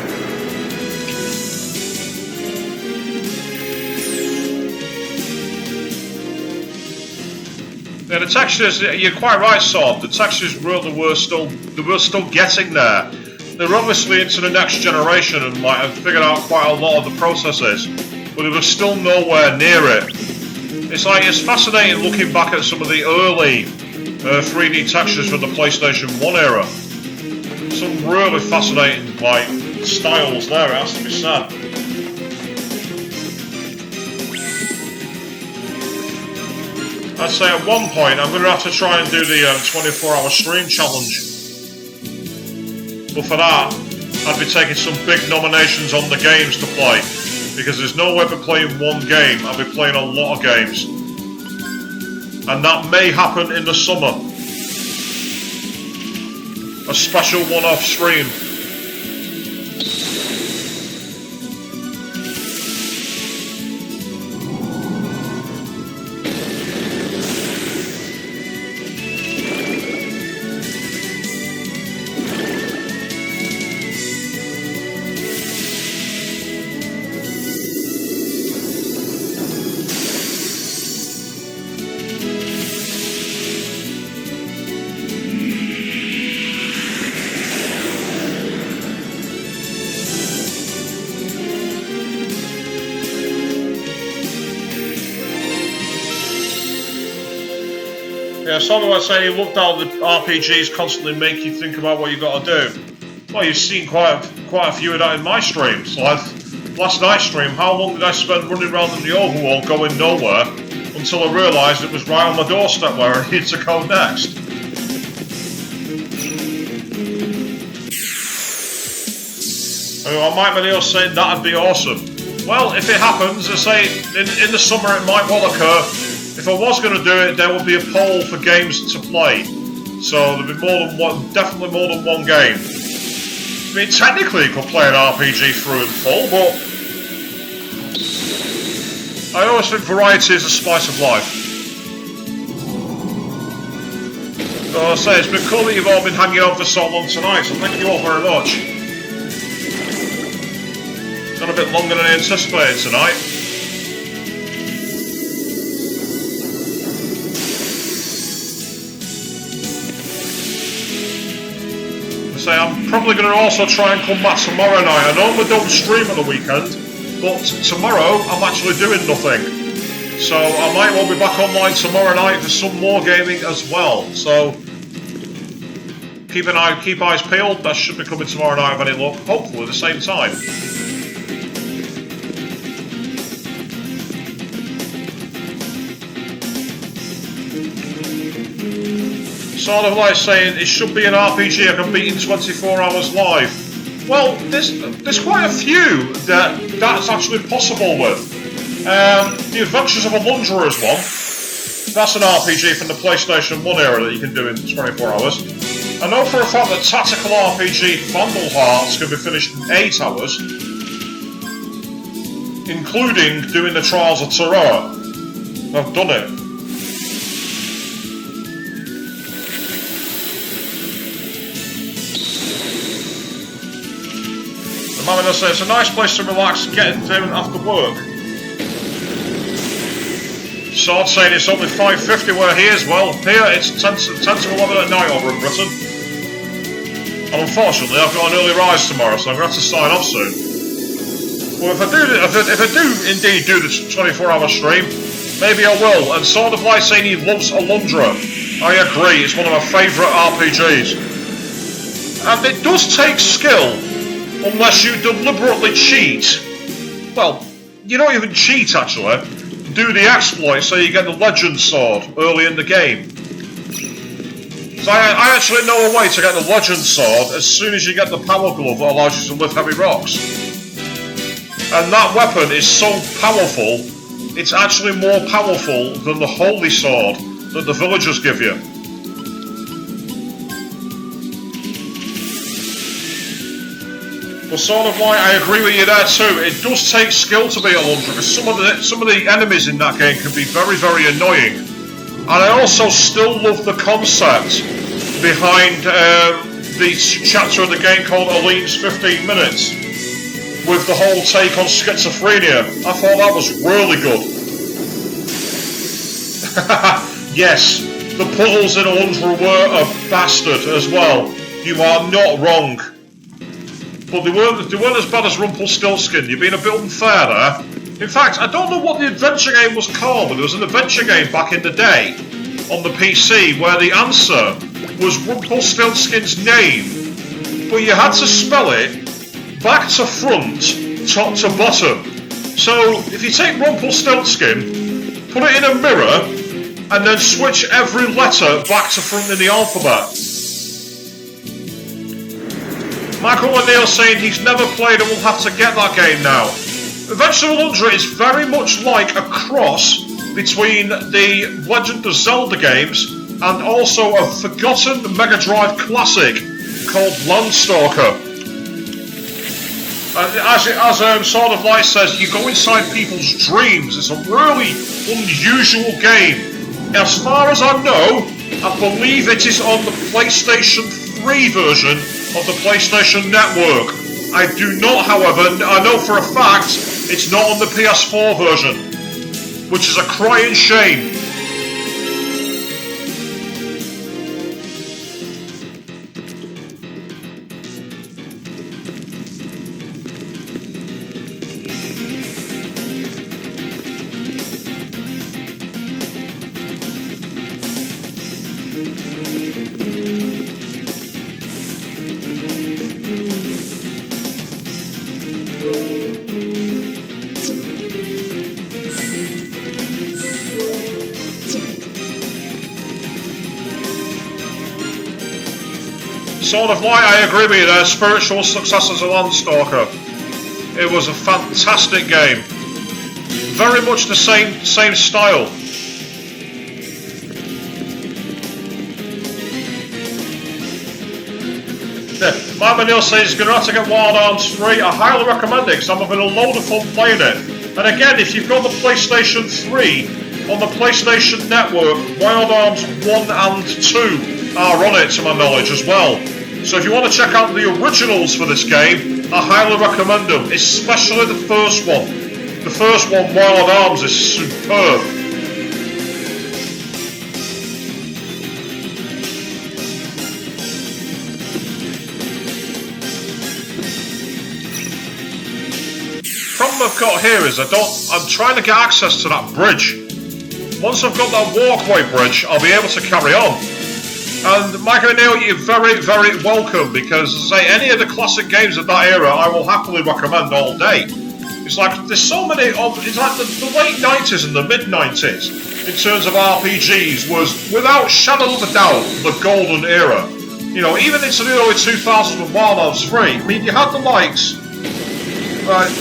Yeah, the textures, you're quite right, Sword. The textures really were still getting there. they're obviously into the next generation and like have figured out quite a lot of the processes, but it was still nowhere near it. It's like, it's fascinating looking back at some of the early 3D textures from the PlayStation 1 era. Some really fascinating like styles there, it has to be said. I'd say at one point I'm going to have to try and do the 24-hour stream challenge. But for that, I'd be taking some big nominations on the games to play. Because there's no way of playing one game, I'll be playing a lot of games. And that may happen in the summer. A special one-off stream. Yeah, something like saying you looked out the RPGs constantly make you think about what you got to do. Well, you've seen quite a few of that in my streams. Like last night's stream, how long did I spend running around in the overworld going nowhere until I realised it was right on my doorstep where I needed to go next. I might be able to say that'd be awesome. Well, if it happens, I say in the summer it might well occur. If I was going to do it, there would be a poll for games to play. So there'd be more than one, definitely more than one game. I mean, technically you could play an RPG through and full, but I always think variety is the spice of life. So I say, it's been cool that you've all been hanging out for so long tonight, so thank you all very much. It's gone a bit longer than I anticipated tonight. Say I'm probably going to also try and come back tomorrow night. I normally don't stream at the weekend, but tomorrow I'm actually doing nothing. So I might well be back online tomorrow night for some more gaming as well. So keep eyes peeled. That should be coming tomorrow night if any luck. Hopefully at the same time. Sort of like saying it should be an RPG I can beat in 24 hours live. Well, there's quite a few that's actually possible with. The Adventures of a Alundra is one. That's an RPG from the PlayStation 1 era that you can do in 24 hours. I know for a fact that tactical RPG Vandal Hearts can be finished in 8 hours, including doing the Trials of Terror. I've done it. I'm going to say it's a nice place to relax and get into after work. Sword saying it's only 5:50 where he is. Well, here it's 10 to 11 at night over in Britain. And unfortunately I've got an early rise tomorrow, so I'm going to have to sign off soon. Well, if I do indeed do the 24-hour stream, maybe I will. And sort of like saying he loves Alundra. I agree, it's one of my favourite RPGs. And it does take skill. Unless you deliberately cheat. Well, you don't even cheat actually. Do the exploit so you get the Legend Sword early in the game. So I actually know a way to get the Legend Sword as soon as you get the Power Glove that allows you to lift heavy rocks. And that weapon is so powerful, it's actually more powerful than the Holy Sword that the villagers give you. But sort of like, I agree with you there too. It does take skill to beat Alundra, because some of the enemies in that game can be very, very annoying. And I also still love the concept behind the chapter of the game called Aline's 15 Minutes, with the whole take on schizophrenia. I thought that was really good. Yes, the puzzles in Alundra were a bastard as well. You are not wrong. but they weren't as bad as Rumpelstiltskin. You're being a bit unfair there. In fact, I don't know what the adventure game was called, but there was an adventure game back in the day on the PC where the answer was Rumpelstiltskin's name, but you had to spell it back to front, top to bottom. So if you take Rumpelstiltskin, put it in a mirror, and then switch every letter back to front in the alphabet. Michael O'Neill saying he's never played and will have to get that game now. Adventure of Alundra is very much like a cross between the Legend of Zelda games and also a forgotten Mega Drive classic called Landstalker. As Sword of Light says, you go inside people's dreams. It's a really unusual game. As far as I know, I believe it is on the PlayStation 3 version of the PlayStation Network. I do not, however, I know for a fact it's not on the PS4 version, which is a crying shame. Sword of Light, I agree with you there, spiritual successors of Landstalker. It was a fantastic game. Very much the same style. Yeah, Mike Manil says he's going to have to get Wild Arms 3. I highly recommend it because I'm having a load of fun playing it. And again, if you've got the PlayStation 3, on the PlayStation Network, Wild Arms 1 and 2 are on it to my knowledge as well. So if you want to check out the originals for this game, I highly recommend them, especially the first one. The first one, Wild Arms, is superb. The problem I've got here is I'm trying to get access to that bridge. Once I've got that walkway bridge, I'll be able to carry on. And Mike O'Neill, you're very, very welcome because, say, any of the classic games of that era, I will happily recommend all day. It's like there's so many of it's like the late 90s and the mid 90s in terms of RPGs was without shadow of a doubt the golden era. You know, even into the early 2000s with Wild Arms 3. I mean, you had the likes. Right,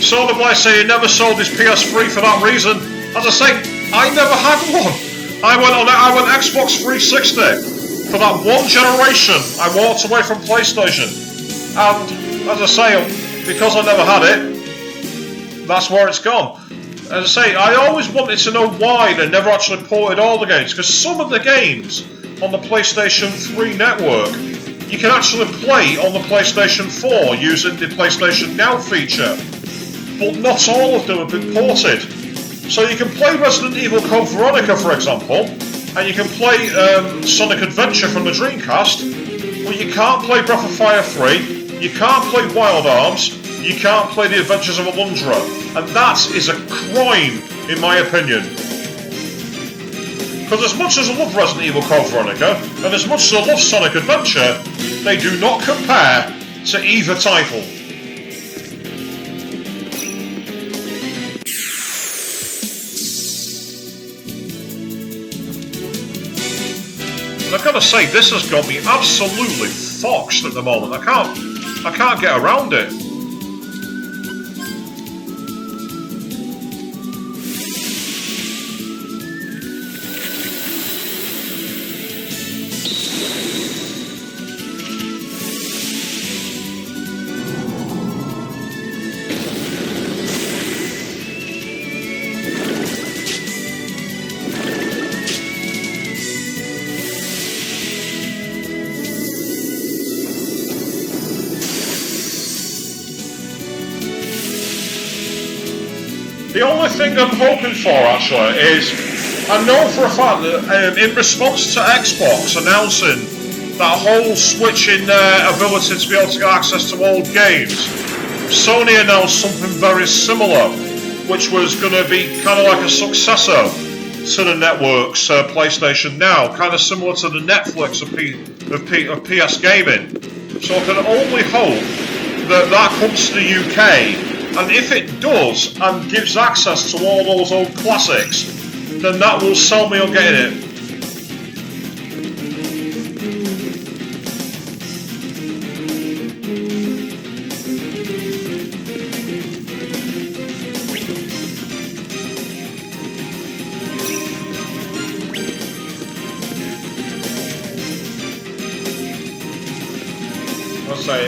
Sword of Light say he never sold his PS3 for that reason. As I say, I never had one. I went Xbox 360. For that one generation, I walked away from PlayStation. And, as I say, because I never had it, that's where it's gone. As I say, I always wanted to know why they never actually ported all the games, because some of the games on the PlayStation 3 network, you can actually play on the PlayStation 4 using the PlayStation Now feature. But not all of them have been ported. So you can play Resident Evil Code Veronica, for example, and you can play Sonic Adventure from the Dreamcast, but you can't play Breath of Fire 3, you can't play Wild Arms, you can't play The Adventures of Alundra, and that is a crime, in my opinion. Because as much as I love Resident Evil Code Veronica, and as much as I love Sonic Adventure, they do not compare to either title. I've got to say, this has got me absolutely foxed at the moment. I can't get around it. The only thing I'm hoping for, actually, is I know for a fact that in response to Xbox announcing that whole switching ability to be able to get access to old games, Sony announced something very similar, which was going to be kind of like a successor to the network's PlayStation Now, kind of similar to the Netflix of PS gaming. So I can only hope that that comes to the UK, and if it does and gives access to all those old classics, then that will sell me on getting it.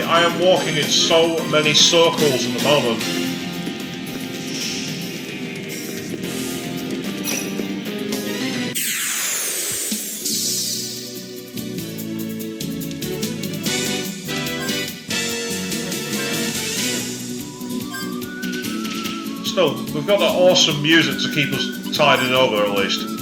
I am walking in so many circles at the moment. Still, we've got that awesome music to keep us tiding over at least.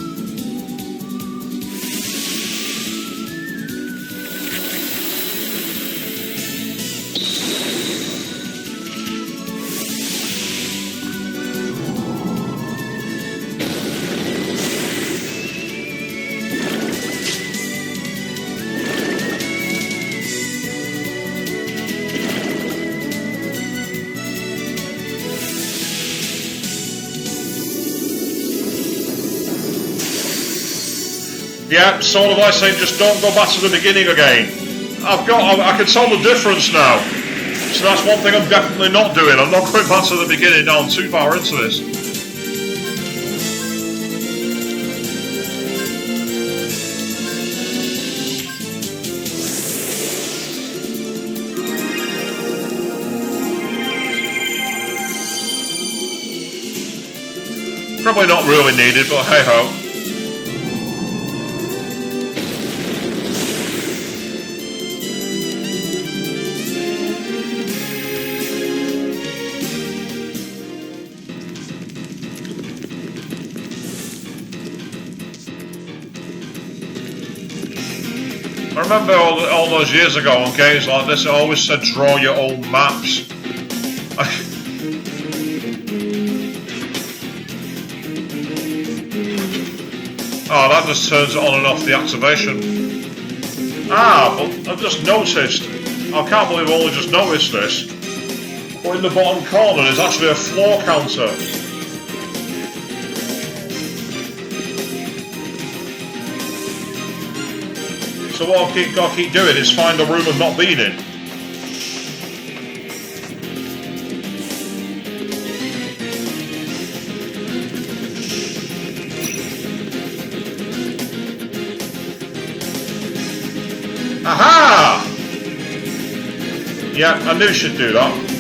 Yeah, sort of like saying just don't go back to the beginning again. I can tell the difference now. So that's one thing I'm definitely not doing. I'm not going back to the beginning now. I'm too far into this. Probably not really needed, but hey ho. I remember all those years ago on games like this, it always said draw your own maps. Oh, that just turns it on and off the activation. Ah, but I've just noticed, I can't believe I've only just noticed this, but in the bottom corner there's actually a floor counter. So what I've got to keep doing is find a room I've not been in. Aha! Yeah, I knew she'd do that.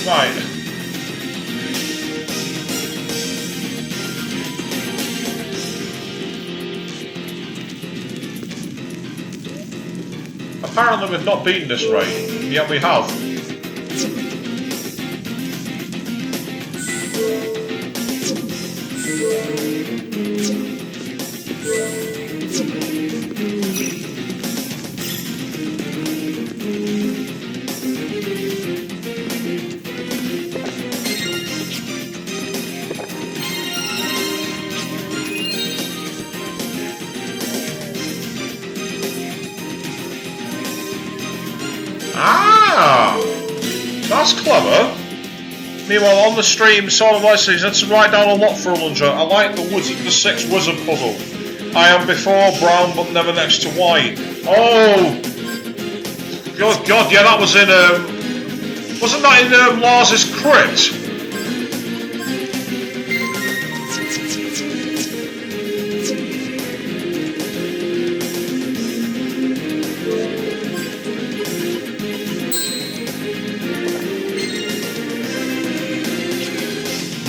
Right. Apparently we've not beaten this raid, yet we have. That's clever. Meanwhile, on the stream, sort of like says, had to write down a lot for Ulundra. I like the 6 wizard puzzle. I am before brown, but never next to white. Oh, God, yeah, that was in wasn't that in Lars's crypt?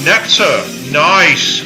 Nectar, nice.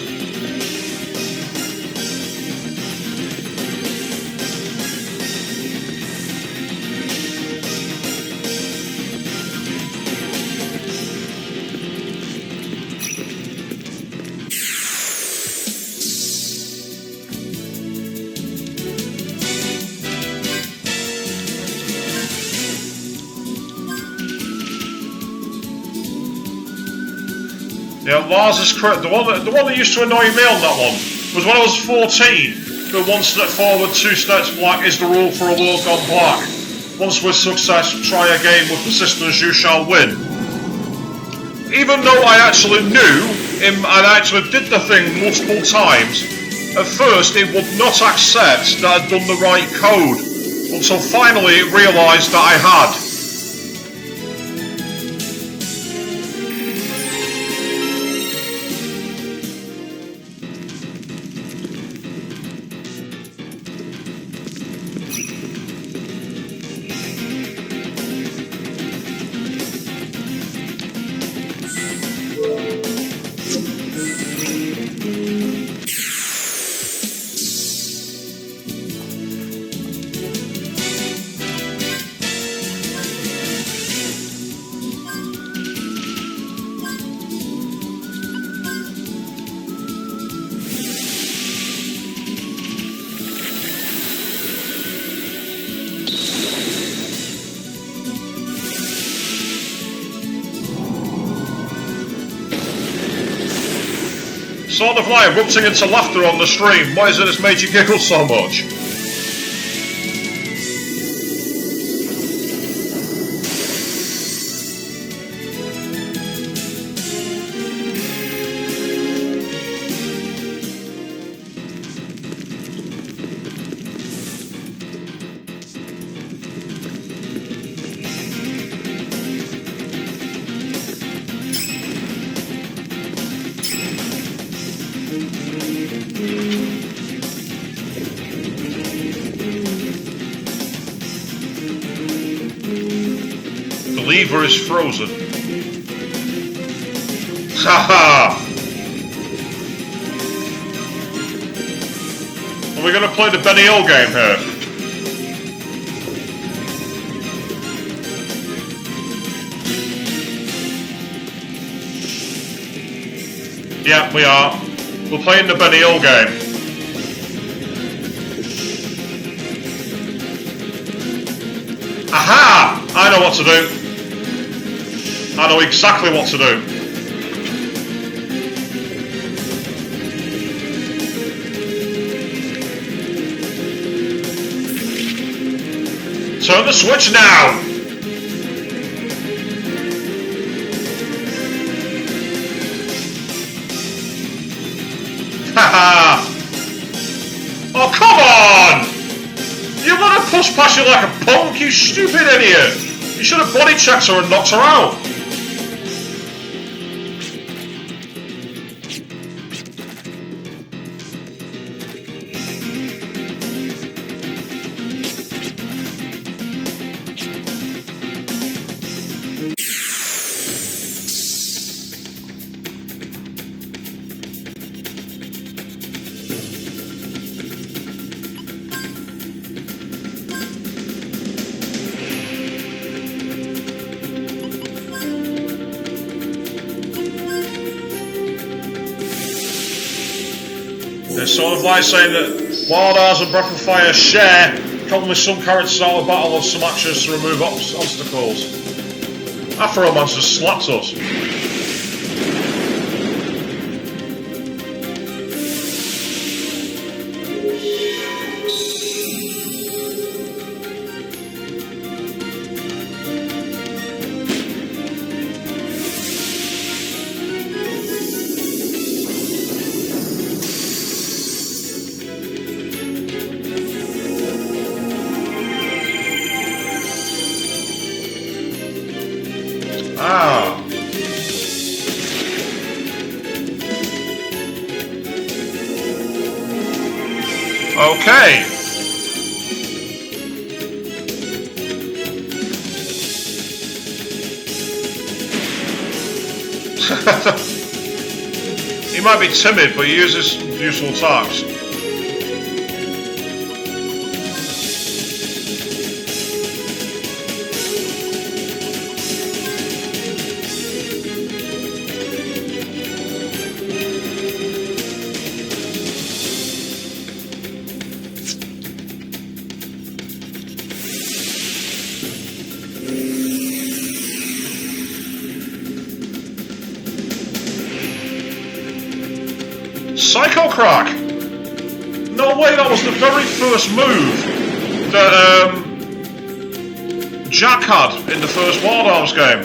Yeah, Lars is correct. The one that used to annoy me on that one was when I was 14. The one step forward, two steps back is the rule for a world gone black. Once with success, try again with persistence, you shall win. Even though I actually knew him and actually did the thing multiple times, at first it would not accept that I'd done the right code, until finally it realised that I had. Sort of like erupting into laughter on the stream. What is it that's made you giggle so much? The lever is frozen. Haha! Are we going to play the Benny Hill game here? Yeah, we are. We're playing the Benny Hill game. Aha! I know what to do. I know exactly what to do. Turn the switch now! Haha! Oh, come on! You let her push past you like a punk, you stupid idiot! You should have body checked her and knocked her out. It's sort of like saying that Wild Hours and Breath of Fire share commonly some characters out of battle and some actions to remove obstacles. Afromancer just slapped us. Ah. Okay. He might be timid, but he uses useful attacks. Psycho Crack! No way, that was the very first move that Jack had in the first Wild Arms game.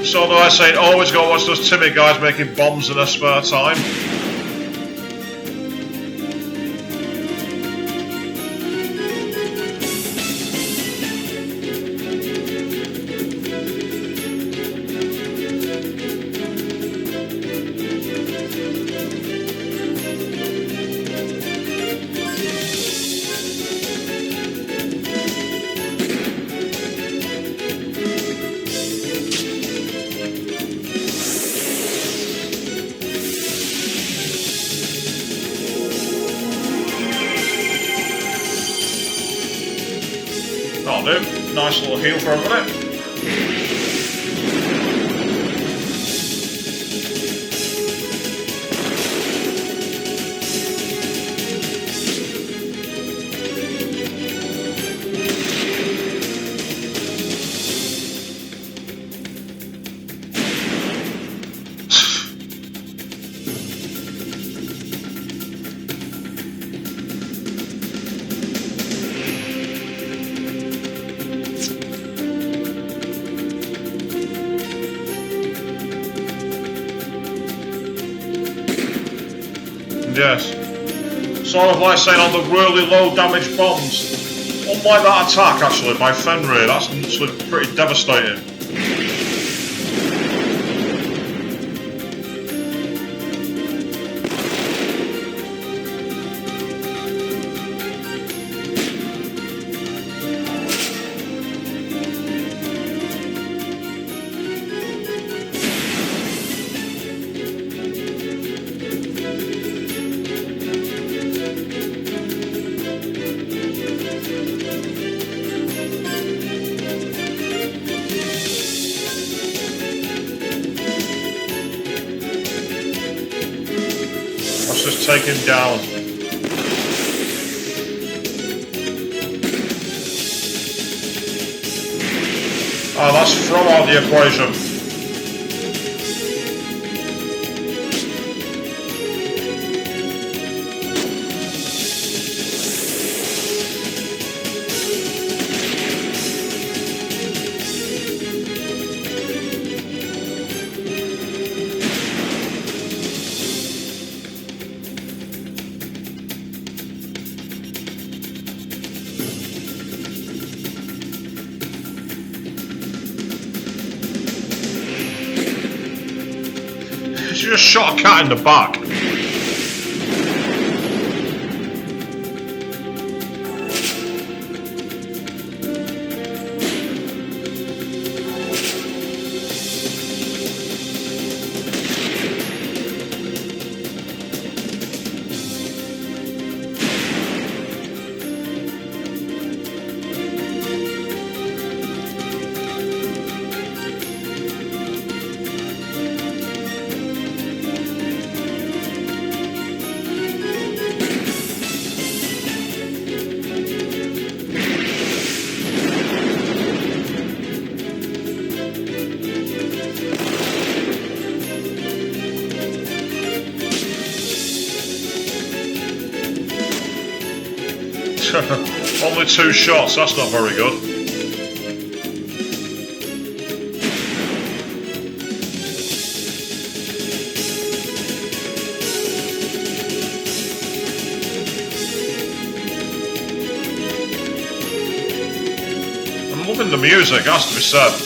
So do I say, always go watch those Timmy guys making bombs in their spare time. That'll do. Nice little heal for a minute. Yes. Sort of like saying on the really low damage bombs. Unlike that attack actually by Fenrir, that's actually pretty devastating. Let's just take him down. Oh, that's throw out the equation. She just shot a cat in the back. Only 2 shots, that's not very good. I'm loving the music, has to be said.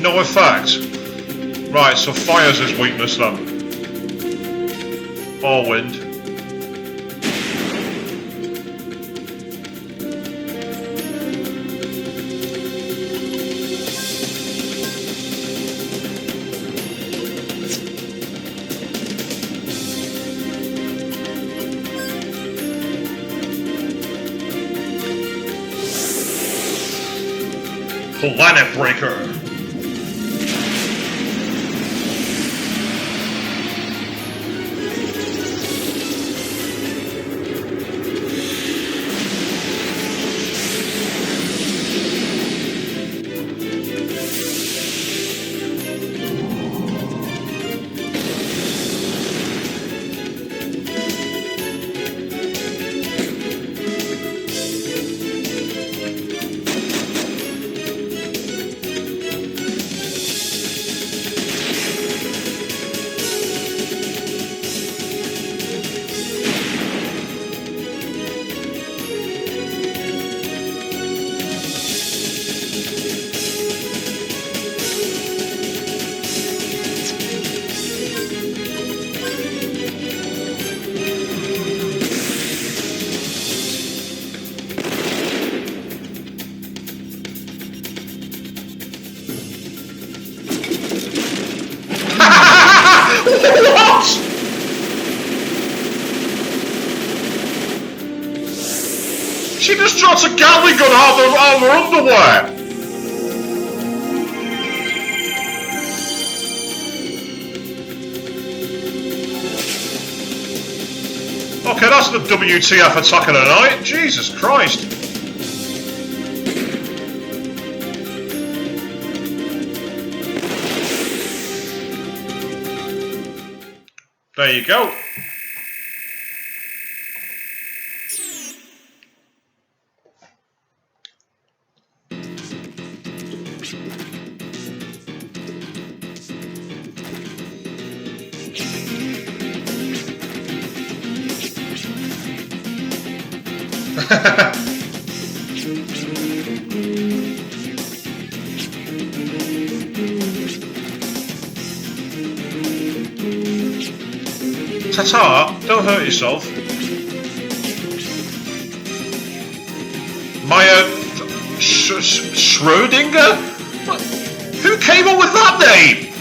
No effect. Right, so fire's his weakness then. Or wind. Planet Breaker. What? She just dropped a Gatling gun out of her underwear. Okay, that's the WTF attack of the night. Jesus Christ. There you go. Ta-ta, don't hurt yourself. Maya Schrödinger? What? Who came up with that name?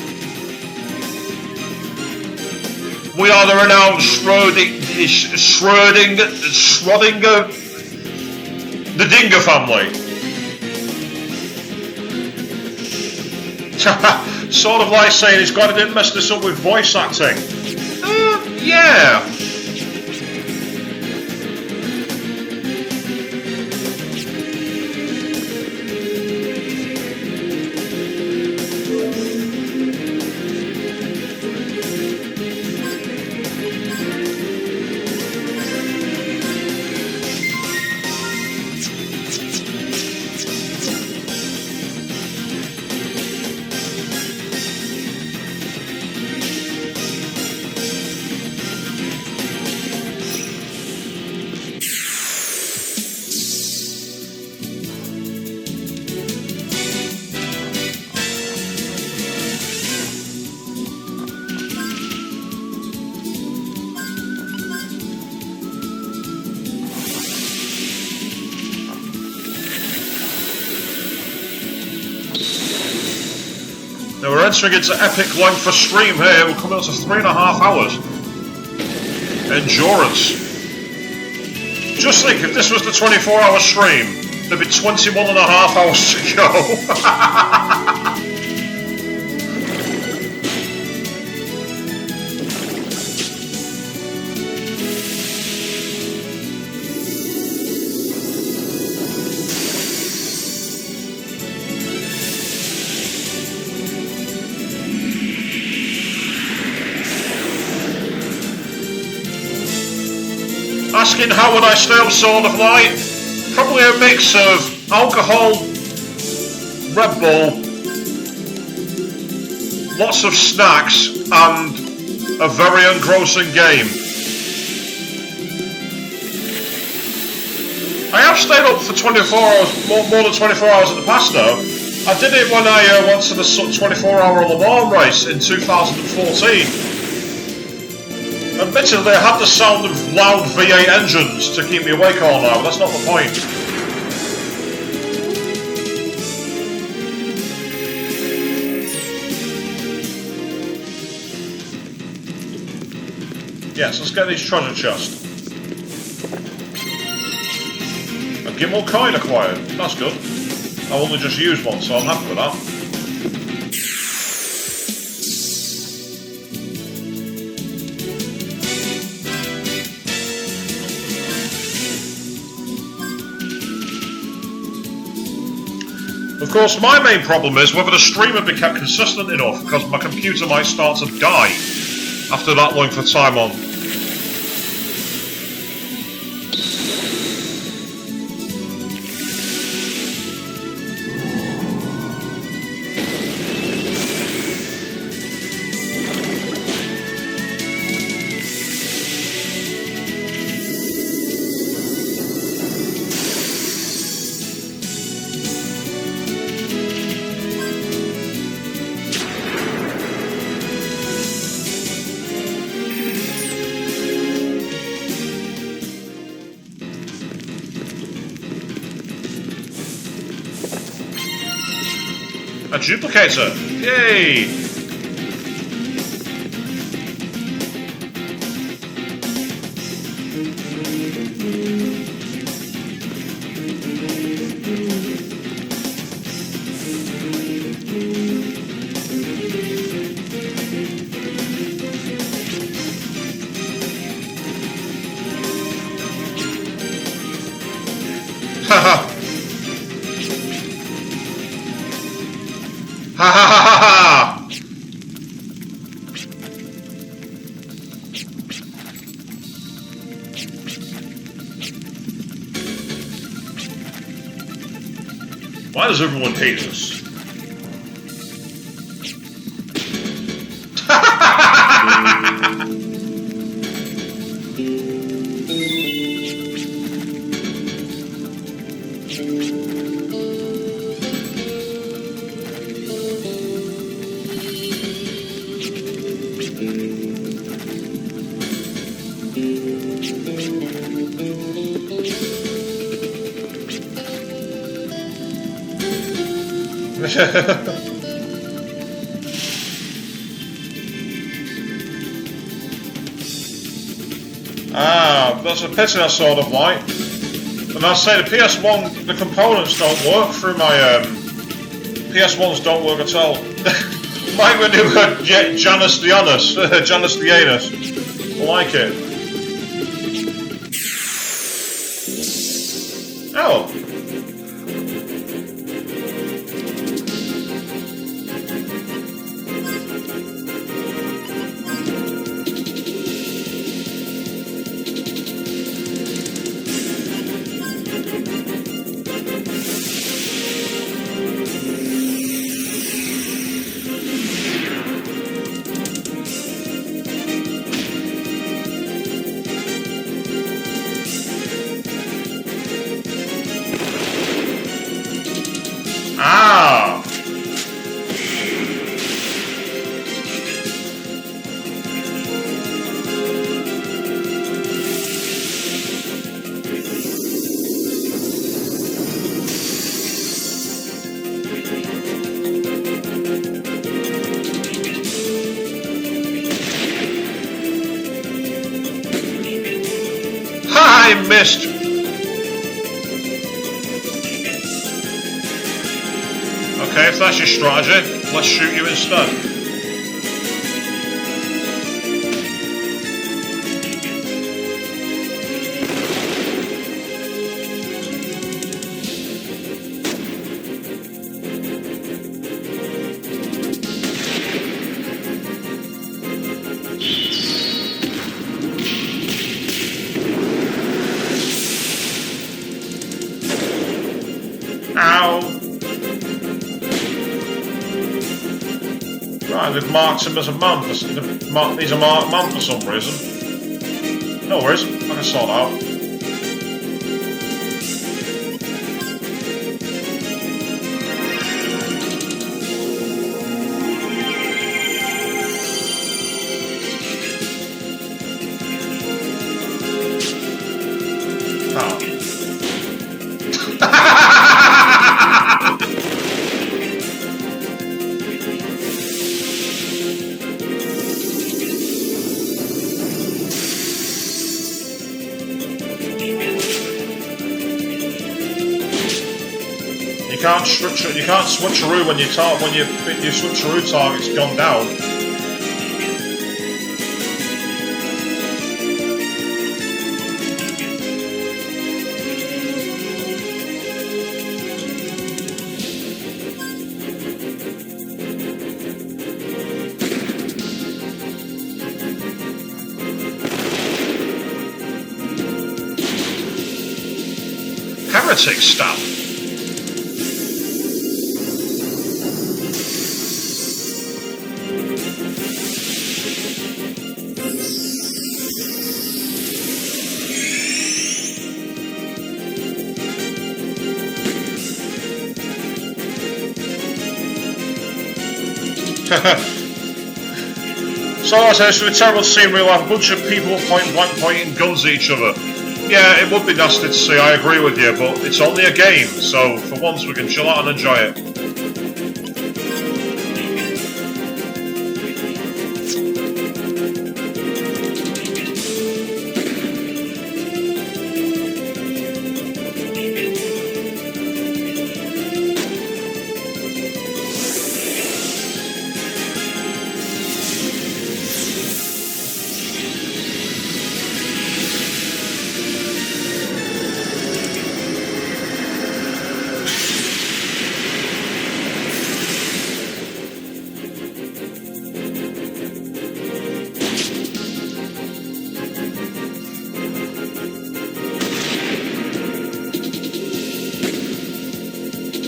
We are the renowned Schrödinger, the Dinger family. Sort of like saying he's glad he didn't mess this up with voice acting. Yeah. Now we're entering into epic length for stream here. We're coming up to 3.5 hours. Endurance. Just think, if this was the 24-hour stream, there'd be 21.5 hours to go. Asking how would I stay up Sword of Light? Probably a mix of alcohol, Red Bull, lots of snacks, and a very engrossing game. I have stayed up for 24 hours, more than 24 hours in the past though. I did it when I went to the 24-hour Le Mans race in 2014. Admittedly, I had the sound of loud V8 engines to keep me awake all night, but that's not the point. Yes, let's get these treasure chests. A Gimel coin acquired, that's good. I only just used one, so I'm happy with that. Of course, my main problem is whether the stream would be kept consistent enough, because my computer might start to die after that length of time on. A duplicator! Yay! Haha! Ha ha ha ha ha! Why does everyone hate us? That's a pity I sort of like. And I'll say the PS1, the components don't work through my, PS1s don't work at all. Like when you heard Janus the Anus, Janus the Anus. I like it. Oh. Ah! Ha! I missed! Okay, if that's your strategy, let's shoot you instead. Ow! Right, they've marked him as a man. He's a marked man for some reason. No worries, I can sort it out. can't switcheroo when your switcheroo target's gone down. Heretic stamp. So I said, it's a terrible scene where we'll have a bunch of people point blank pointing guns at each other. Yeah, it would be nasty to see, I agree with you, but it's only a game, so for once we can chill out and enjoy it.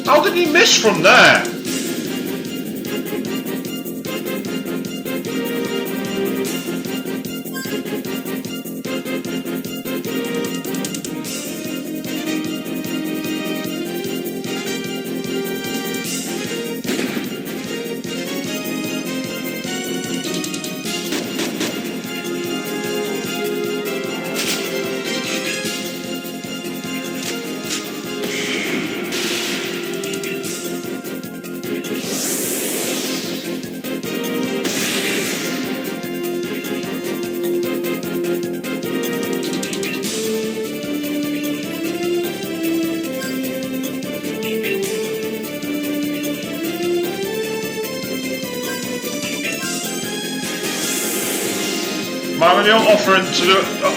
How did he miss from there?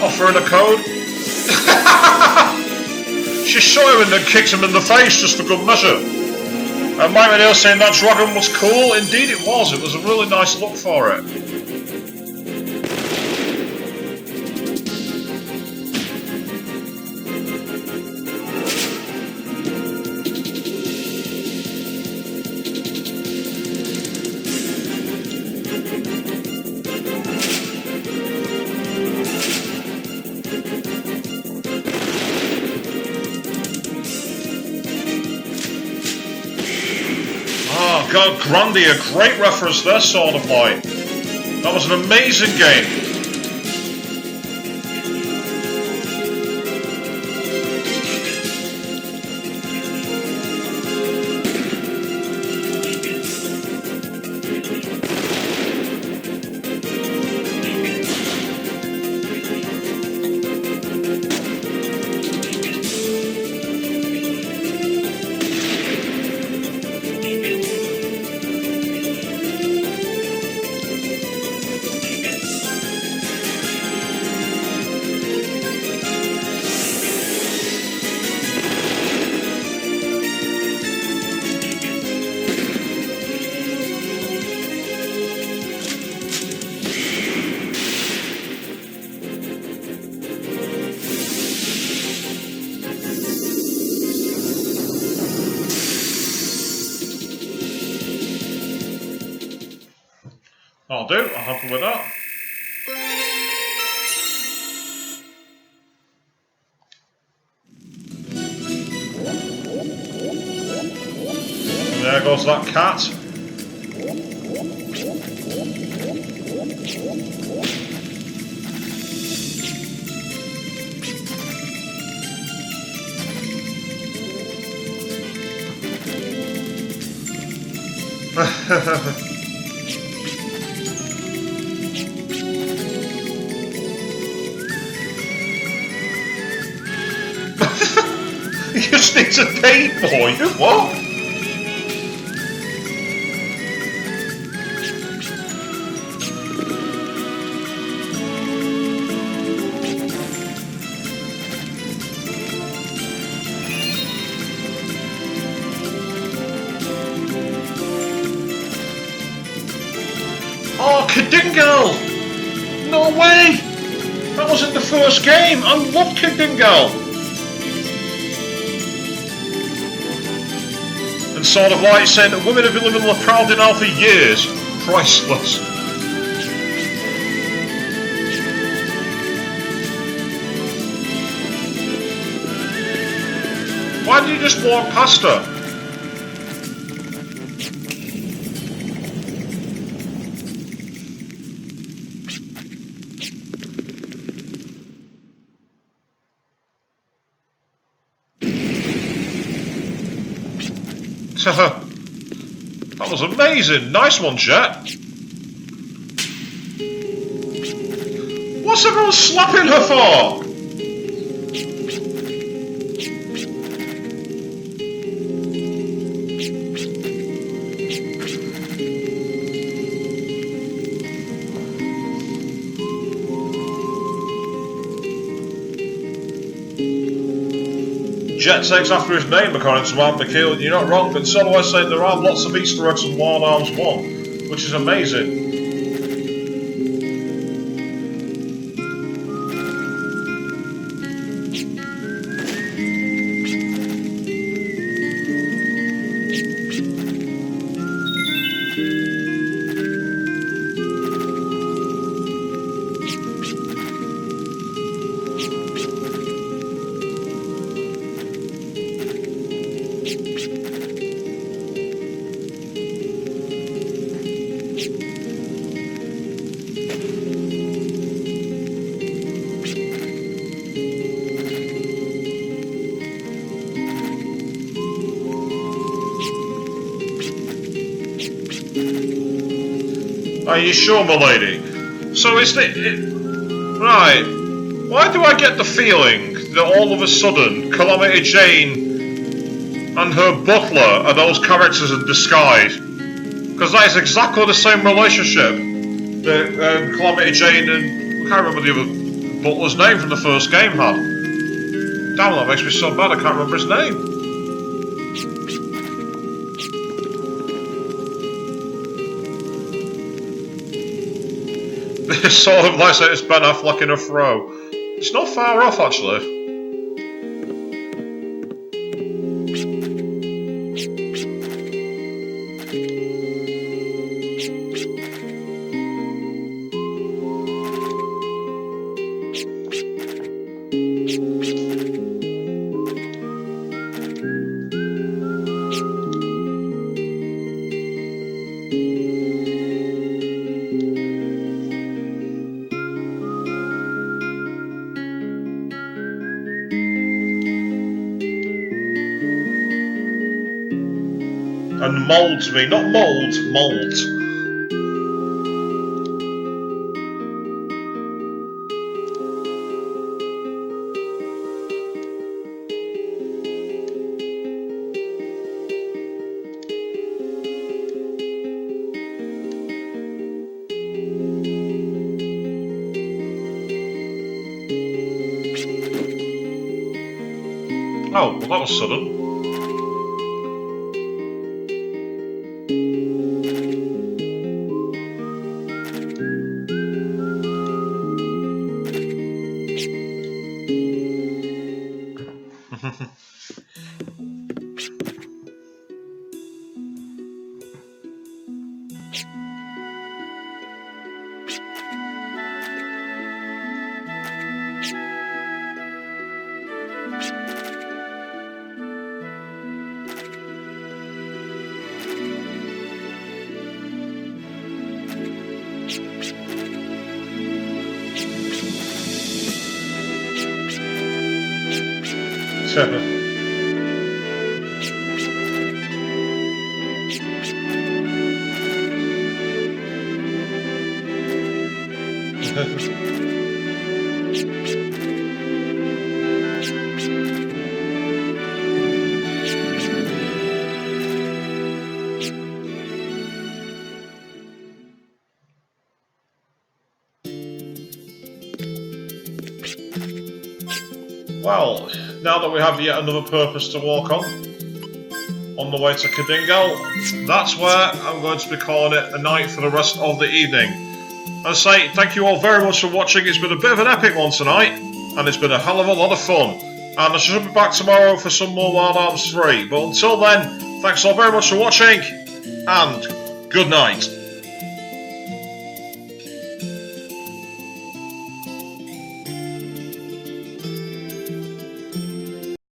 Offering a code. She shot him and then kicked him in the face just for good measure. And Mike Manil saying that dragon was cool. Indeed it was. It was a really nice look for it. God, Grandia, a great reference there, Sword of Light. That was an amazing game. I'll do, I'm happy with that. And there goes that cat. You just need to pay for you? What? Oh, Kidingal! No way! That was in the first game. I love Kidingal. And sort of like saying that women have been living with proud denial for years. Priceless. Why did you just walk past her? That was amazing. Nice one, Jet. What's everyone slapping her for? Jet takes after his name, according to Mark McKeel. You're not wrong, but so do I say there are lots of Easter eggs in Wild Arms 1, which is amazing. Are you sure, milady? So is it... Right. Why do I get the feeling that all of a sudden Calamity Jane and her butler are those characters in disguise? Because that is exactly the same relationship that Calamity Jane and... I can't remember the other butler's name from the first game had. Damn, that makes me so bad I can't remember his name. It's sort of like it's Ben Affleck in a throw. It's not far off, actually. And molds me, not mold, mold. Oh, well that was sudden. Well, now that we have yet another purpose to walk on. on the way to Kadingo. That's where I'm going to be calling it a night for the rest of the evening. As I say, thank you all very much for watching. It's been a bit of an epic one tonight, and it's been a hell of a lot of fun. And I should be back tomorrow for some more Wild Arms 3. But until then, thanks all very much for watching, and good night.